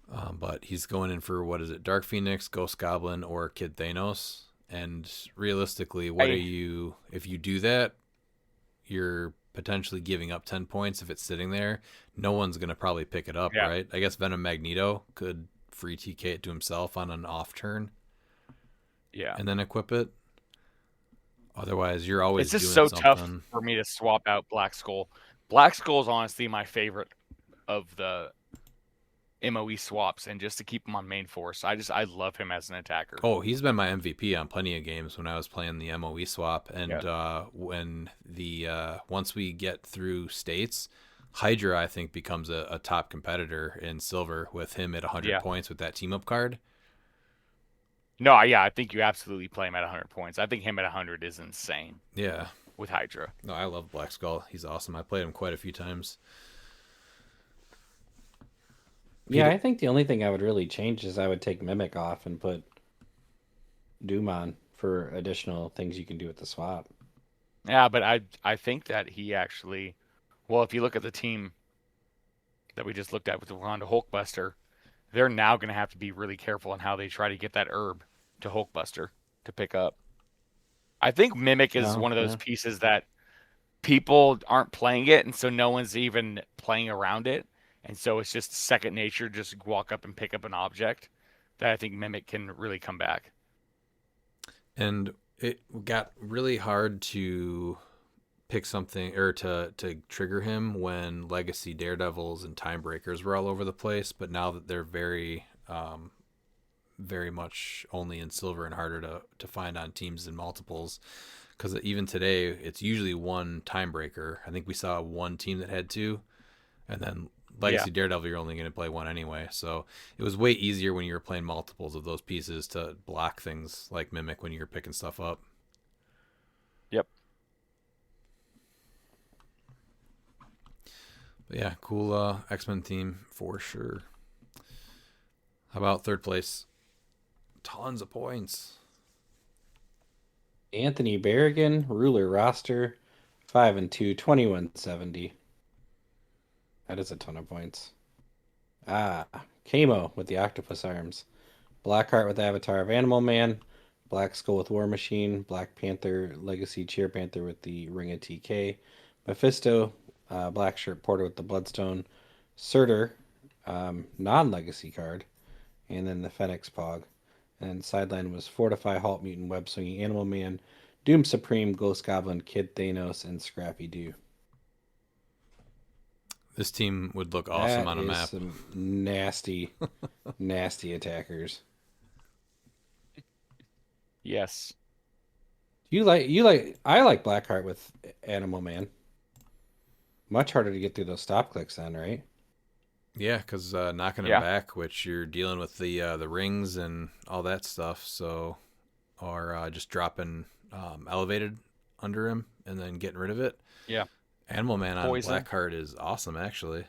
But he's going in for, what is it, Dark Phoenix, Ghost Goblin, or Kid Thanos. And realistically, if you do that, you're potentially giving up 10 points if it's sitting there. No one's going to probably pick it up, right? I guess Venom Magneto could free TK it to himself on an off turn. Yeah. And then equip it. Otherwise, you're always It's just doing so something. tough for me to swap out Black Skull. Black Skull is honestly my favorite of the MOE swaps, and just to keep him on main force. I love him as an attacker. Oh, he's been my MVP on plenty of games when I was playing the MOE swap. And when once we get through states, Hydra, I think, becomes a top competitor in silver with him at 100 points with that team up card. No, yeah, I think you absolutely play him at 100 points. I think him at 100 is insane. Yeah. With Hydra. No, I love Black Skull. He's awesome. I played him quite a few times. Yeah, I think the only thing I would really change is I would take Mimic off and put Doom on for additional things you can do with the swap. Yeah, but I think that he actually, well, if you look at the team that we just looked at with the Wakanda Hulkbuster, they're now going to have to be really careful on how they try to get that herb to Hulkbuster to pick up. I think Mimic is one of those pieces that people aren't playing it, and so no one's even playing around it. And so it's just second nature, just walk up and pick up an object that I think Mimic can really come back. And it got really hard to pick something or to trigger him when Legacy Daredevils and Time Breakers were all over the place. But now that they're very, very much only in silver and harder to find on teams in multiples, because even today it's usually one Time Breaker. I think we saw one team that had two, and then Legacy Daredevil, you're only going to play one anyway. So it was way easier when you were playing multiples of those pieces to block things like Mimic when you were picking stuff up. Yep. But yeah, cool X-Men theme for sure. How about third place? Tons of points. Anthony Berrigan, ruler roster, 5-2, 2170. That is a ton of points. Kamo with the octopus arms. Blackheart with Avatar of Animal Man. Black Skull with War Machine. Black Panther, Legacy Cheer Panther with the Ring of TK. Mephisto, Black Shirt Porter with the Bloodstone. Surtur, non-legacy card. And then the Fenix Pog. And sideline was Fortify, Halt Mutant, Web Swinging Animal Man, Doom Supreme, Ghost Goblin, Kid Thanos, and Scrappy Doo. This team would look awesome on a map. Some nasty, nasty attackers. Yes. I like Blackheart with Animal Man. Much harder to get through those stop clicks then, right? Yeah, because knocking him back, which you're dealing with the rings and all that stuff. So, or just dropping elevated under him and then getting rid of it. Yeah. Animal Man on Poison. Blackheart is awesome, actually.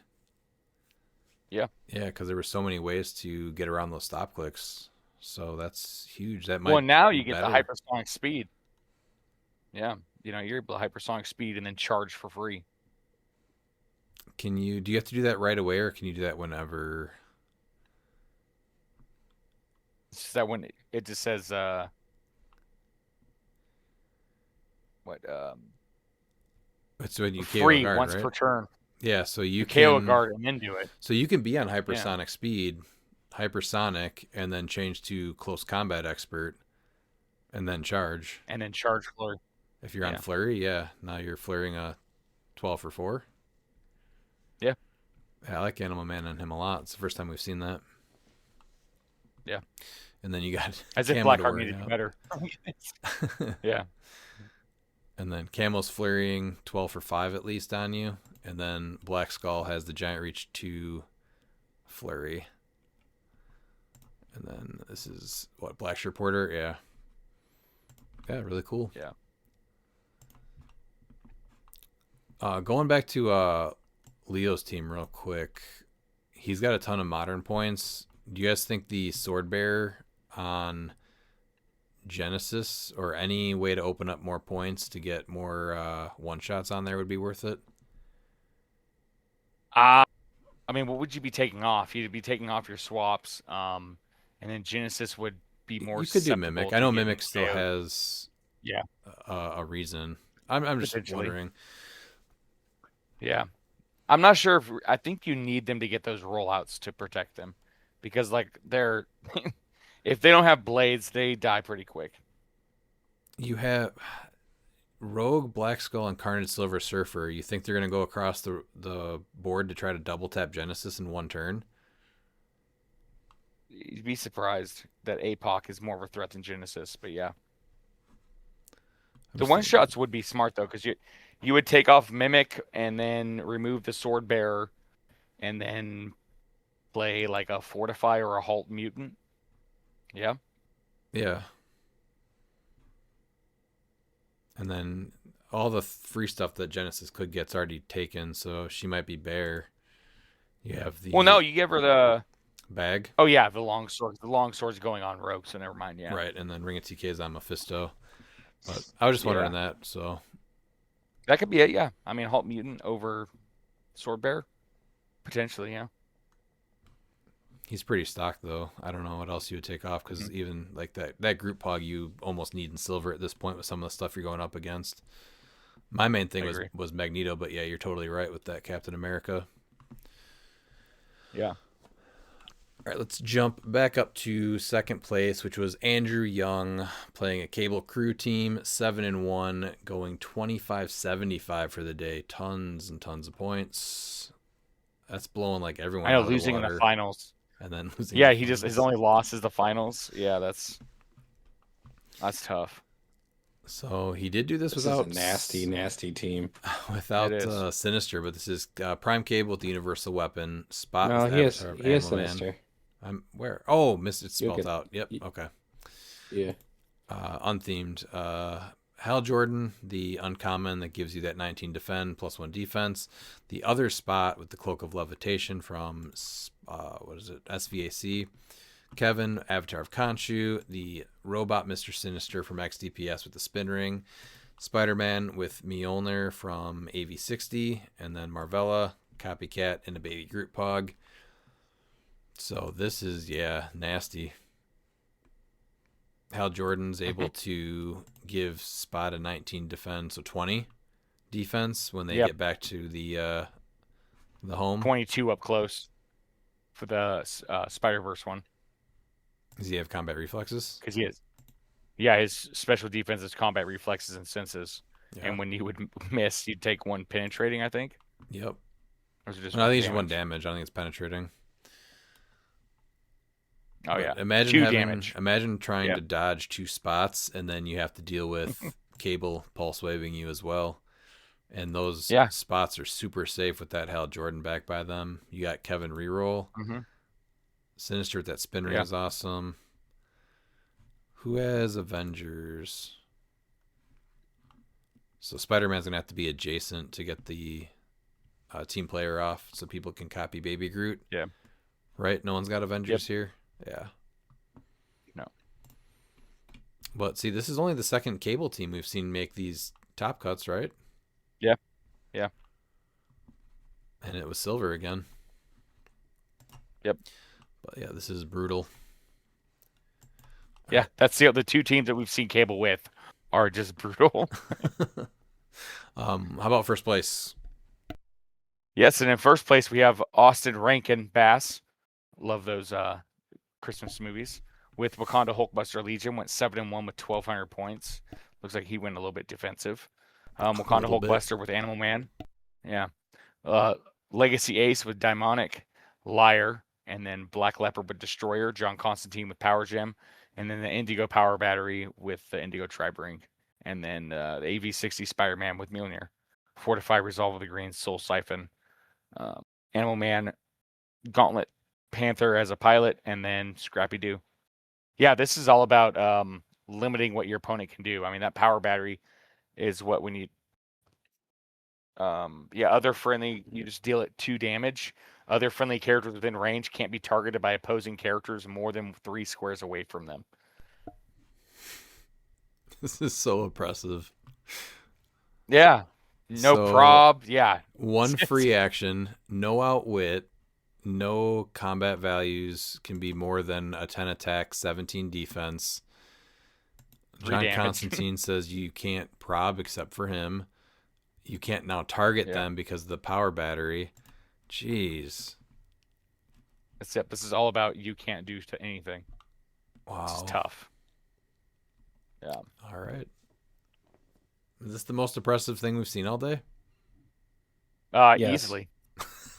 Yeah. Yeah, because there were so many ways to get around those stop clicks. So that's huge. That might. Well, now you be get better. the hypersonic speed. Yeah, you're able to hypersonic speed and then charge for free. Do you have to do that right away, or can you do that whenever? It's just that when it just says It's when you KO free a guard, once right? per turn. Yeah, so you KO a can guard and then do it. So you can be on hypersonic speed, hypersonic, and then change to close combat expert, and then charge. And then charge flurry. If you're on flurry, now you're flaring a 12 for 4. Yeah. I like Animal Man on him a lot. It's the first time we've seen that. Yeah. And then you got as if Blackheart needed better. Yeah. And then Camo's flurrying 12 for 5 at least on you. And then Black Skull has the Giant Reach 2 flurry. And then this is what, Black Shirt Porter? Yeah. Yeah, really cool. Yeah. Going back to Leo's team real quick. He's got a ton of modern points. Do you guys think the Sword Bearer on Genesis or any way to open up more points to get more one-shots on there would be worth it? I mean, what would you be taking off? You'd be taking off your swaps, and then Genesis would be more. You could do Mimic. I know Mimic still has a reason. I'm just wondering. Yeah, I'm not sure I think you need them to get those rollouts to protect them, because like they're if they don't have blades, they die pretty quick. You have Rogue, Black Skull, and Carnage Silver Surfer. You think they're going to go across the board to try to double tap Genesis in one turn? You'd be surprised that APOC is more of a threat than Genesis, but yeah. The one shots would be smart though, because you would take off Mimic and then remove the Sword Bearer, and then play like a Fortify or a Halt Mutant. Yeah. Yeah. And then all the free stuff that Genesis could get's already taken, so she might be bare. You have the Well, no, you give her the bag. Oh yeah, the long sword. The long sword's going on Rogue, so never mind. Yeah. Right, and then Ring of TK is on Mephisto. But I was just wondering that. So that could be it. Yeah. I mean, Halt Mutant over Sword Bearer, potentially. Yeah. He's pretty stocked though. I don't know what else you would take off, because even like that group pog you almost need in silver at this point with some of the stuff you're going up against. My main thing was Magneto, but yeah, you're totally right with that Captain America. Yeah. All right, let's jump back up to second place, which was Andrew Young playing a Cable Crew team, 7-1, going 25-75 for the day. Tons and tons of points. That's blowing like everyone. I know, out losing of the in water. the finals. And then losing. Yeah, his only loss is the finals. Yeah, that's tough. So he did do this is without a nasty team. Without Sinister, but this is Prime Cable with the Universal Weapon. Spot. No, with he is Sinister. I'm where? Oh, missed it spelled out. Yep. Okay. Yeah. Unthemed. Hal Jordan, the uncommon that gives you that 19 defend plus 1 defense. The other spot with the Cloak of Levitation from what is it? SVAC. Kevin, Avatar of Khonshu, the robot Mr. Sinister from XDPS with the spin ring, Spider-Man with Mjolnir from AV60, and then Marvella, Copycat, and a baby Groot Pog. So this is, nasty. Hal Jordan's able to give Spot a 19 defense, so 20 defense when they get back to the home. 22 up close for the Spider-Verse one. Does he have combat reflexes? Because he is. Yeah, his special defense is combat reflexes and senses. Yeah. And when you would miss, you'd take 1 penetrating, I think. Yep. Or just I think it's 1 damage. I don't think it's penetrating. Oh, but yeah. Imagine 2 damage. Imagine trying to dodge 2 spots, and then you have to deal with Cable pulse waving you as well. And those spots are super safe with that Hal Jordan back by them. You got Kevin reroll. Mm-hmm. Sinister with that spin ring is awesome. Who has Avengers? So Spider-Man's going to have to be adjacent to get the team player off so people can copy Baby Groot. Yeah. Right? No one's got Avengers here? Yeah. No. But see, this is only the second Cable team we've seen make these top cuts, right? Yeah. Yeah. And it was Silver again. Yep. But yeah, this is brutal. Yeah, that's the 2 teams that we've seen Cable with are just brutal. How about first place? Yes, and in first place we have Austin Rankin Bass. Love those Christmas movies. With Wakanda Hulkbuster Legion, went 7-1 with 1,200 points. Looks like he went a little bit defensive. Wakanda Hulkbuster with Animal Man. Yeah. Legacy Ace with Daimonic Liar. And then Black Leopard with Destroyer. John Constantine with Power Gem. And then the Indigo Power Battery with the Indigo Tribe Ring. And then the AV60 Spider-Man with Mjolnir. Fortify Resolve of the Green, Soul Siphon. Animal Man, Gauntlet Panther as a pilot, and then Scrappy Doo. Yeah, this is all about limiting what your opponent can do. I mean, that Power Battery is what we need. Other friendly, you just deal it 2 damage. Other friendly characters within range can't be targeted by opposing characters more than 3 squares away from them. This is so oppressive. Yeah. No prob. Yeah. 1 free action, no outwit, no combat values can be more than a 10 attack, 17 defense. John Constantine says you can't prob except for him. You can't now target them because of the power battery. Jeez. This is all about you can't do to anything. Wow. It's tough. Yeah. All right. Is this the most oppressive thing we've seen all day? Yes. Easily.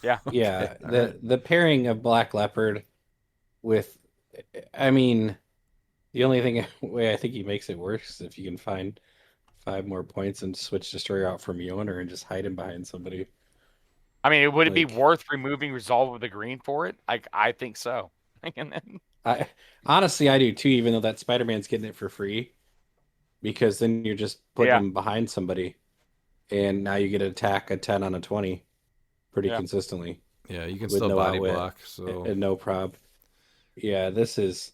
Yeah. Yeah. The pairing of Black Leopard with, I mean, the only way I think he makes it worse is if you can find 5 more points and switch Destroyer out from Mjolnir and just hide him behind somebody. I mean, would it be worth removing Resolve of the Green for it? I think so. Honestly, I do too, even though that Spider-Man's getting it for free. Because then you're just putting him behind somebody. And now you get to attack a 10 on a 20 pretty consistently. Yeah, you can still body block. So and no prob. Yeah, this is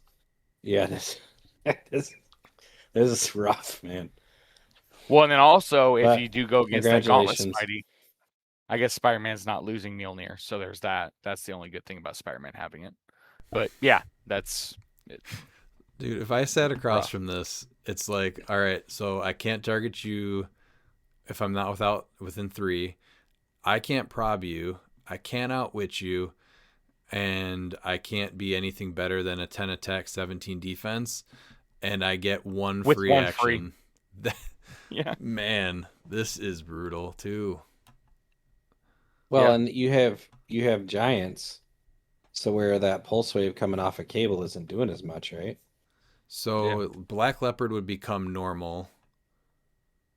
this is rough, man. Well, and then also, if you do go against that Gauntlet congratulations. Spidey, I guess Spider-Man's not losing Mjolnir, so there's that. That's the only good thing about Spider-Man having it. But yeah, that's it. Dude, if I sat across from this, it's like, all right, so I can't target you if I'm not within 3. I can't prob you. I can't outwit you. And I can't be anything better than a 10 attack, 17 defense. And I get 1 With free 1 action. free. Yeah. Man, this is brutal too. Well, and you have Giants, so where that pulse wave coming off a Cable isn't doing as much, right? So Black Leopard would become normal.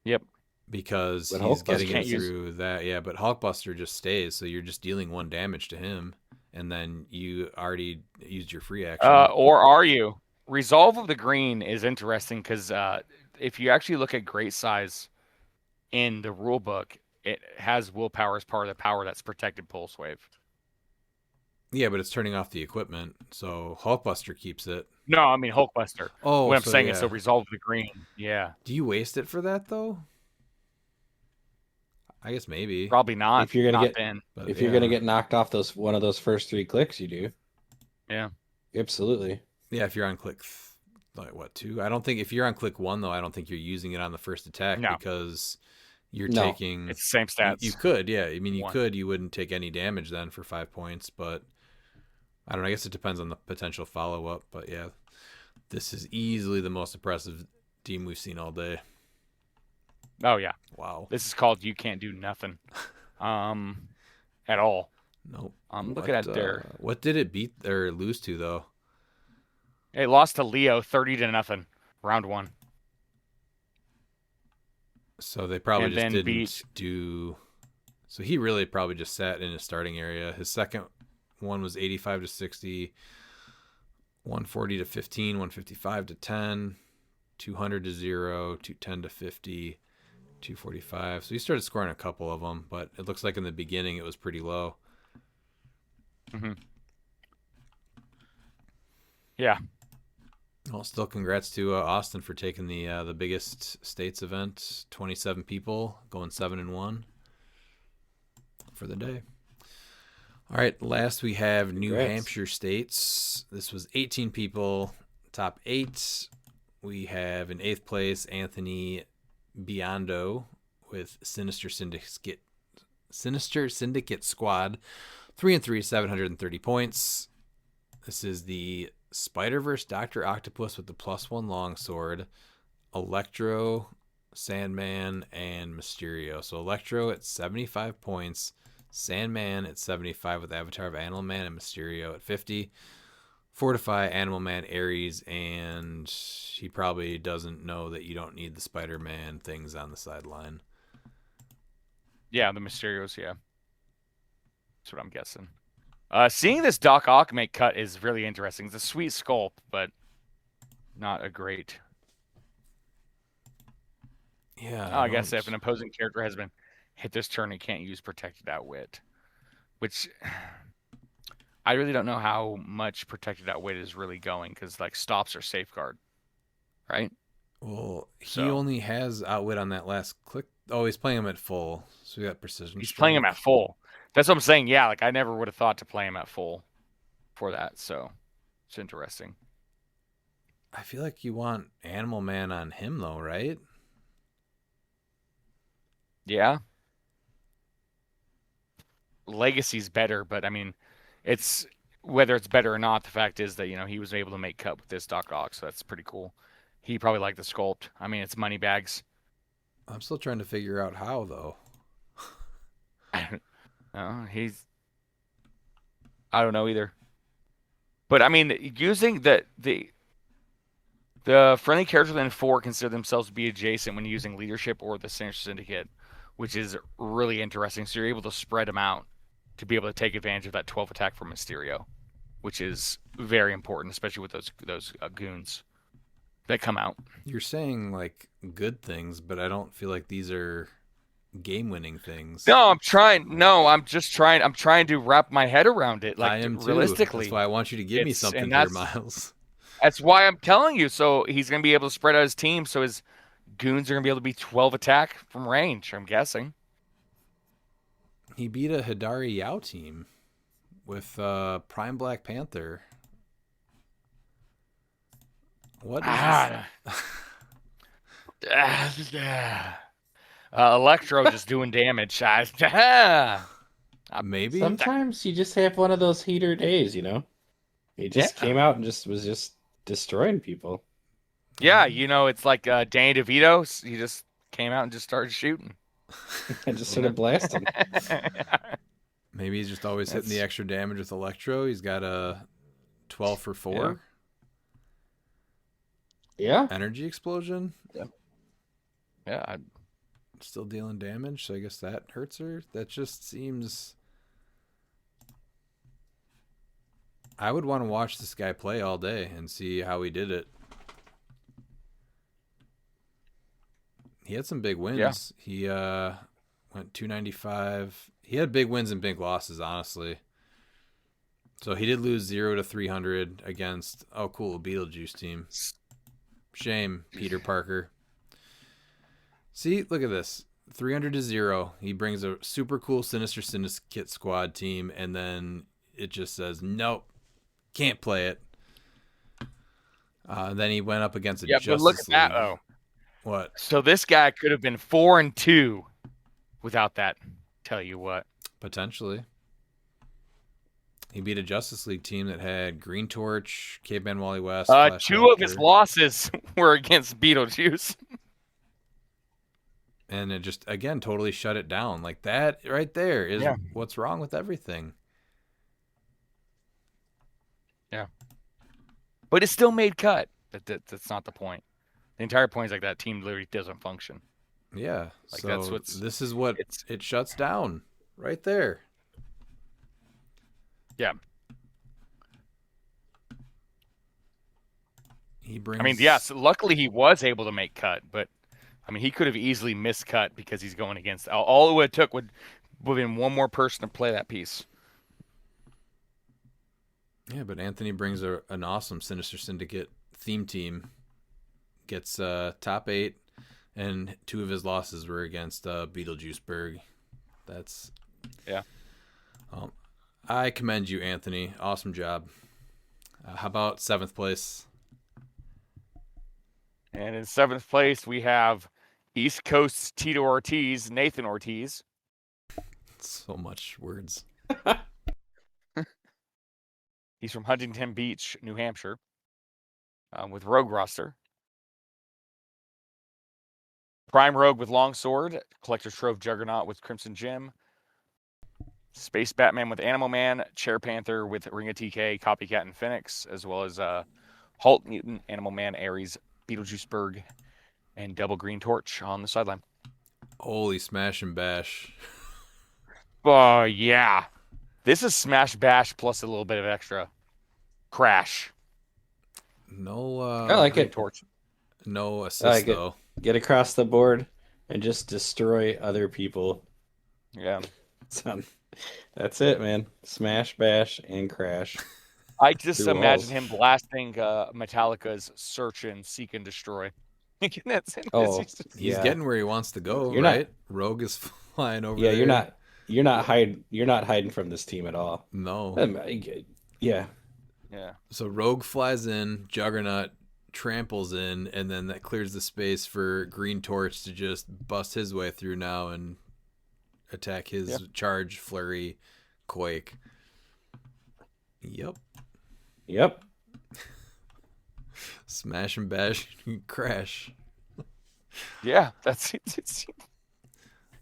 Yep. Because he's getting it through that. Yeah, but Hulkbuster just stays, so you're just dealing 1 damage to him, and then you already used your free action. Or are you? Resolve of the Green is interesting because if you actually look at Great Size in the rule book, it has willpower as part of the power that's protected pulse wave. Yeah, but it's turning off the equipment, so Hulkbuster keeps it. No, I mean Hulkbuster. Oh, What I'm so saying is yeah. so resolve the green. Yeah, Do you waste it for that though? I guess maybe. probably not. If you're gonna Not get then. But if you're gonna yeah. get knocked off one of those first 3 clicks, you do. Yeah. Absolutely. Yeah, if you're on click, like what, 2? I don't think if you're on click 1 though, I don't think you're using it on the first attack No. because you're No. taking. It's the same You stats. could, yeah. I mean, you One. could. You wouldn't take any damage then for 5 points, but I don't know. I guess it depends on the potential follow up. But yeah, this is easily the most impressive team we've seen all day. Oh yeah. Wow. This is called you can't do nothing. At all. Nope. I'm looking at their. What did it beat or lose to though? It lost to Leo 30-0, round 1. So they probably And just then didn't beat- do. So he really probably just sat in his starting area. His second one was 85-60, 140-15, 155-10, 200-0, 210-50, 245. So he started scoring a couple of them, but it looks like in the beginning it was pretty low. Mm-hmm. Yeah. Well, still congrats to Austin for taking the biggest states event. 27 people going 7-1 for the day. All right, last we have New Hampshire states. This was 18 people, top 8. We have in 8th place Anthony Biondo with Sinister Syndicate Squad, 3-3, 730 points. This is the Spider-Verse Dr. Octopus with the +1 longsword, Electro, Sandman, and Mysterio. So Electro at 75 points, Sandman at 75 with Avatar of Animal Man, and Mysterio at 50. Fortify, Animal Man, Ares, and he probably doesn't know that you don't need the Spider-Man things on the sideline. Yeah, the Mysterios, yeah. That's what I'm guessing. Seeing this Doc Ock make cut is really interesting. It's a sweet sculpt, but not a great. Yeah. I guess if an opposing character has been hit this turn, he can't use Protected Outwit, which I really don't know how much Protected Outwit is really going because like stops are safeguard, right? Well, he only has Outwit on that last click. Oh, he's playing him at full, so we got Precision. He's playing him at full. That's what I'm saying. Yeah, like I never would have thought to play him at full for that. So it's interesting. I feel like you want Animal Man on him though, right? Yeah. Legacy's better, but I mean, it's whether it's better or not. The fact is that he was able to make cut with this Doc Ock, so that's pretty cool. He probably liked the sculpt. I mean, it's money bags. I'm still trying to figure out how though. I don't know either. But I mean, using the friendly characters in 4 consider themselves to be adjacent when using leadership or the Sinister Syndicate, which is really interesting. So you're able to spread them out to be able to take advantage of that 12 attack from Mysterio, which is very important, especially with those goons that come out. You're saying like good things, but I don't feel like these are game-winning things. No, I'm trying. No, I'm just trying. I'm trying to wrap my head around it. Like I am too. Realistically, that's why I want you to give me something here, Miles. That's why I'm telling you. So he's going to be able to spread out his team. So his goons are going to be able to be 12 attack from range. I'm guessing. He beat a Hidari Yao team with Prime Black Panther. What is Electro just doing damage. Maybe. Sometimes you just have one of those heater days, He just came out and was just destroying people. Yeah, it's like Danny DeVito. He just came out and just started shooting. And just started blasting. Maybe he's just always hitting the extra damage with Electro. He's got a 12 for 4. Yeah. Energy explosion. Yeah. Still dealing damage, so I guess that hurts her. That just seems. I would want to watch this guy play all day and see how he did it. He had some big wins. Yeah. He went 295. He had big wins and big losses, honestly. So he did lose 0 to 300 against cool, Beetlejuice team. Shame, Peter Parker. See, look at this. 300 to 0. He brings a super cool Sinister Syndicate squad team, and then it just says, nope, can't play it. Then he went up against a Yeah, Justice but look at that, League. though. What? So this guy could have been 4-2 without that. Tell you what. Potentially. He beat a Justice League team that had Green Torch, Caveman Wally West. Flash 2 of his Raptor, losses were against Beetlejuice. and it just, again, totally shut it down. Like that right there is what's wrong with everything. Yeah. But it still made cut. That's not the point. The entire point is like that team literally doesn't function. Yeah. Like, so that's this is what it shuts down right there. Yeah. He brings. I mean, yes, luckily he was able to make cut, but I mean, he could have easily missed cut because he's going against all it would took would have been one more person to play that piece. Yeah, but Anthony brings an awesome Sinister Syndicate theme team. Gets top 8, and 2 of his losses were against Beetlejuiceburg. That's I commend you, Anthony. Awesome job. How about 7th place? And in 7th place, we have East Coast Tito Ortiz, Nathan Ortiz. So much words. He's from Huntington Beach, New Hampshire, with Rogue roster. Prime Rogue with Longsword, Collector's Trove Juggernaut with Crimson Gem, Space Batman with Animal Man, Chair Panther with Ring of TK, Copycat and Phoenix, as well as Halt Mutant, Animal Man, Ares, Beetlejuiceburg, and Double Green Torch on the sideline. Holy smash and bash. Oh, yeah. This is Smash Bash plus a little bit of extra crash. No, I like it. Torch. No I assist, like it. though. Get across the board and just destroy other people. Yeah. That's it, man. Smash, bash, and crash. I just Through imagine walls. him blasting Metallica's Search and Seek and Destroy. That's it. Oh, He's yeah. getting where he wants to go, You're right? Rogue is flying over Yeah, there. you're not hiding from this team at all. No. Yeah. Yeah. So Rogue flies in, Juggernaut tramples in, and then that clears the space for Green Torch to just bust his way through now and attack his charge, flurry, quake. Yep. Smash and bash, crash. Yeah, that's it.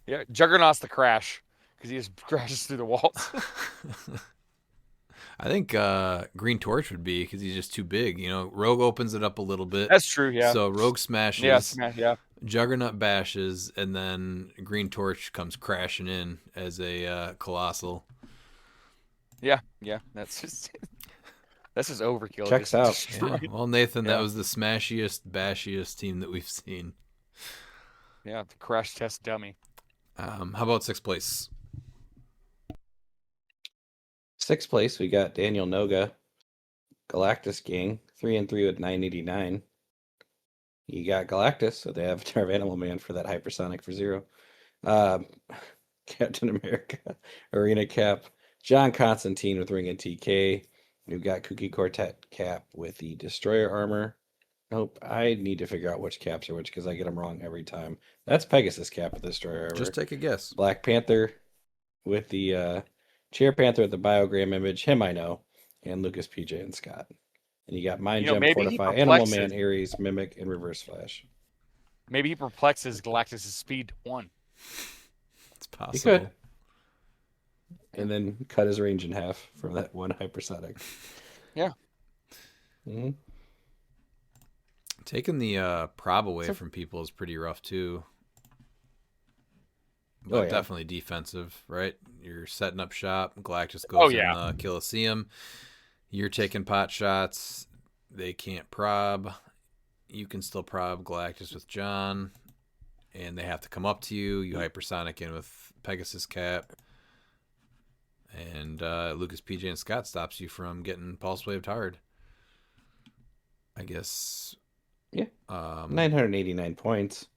Yeah, Juggernaut's the crash because he just crashes through the walls. I think Green Torch would be because he's just too big. You know, Rogue opens it up a little bit. That's true, yeah. So Rogue smashes. Yeah, smash, yeah. Juggernaut bashes, and then Green Torch comes crashing in as a Colossal. Yeah. That's just overkill. Checks out. Yeah. Well, Nathan, that was the smashiest, bashiest team that we've seen. Yeah, the crash test dummy. How about 6th place? 6th place, we got Daniel Noga, Galactus Gang, 3-3 with 989. You got Galactus with the Avatar of Animal Man for that hypersonic for 0. Captain America, Arena Cap, John Constantine with Ring and TK. We've got Cookie Quartet Cap with the Destroyer armor. Nope, I need to figure out which caps are which because I get them wrong every time. That's Pegasus Cap with the Destroyer armor. Just take a guess. Black Panther with the Chair Panther with the Biogram image. Him I know. And Lucas, PJ, and Scott. And you got Mind Gem, maybe he Fortify, Animal perplexes- Man, Ares, Mimic, and Reverse Flash. Maybe he perplexes Galactus' speed 1. It's possible. He could. And then cut his range in half from that one hypersonic. Yeah. Mm-hmm. Taking the prob away from people is pretty rough too. But definitely defensive, right? You're setting up shop. Galactus goes in the Colosseum. You're taking pot shots. They can't prob. You can still prob Galactus with John. And they have to come up to you. You hypersonic in with Pegasus Cap. And Lucas, PJ, and Scott stops you from getting pulse waved hard. I guess. Yeah. 989 points.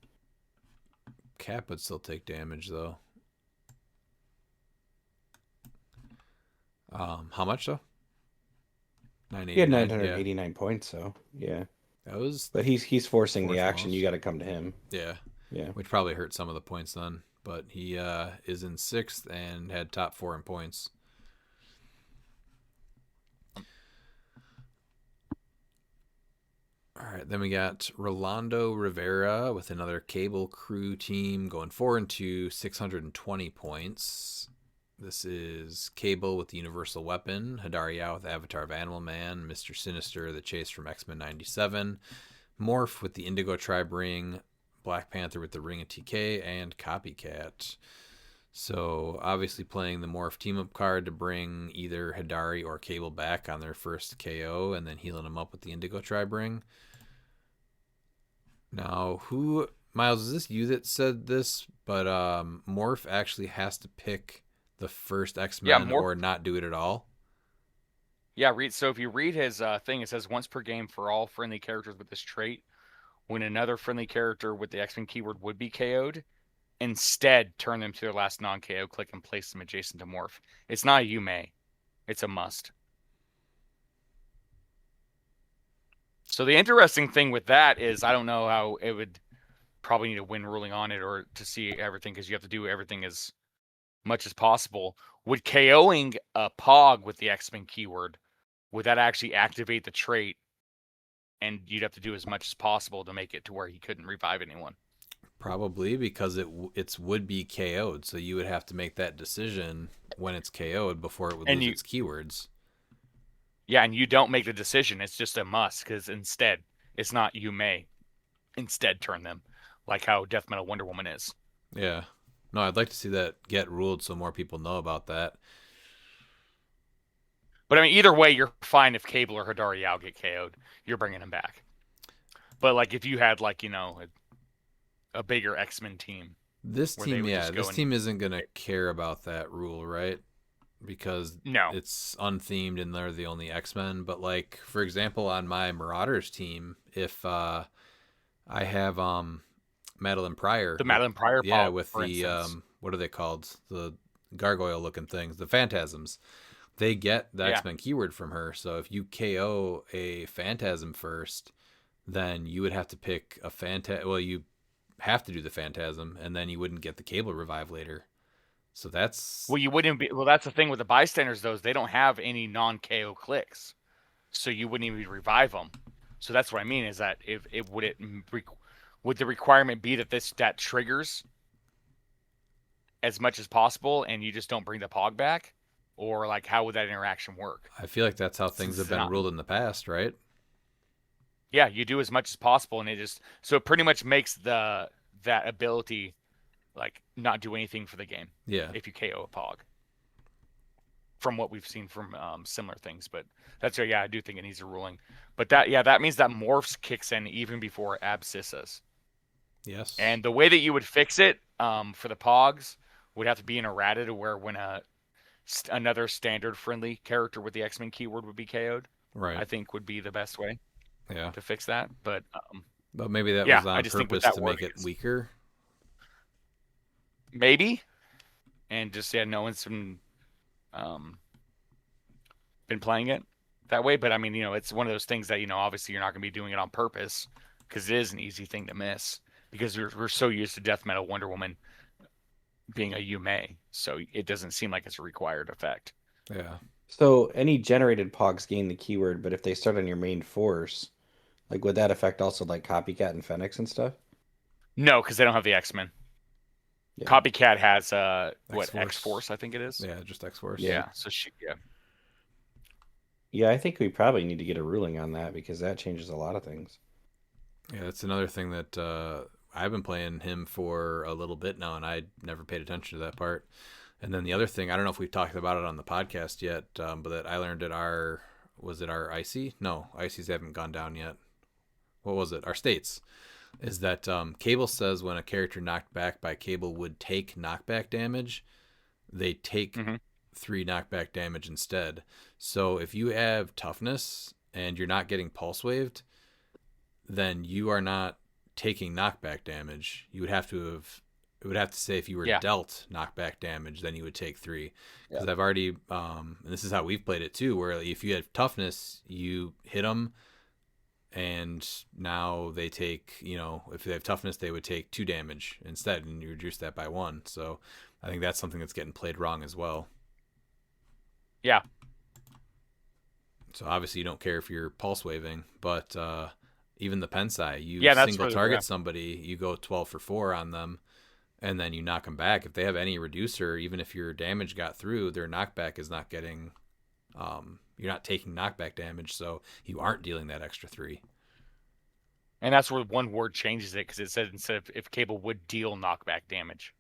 Cap would still take damage though. How much though? He had 989 points, so yeah. That was. But he's forcing the action. most. You got to come to him. Yeah. Yeah. Which probably hurt some of the points then. But he is in 6th and had top 4 in points. All right, then we got Rolando Rivera with another Cable Crew team going 4-2, 620 points. This is Cable with the Universal Weapon, Hidariao with Avatar of Animal Man, Mr. Sinister, the Chase from X-Men 97, Morph with the Indigo Tribe Ring, Black Panther with the Ring of TK, and Copycat. So obviously playing the Morph team-up card to bring either Hidari or Cable back on their first KO and then healing them up with the Indigo Tribe Ring. Now, Miles, is this you that said this? But Morph actually has to pick the first X-Men or not do it at all? Yeah, so if you read his thing, it says once per game for all friendly characters with this trait, when another friendly character with the X-Men keyword would be KO'd, instead turn them to their last non-KO, click and place them adjacent to Morph. It's not a you may. It's a must. So the interesting thing with that is I don't know how it would probably need a win ruling on it or to see everything because you have to do everything as much as possible. Would KOing a Pog with the X-Men keyword, would that actually activate the trait and you'd have to do as much as possible to make it to where he couldn't revive anyone? Probably because it's would be KO'd, so you would have to make that decision when it's KO'd before it would lose its keywords. Yeah, and you don't make the decision. It's just a must because instead, it's not you may. Instead, turn them like how Death Metal Wonder Woman is. Yeah. No, I'd like to see that get ruled so more people know about that. But I mean, either way, you're fine if Cable or Hidari Yao get KO'd. You're bringing him back. But like if you had like, a bigger X-Men team. This team isn't going to care about that rule, right? Because it's unthemed and they're the only X-Men. But like, for example, on my Marauders team, if I have Madeline Pryor. The Madeline Pryor Pog, with the, what are they called? The gargoyle-looking things, the Phantasms. They get the X-Men keyword from her. So if you KO a Phantasm first, then you would have to pick a Phantasm. Well, you have to do the Phantasm, and then you wouldn't get the Cable revive later. So that's... Well, you wouldn't be... Well, that's the thing with the bystanders, though, is they don't have any non-KO clicks. So you wouldn't even revive them. So that's what I mean, is that would the requirement be that that triggers as much as possible and you just don't bring the Pog back? Or like how would that interaction work? I feel like that's how things have been ruled in the past, right? Yeah, you do as much as possible and it pretty much makes that ability like not do anything for the game. Yeah. If you KO a Pog. From what we've seen from similar things, but that's I do think it needs a ruling. But that means that Morphs kicks in even before Abscissas. Yes. And the way that you would fix it for the Pogs would have to be in errata to where when another standard friendly character with the X-Men keyword would be KO'd. Right. I think would be the best way. Yeah. To fix that, but maybe that was on purpose to make it weaker. Maybe, and just no one's been playing it that way. But I mean, it's one of those things that obviously you're not going to be doing it on purpose because it is an easy thing to miss because we're so used to Death Metal Wonder Woman being a you may, so it doesn't seem like it's a required effect. Yeah. So any generated Pogs gain the keyword, but if they start on your main force, like would that affect also like Copycat and Phoenix and stuff? No, because they don't have the X-Men. Yeah. Copycat has X-Force, I think it is. Yeah, just X-Force. Yeah. So Yeah, I think we probably need to get a ruling on that because that changes a lot of things. Yeah, that's another thing that I've been playing him for a little bit now, and I never paid attention to that part. And then the other thing, I don't know if we've talked about it on the podcast yet, but that I learned at our IC? No, ICs haven't gone down yet. What was it? Our states. Is that Cable says when a character knocked back by Cable would take knockback damage, they take 3 knockback damage instead. So if you have toughness and you're not getting pulse waved, then you are not taking knockback damage. You would have to say if you were dealt knockback damage, then you would take 3. Because I've already, and this is how we've played it too, where if you have toughness, you hit them, and now they take, if they have toughness, they would take 2 damage instead, and you reduce that by 1. So I think that's something that's getting played wrong as well. Yeah. So obviously you don't care if you're pulse waving, but even the Pensai, you single target somebody, you go 12 for 4 on them, and then you knock them back. If they have any reducer, even if your damage got through, their knockback is not getting, you're not taking knockback damage, so you aren't dealing that extra 3. And that's where one word changes it, because it says instead of if Cable would deal knockback damage.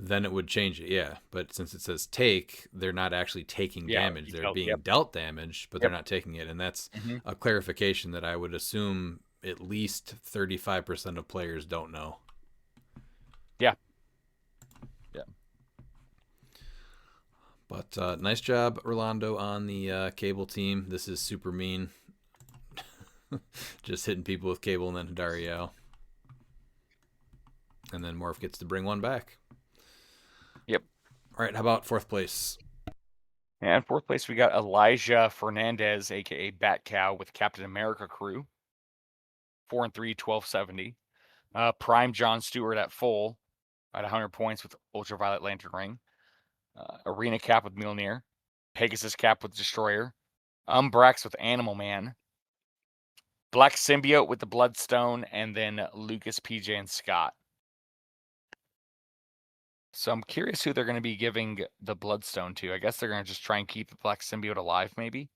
Then it would change it, yeah. But since it says take, they're not actually taking damage. They're being dealt damage, but they're not taking it. And that's a clarification that I would assume at least 35% of players don't know. Yeah. But nice job, Rolando, on the Cable team. This is super mean. Just hitting people with Cable and then Hidariel. And then Morph gets to bring one back. Yep. All right, how about 4th place? And 4th place, we got Elijah Fernandez, a.k.a. Bat Cow, with Captain America crew. 4-3, 1270. Prime John Stewart at full at 100 points with Ultraviolet Lantern Ring. Arena Cap with Mjolnir. Pegasus Cap with Destroyer. Umbrax with Animal Man. Black Symbiote with the Bloodstone. And then Lucas, PJ, and Scott. So I'm curious who they're going to be giving the Bloodstone to. I guess they're going to just try and keep the Black Symbiote alive, maybe?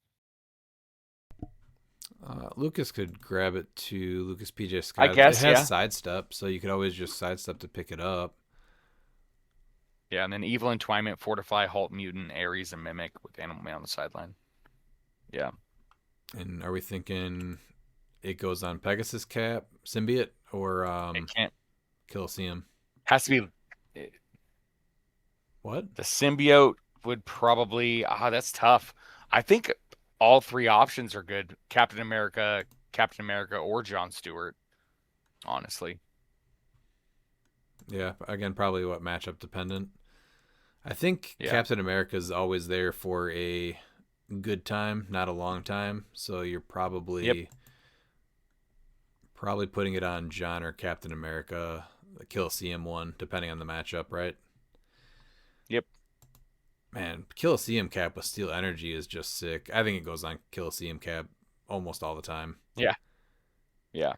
Lucas could grab it to Lucas, PJ, Scott. I guess, it has sidestep, so you could always just sidestep to pick it up. Yeah, and then Evil Entwinement, Fortify, Halt, Mutant, Ares, and Mimic with Animal Man on the sideline. Yeah. And are we thinking it goes on Pegasus Cap, Symbiote, or It can't. Colosseum? Has to be... What? The Symbiote would probably... that's tough. I think all 3 options are good. Captain America, or John Stewart, honestly. Yeah, again, probably matchup dependent. I think Captain America is always there for a good time, not a long time. So you're probably putting it on John or Captain America, the Colosseum one, depending on the matchup, right? Yep. Man, Colosseum Cap with Steel Energy is just sick. I think it goes on Colosseum Cap almost all the time. Yeah. Yeah.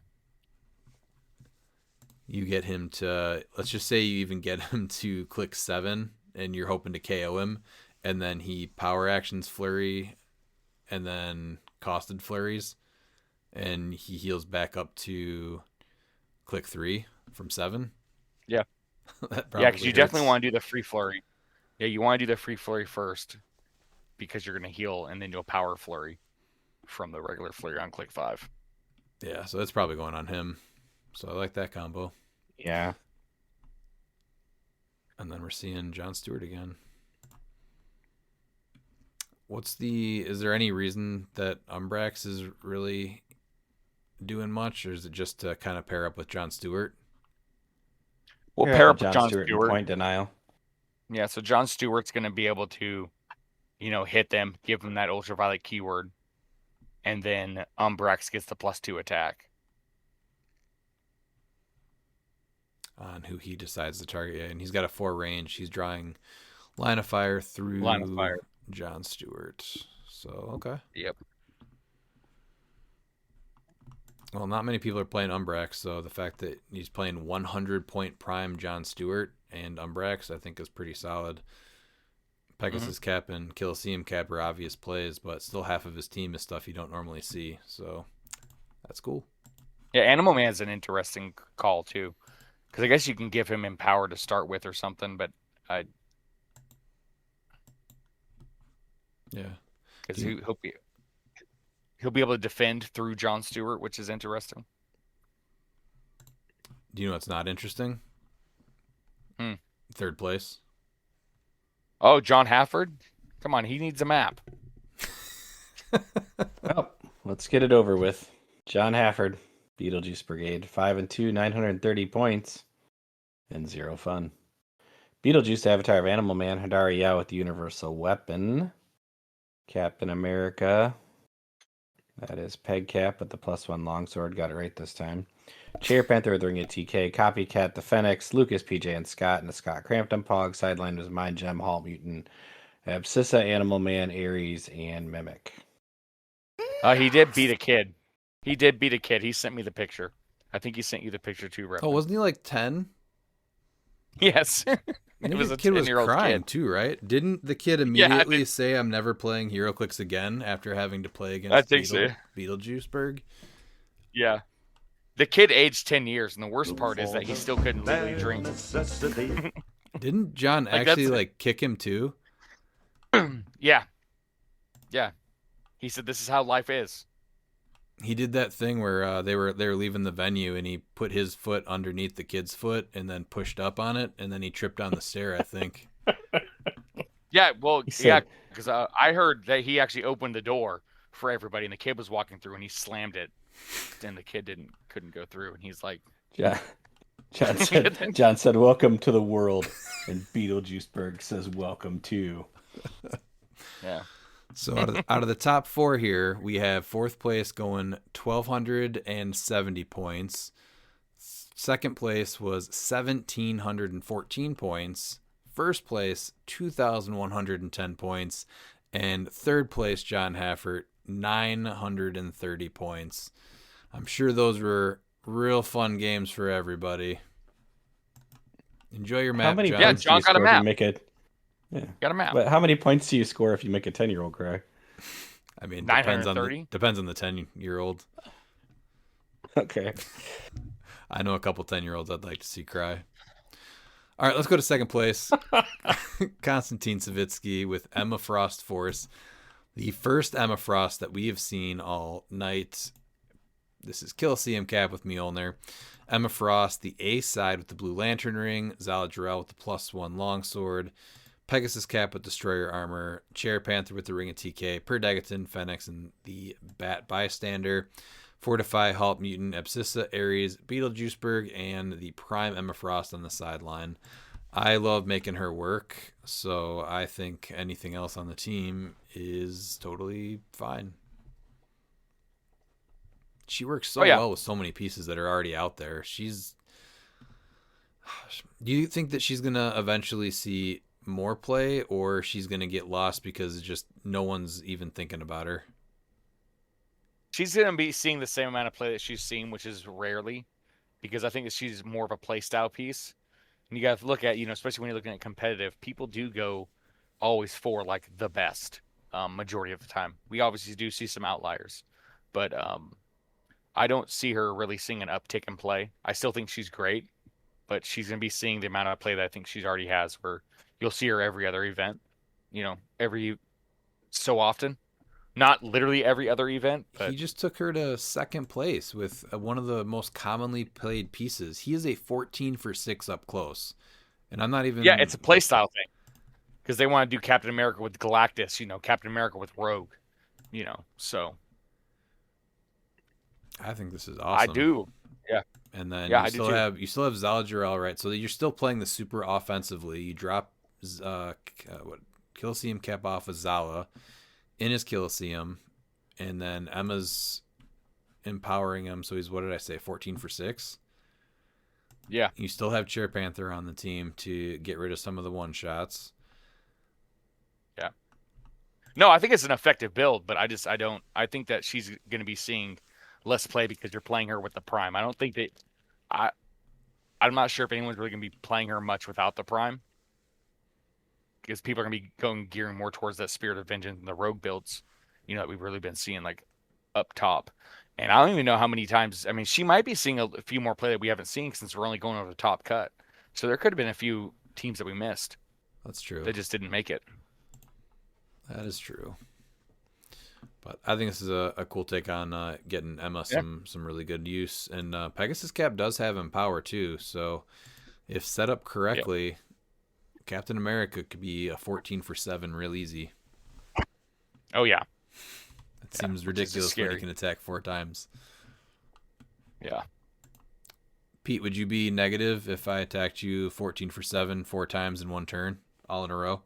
You get him to, let's just say you even get him to click 7 and you're hoping to KO him, and then he power actions Flurry and then costed flurries, and he heals back up to click 3 from 7. Yeah. Because you definitely want to do the free flurry. Yeah, you want to do the free flurry first because you're going to heal, and then you'll power flurry from the regular flurry on click 5. Yeah, so that's probably going on him. So I like that combo. Yeah. And then we're seeing John Stewart again. Is there any reason that Umbrax is really doing much, or is it just to kind of pair up with John Stewart? We'll pair up with John Stewart. Point denial. Yeah, so John Stewart's going to be able to, hit them, give them that ultraviolet keyword, and then Umbrax gets the +2 attack. On who he decides to target. Yeah, and he's got a 4 range. He's drawing line of fire through John Stewart. So, okay. Yep. Well, not many people are playing Umbrax, so the fact that he's playing 100-point prime John Stewart and Umbrax, I think, is pretty solid. Pegasus Cap and Colosseum Cap are obvious plays, but still half of his team is stuff you don't normally see, so that's cool. Yeah, Animal Man's an interesting call, too. Because I guess you can give him Empower to start with or something, but yeah, because he'll be able to defend through John Stewart, which is interesting. Do you know what's not interesting? 3rd place. Oh, John Hafford? Come on, he needs a map. Well, let's get it over with. John Hafford, Beetlejuice Brigade, 5-2, 930 points, and 0 fun. Beetlejuice, Avatar of Animal Man, Hadari Yao with the Universal Weapon. Captain America, that is Peg Cap with the +1 longsword. Got it right this time. Chair Panther with Ring of TK. Copycat, the Fenix. Lucas, PJ, and Scott. And the Scott Crampton Pog. Sideline was Mind Gem, Halt Mutant, Abscissa, Animal Man, Ares, and Mimic. He did beat a kid. He did beat a kid. He sent me the picture. I think he sent you the picture too, Rep. Oh, wasn't he like 10? Yes. It was a kid was 10-year-old crying kid. too, right? Didn't the kid immediately say, "I'm never playing HeroClix again" after having to play against I think so. Beetlejuiceburg? Yeah. The kid aged 10 years, and the worst part is that he still couldn't legally drink. Didn't John actually kick him too? Yeah. Yeah. He said this is how life is. He did that thing where they were leaving the venue and he put his foot underneath the kid's foot and then pushed up on it and then he tripped on the stair, I think. Yeah, well, because I heard that he actually opened the door for everybody and the kid was walking through and he slammed it and the kid couldn't go through and he's like, John said, "Welcome to the world," and Beetlejuiceburg says, "Welcome to." Yeah. So out of the top 4 here, we have 4th place going 1,270 points. Second place was 1,714 points. First place, 2,110 points. And third place, John Haffert, 930 points. I'm sure those were real fun games for everybody. Enjoy your map, John. Yeah, John got a map. Got a map. But how many points do you score if you make a 10-year-old cry? I mean, depends on the 10-year-old. Okay. I know a couple 10-year-olds I'd like to see cry. All right, let's go to second place. Konstantin Savitsky with Emma Frost Force. The first Emma Frost that we have seen all night. This is Kill-CM Cap with Mjolnir. Emma Frost, the ace side with the Blue Lantern Ring. Zala Jarrell with the +1 longsword. Pegasus Cap with Destroyer Armor, Chair Panther with the Ring of TK, Perdagon, Fenix, and the Bat Bystander, Fortify, Halt Mutant, Abscissa, Ares, Beetlejuiceburg, and the Prime Emma Frost on the sideline. I love making her work, so I think anything else on the team is totally fine. She works so well with so many pieces that are already out there. Do you think that she's going to eventually see more play, or she's going to get lost because just no one's even thinking about her? She's going to be seeing the same amount of play that she's seen, which is rarely, because I think that she's more of a play style piece. And you got to look at, especially when you're looking at competitive, people do go always for like the best majority of the time. We obviously do see some outliers, but I don't see her really seeing an uptick in play. I still think she's great, but she's going to be seeing the amount of play that I think she's already has, where you'll see her every other event, every so often. Not literally every other event. But he just took her to second place with one of the most commonly played pieces. He is a 14 for 6 up close. And I'm not even... Yeah, it's a play style thing. Because they want to do Captain America with Galactus, Captain America with Rogue, so... I think this is awesome. I do, yeah. And then you still have Zala Jarrell, right? So you're still playing the super offensively. You drop Kill-CM Cap off of Zala in his Kill-CM, and then Emma's empowering him. So he's, what did I say, 14 for 6? Yeah. You still have Chair Panther on the team to get rid of some of the one-shots. Yeah. No, I think it's an effective build, but I think that she's going to be seeing less play because you're playing her with the Prime. I don't think that... I'm not sure if anyone's really going to be playing her much without the Prime, because people are going to be gearing more towards that Spirit of Vengeance and the Rogue builds, that we've really been seeing like up top. And I don't even know how many times. I mean, she might be seeing a few more play that we haven't seen since we're only going over the top cut. So there could have been a few teams that we missed. That's true. They just didn't make it. That is true. But I think this is a cool take on getting Emma some really good use. And Pegasus Cap does have Empower too. So if set up correctly, Captain America could be a 14 for 7 real easy. Oh yeah. It seems which is just ridiculous when he scary. can attack 4 times. Yeah. Pete, would you be negative if I attacked you 14 for 7 4 times in one turn, all in a row?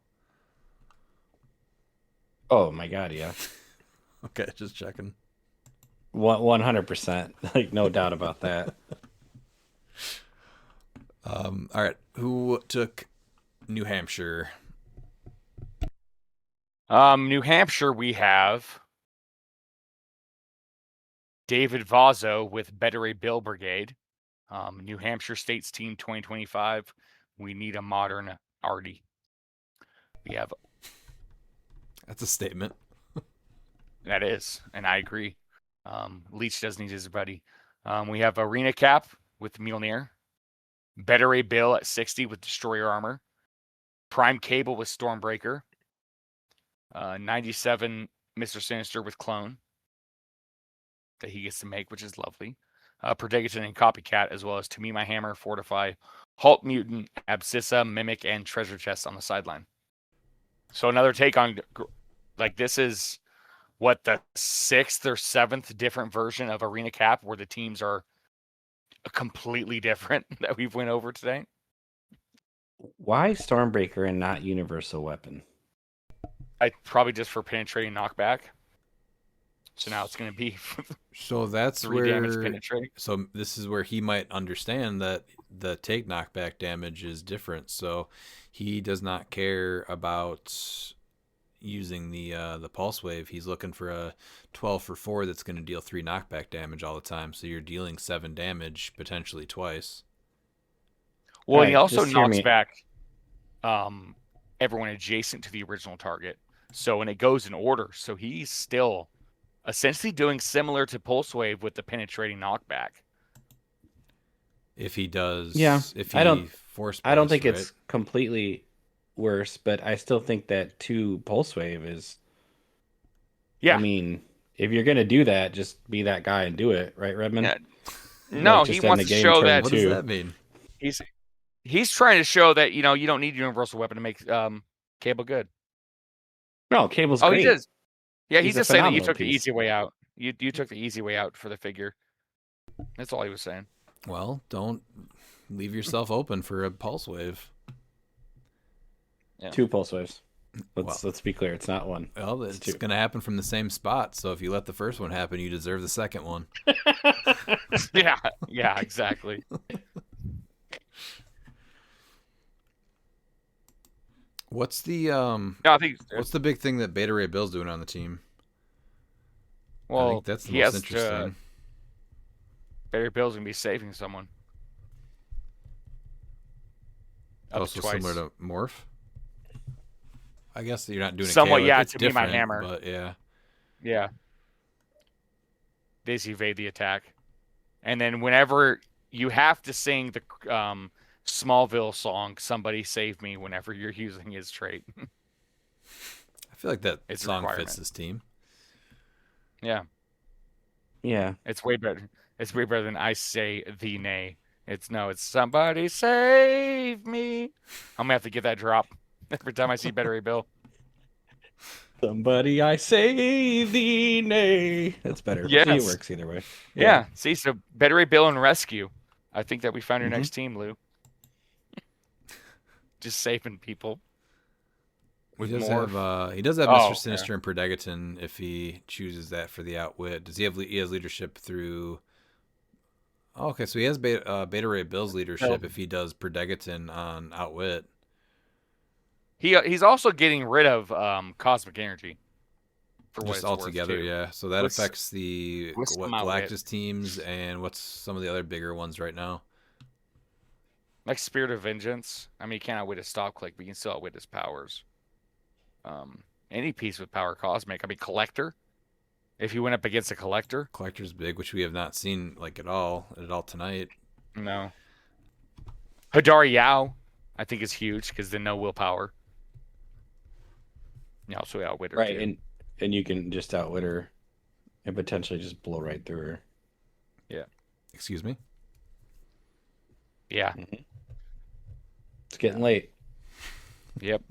Oh my god, yeah. Okay, just checking. 100%. Like, no doubt about that. All right, who took New Hampshire? New Hampshire, we have David Vazzo with Better A Bill Brigade. New Hampshire States Team 2025. We need a modern Artie. We have That's a statement. that is, and I agree. Leach does need his buddy. We have Arena Cap with Mjolnir. Better A Bill at 60 with Destroyer Armor. Prime Cable with Stormbreaker. 97 Mr. Sinister with Clone that he gets to make, which is lovely. Predagiton and Copycat, as well as To Me My Hammer, Fortify, Halt Mutant, Abscissa, Mimic, and Treasure Chest on the sideline. So another take on, like, this is what, the 6th or 7th different version of Arena Cap where the teams are completely different that we've went over today. Why Stormbreaker and not Universal Weapon? Probably just for penetrating knockback. So now it's going to be So that's 3 damage where. penetrating. So this is where he might understand that the take knockback damage is different. So he does not care about using the pulse wave. He's looking for a 12 for 4 that's going to deal 3 knockback damage all the time. So you're dealing 7 damage potentially twice. Well, Right, he also just hear knocks me. back everyone adjacent to the original target. So when it goes in order, so he's still essentially doing similar to Pulse Wave with the penetrating knockback. If he does, Yeah, if he I don't think right? it's completely worse, but I still think that 2 Pulse Wave is. Yeah. I mean, if you're gonna do that, just be that guy and do it, right, Redmond? Yeah. Like, No, just he end wants the to game show turn that What 2. does that mean? he's trying to show that you don't need Universal Weapon to make Cable good. No, Cable's Oh, great. he does. Yeah, He's he's a just saying that you phenomenal took the piece. easy way out. You took the easy way out for the figure. That's all he was saying. Well, don't leave yourself open for a pulse wave. Yeah. 2 Pulse Waves. Let's be clear, it's not 1. Well, It's it's 2. going to happen from the same spot. So if you let the first one happen, you deserve the second one. Yeah, exactly. What's the No, I think what's the big thing that Beta Ray Bill's doing on the team? I well, think that's the he most has interesting. Barry Bill's gonna be saving someone. Up Also twice. similar to Morph. I guess you're not doing a Somewhat, KO. yeah, It's to me, my different, hammer. but yeah. Yeah. They evade the attack. And then whenever you have to sing the Smallville song, Somebody Save Me, whenever you're using his trait. I feel like that It's a song requirement. fits this team. Yeah. Yeah. It's way better. It's way better than I Say Thee Nay. It's Somebody Save Me. I'm gonna have to get that drop every time I see Better A Bill. Somebody I say thee nay. That's better. Yes. See, it works either way. Yeah. See, so Better A Bill and Rescue. I think that we found your Mhm. next team, Lou. Just saving people. He With does Morph. have Mr. Oh, Sinister and Predagiton if he chooses that for the outwit. Does he have he has leadership through? Oh, okay, so he has Beta Ray Bill's leadership if he does Predagiton on outwit. He's also getting rid of cosmic energy. For what Just it's altogether, worth, too. yeah. So that With- affects the with some outwit. Galactus teams and what's some of the other bigger ones right now. Like Spirit of Vengeance. I mean, you can't outwit his stop click, but you can still outwit his powers. Any piece with power cosmic. I mean, Collector. If you went up against a Collector. Collector's big, which we have not seen at all tonight. No. Hadari Yao, I think is huge because then no willpower. You also outwit her Right, too. and you can just outwit her and potentially just blow right through her. Yeah. Excuse me? Yeah. It's getting late. Yep.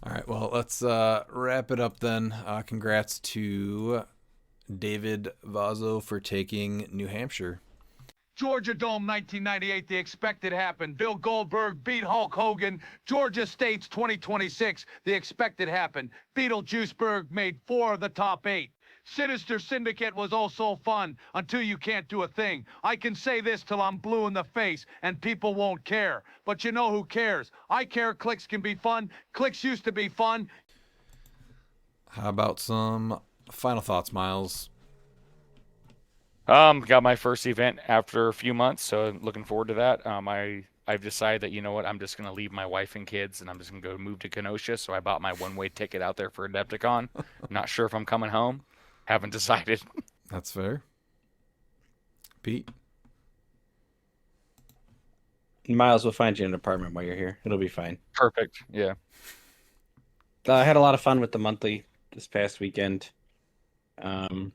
All right, well, let's wrap it up then. Congrats to David Vazo for taking New Hampshire. Georgia Dome 1998, the expected happened. Bill Goldberg beat Hulk Hogan. Georgia States 2026, the expected happened. Beetlejuiceburg made 4 of the top 8. Sinister Syndicate was also fun until you can't do a thing. I can say this till I'm blue in the face and people won't care. But you know who cares? I care. Clix can be fun. Clix used to be fun. How about some final thoughts, Miles? Got my first event after a few months, so looking forward to that. I've decided that, you know what, I'm just gonna leave my wife and kids, and I'm just gonna go move to Kenosha. So I bought my one-way ticket out there for Adepticon. Not sure if I'm coming home. Haven't decided. That's fair. Pete? Miles will find you an apartment while you're here. It'll be fine. Perfect. Yeah. I had a lot of fun with the monthly this past weekend. And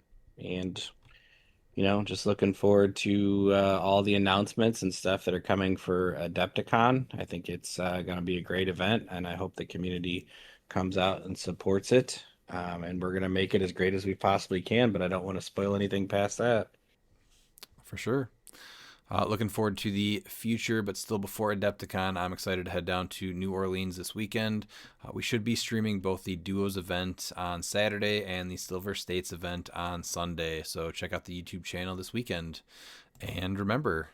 just looking forward to all the announcements and stuff that are coming for Adepticon. I think it's going to be a great event, and I hope the community comes out and supports it. And we're going to make it as great as we possibly can, but I don't want to spoil anything past that. For sure. Looking forward to the future, but still before Adepticon, I'm excited to head down to New Orleans this weekend. We should be streaming both the Duos event on Saturday and the Silver States event on Sunday, so check out the YouTube channel this weekend. And remember...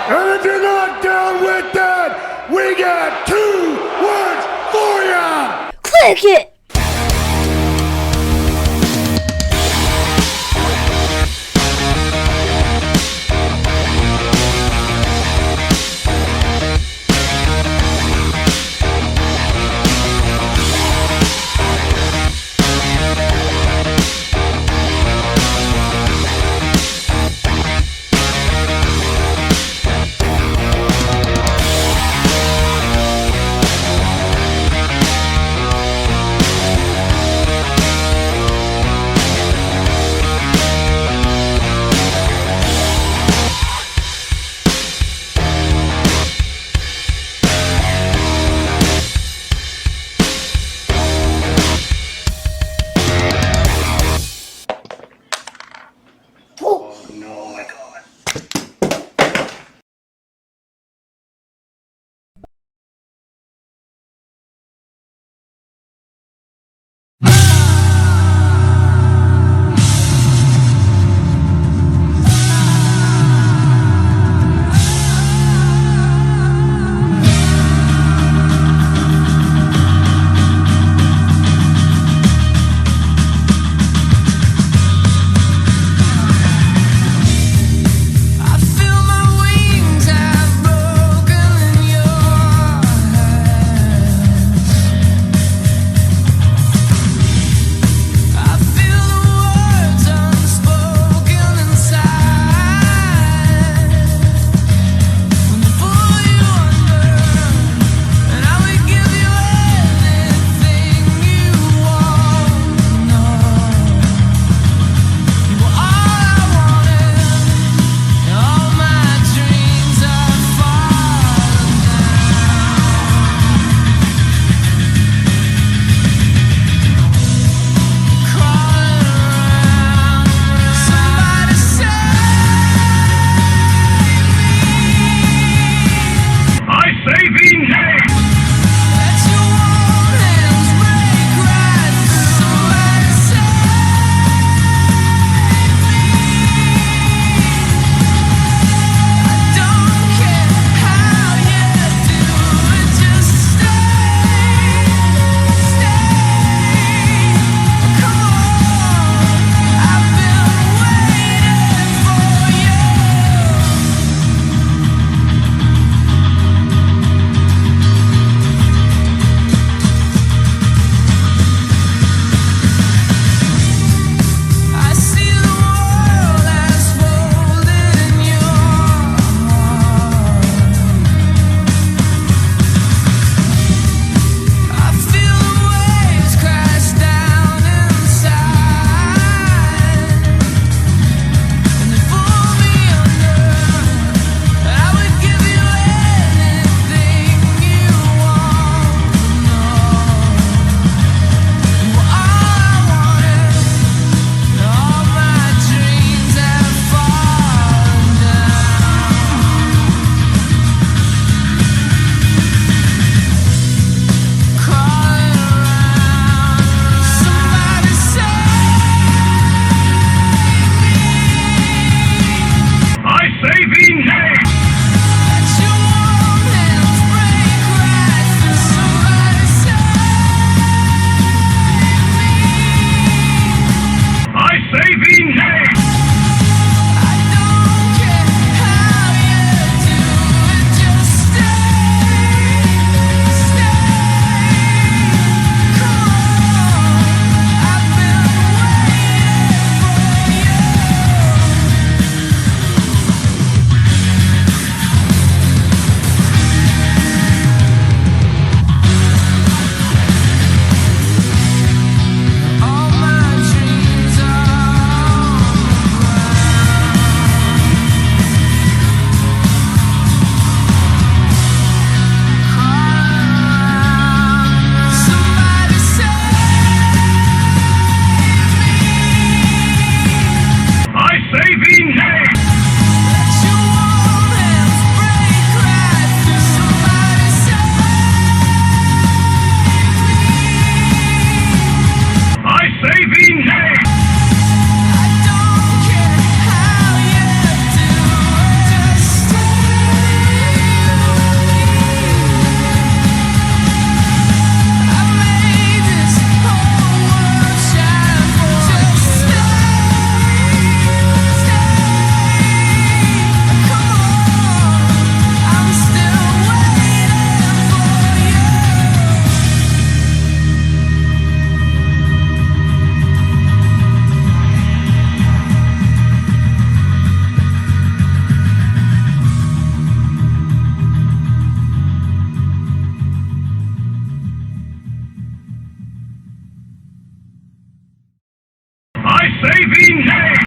And if you're not down with that, we got 2 words for ya! Click it!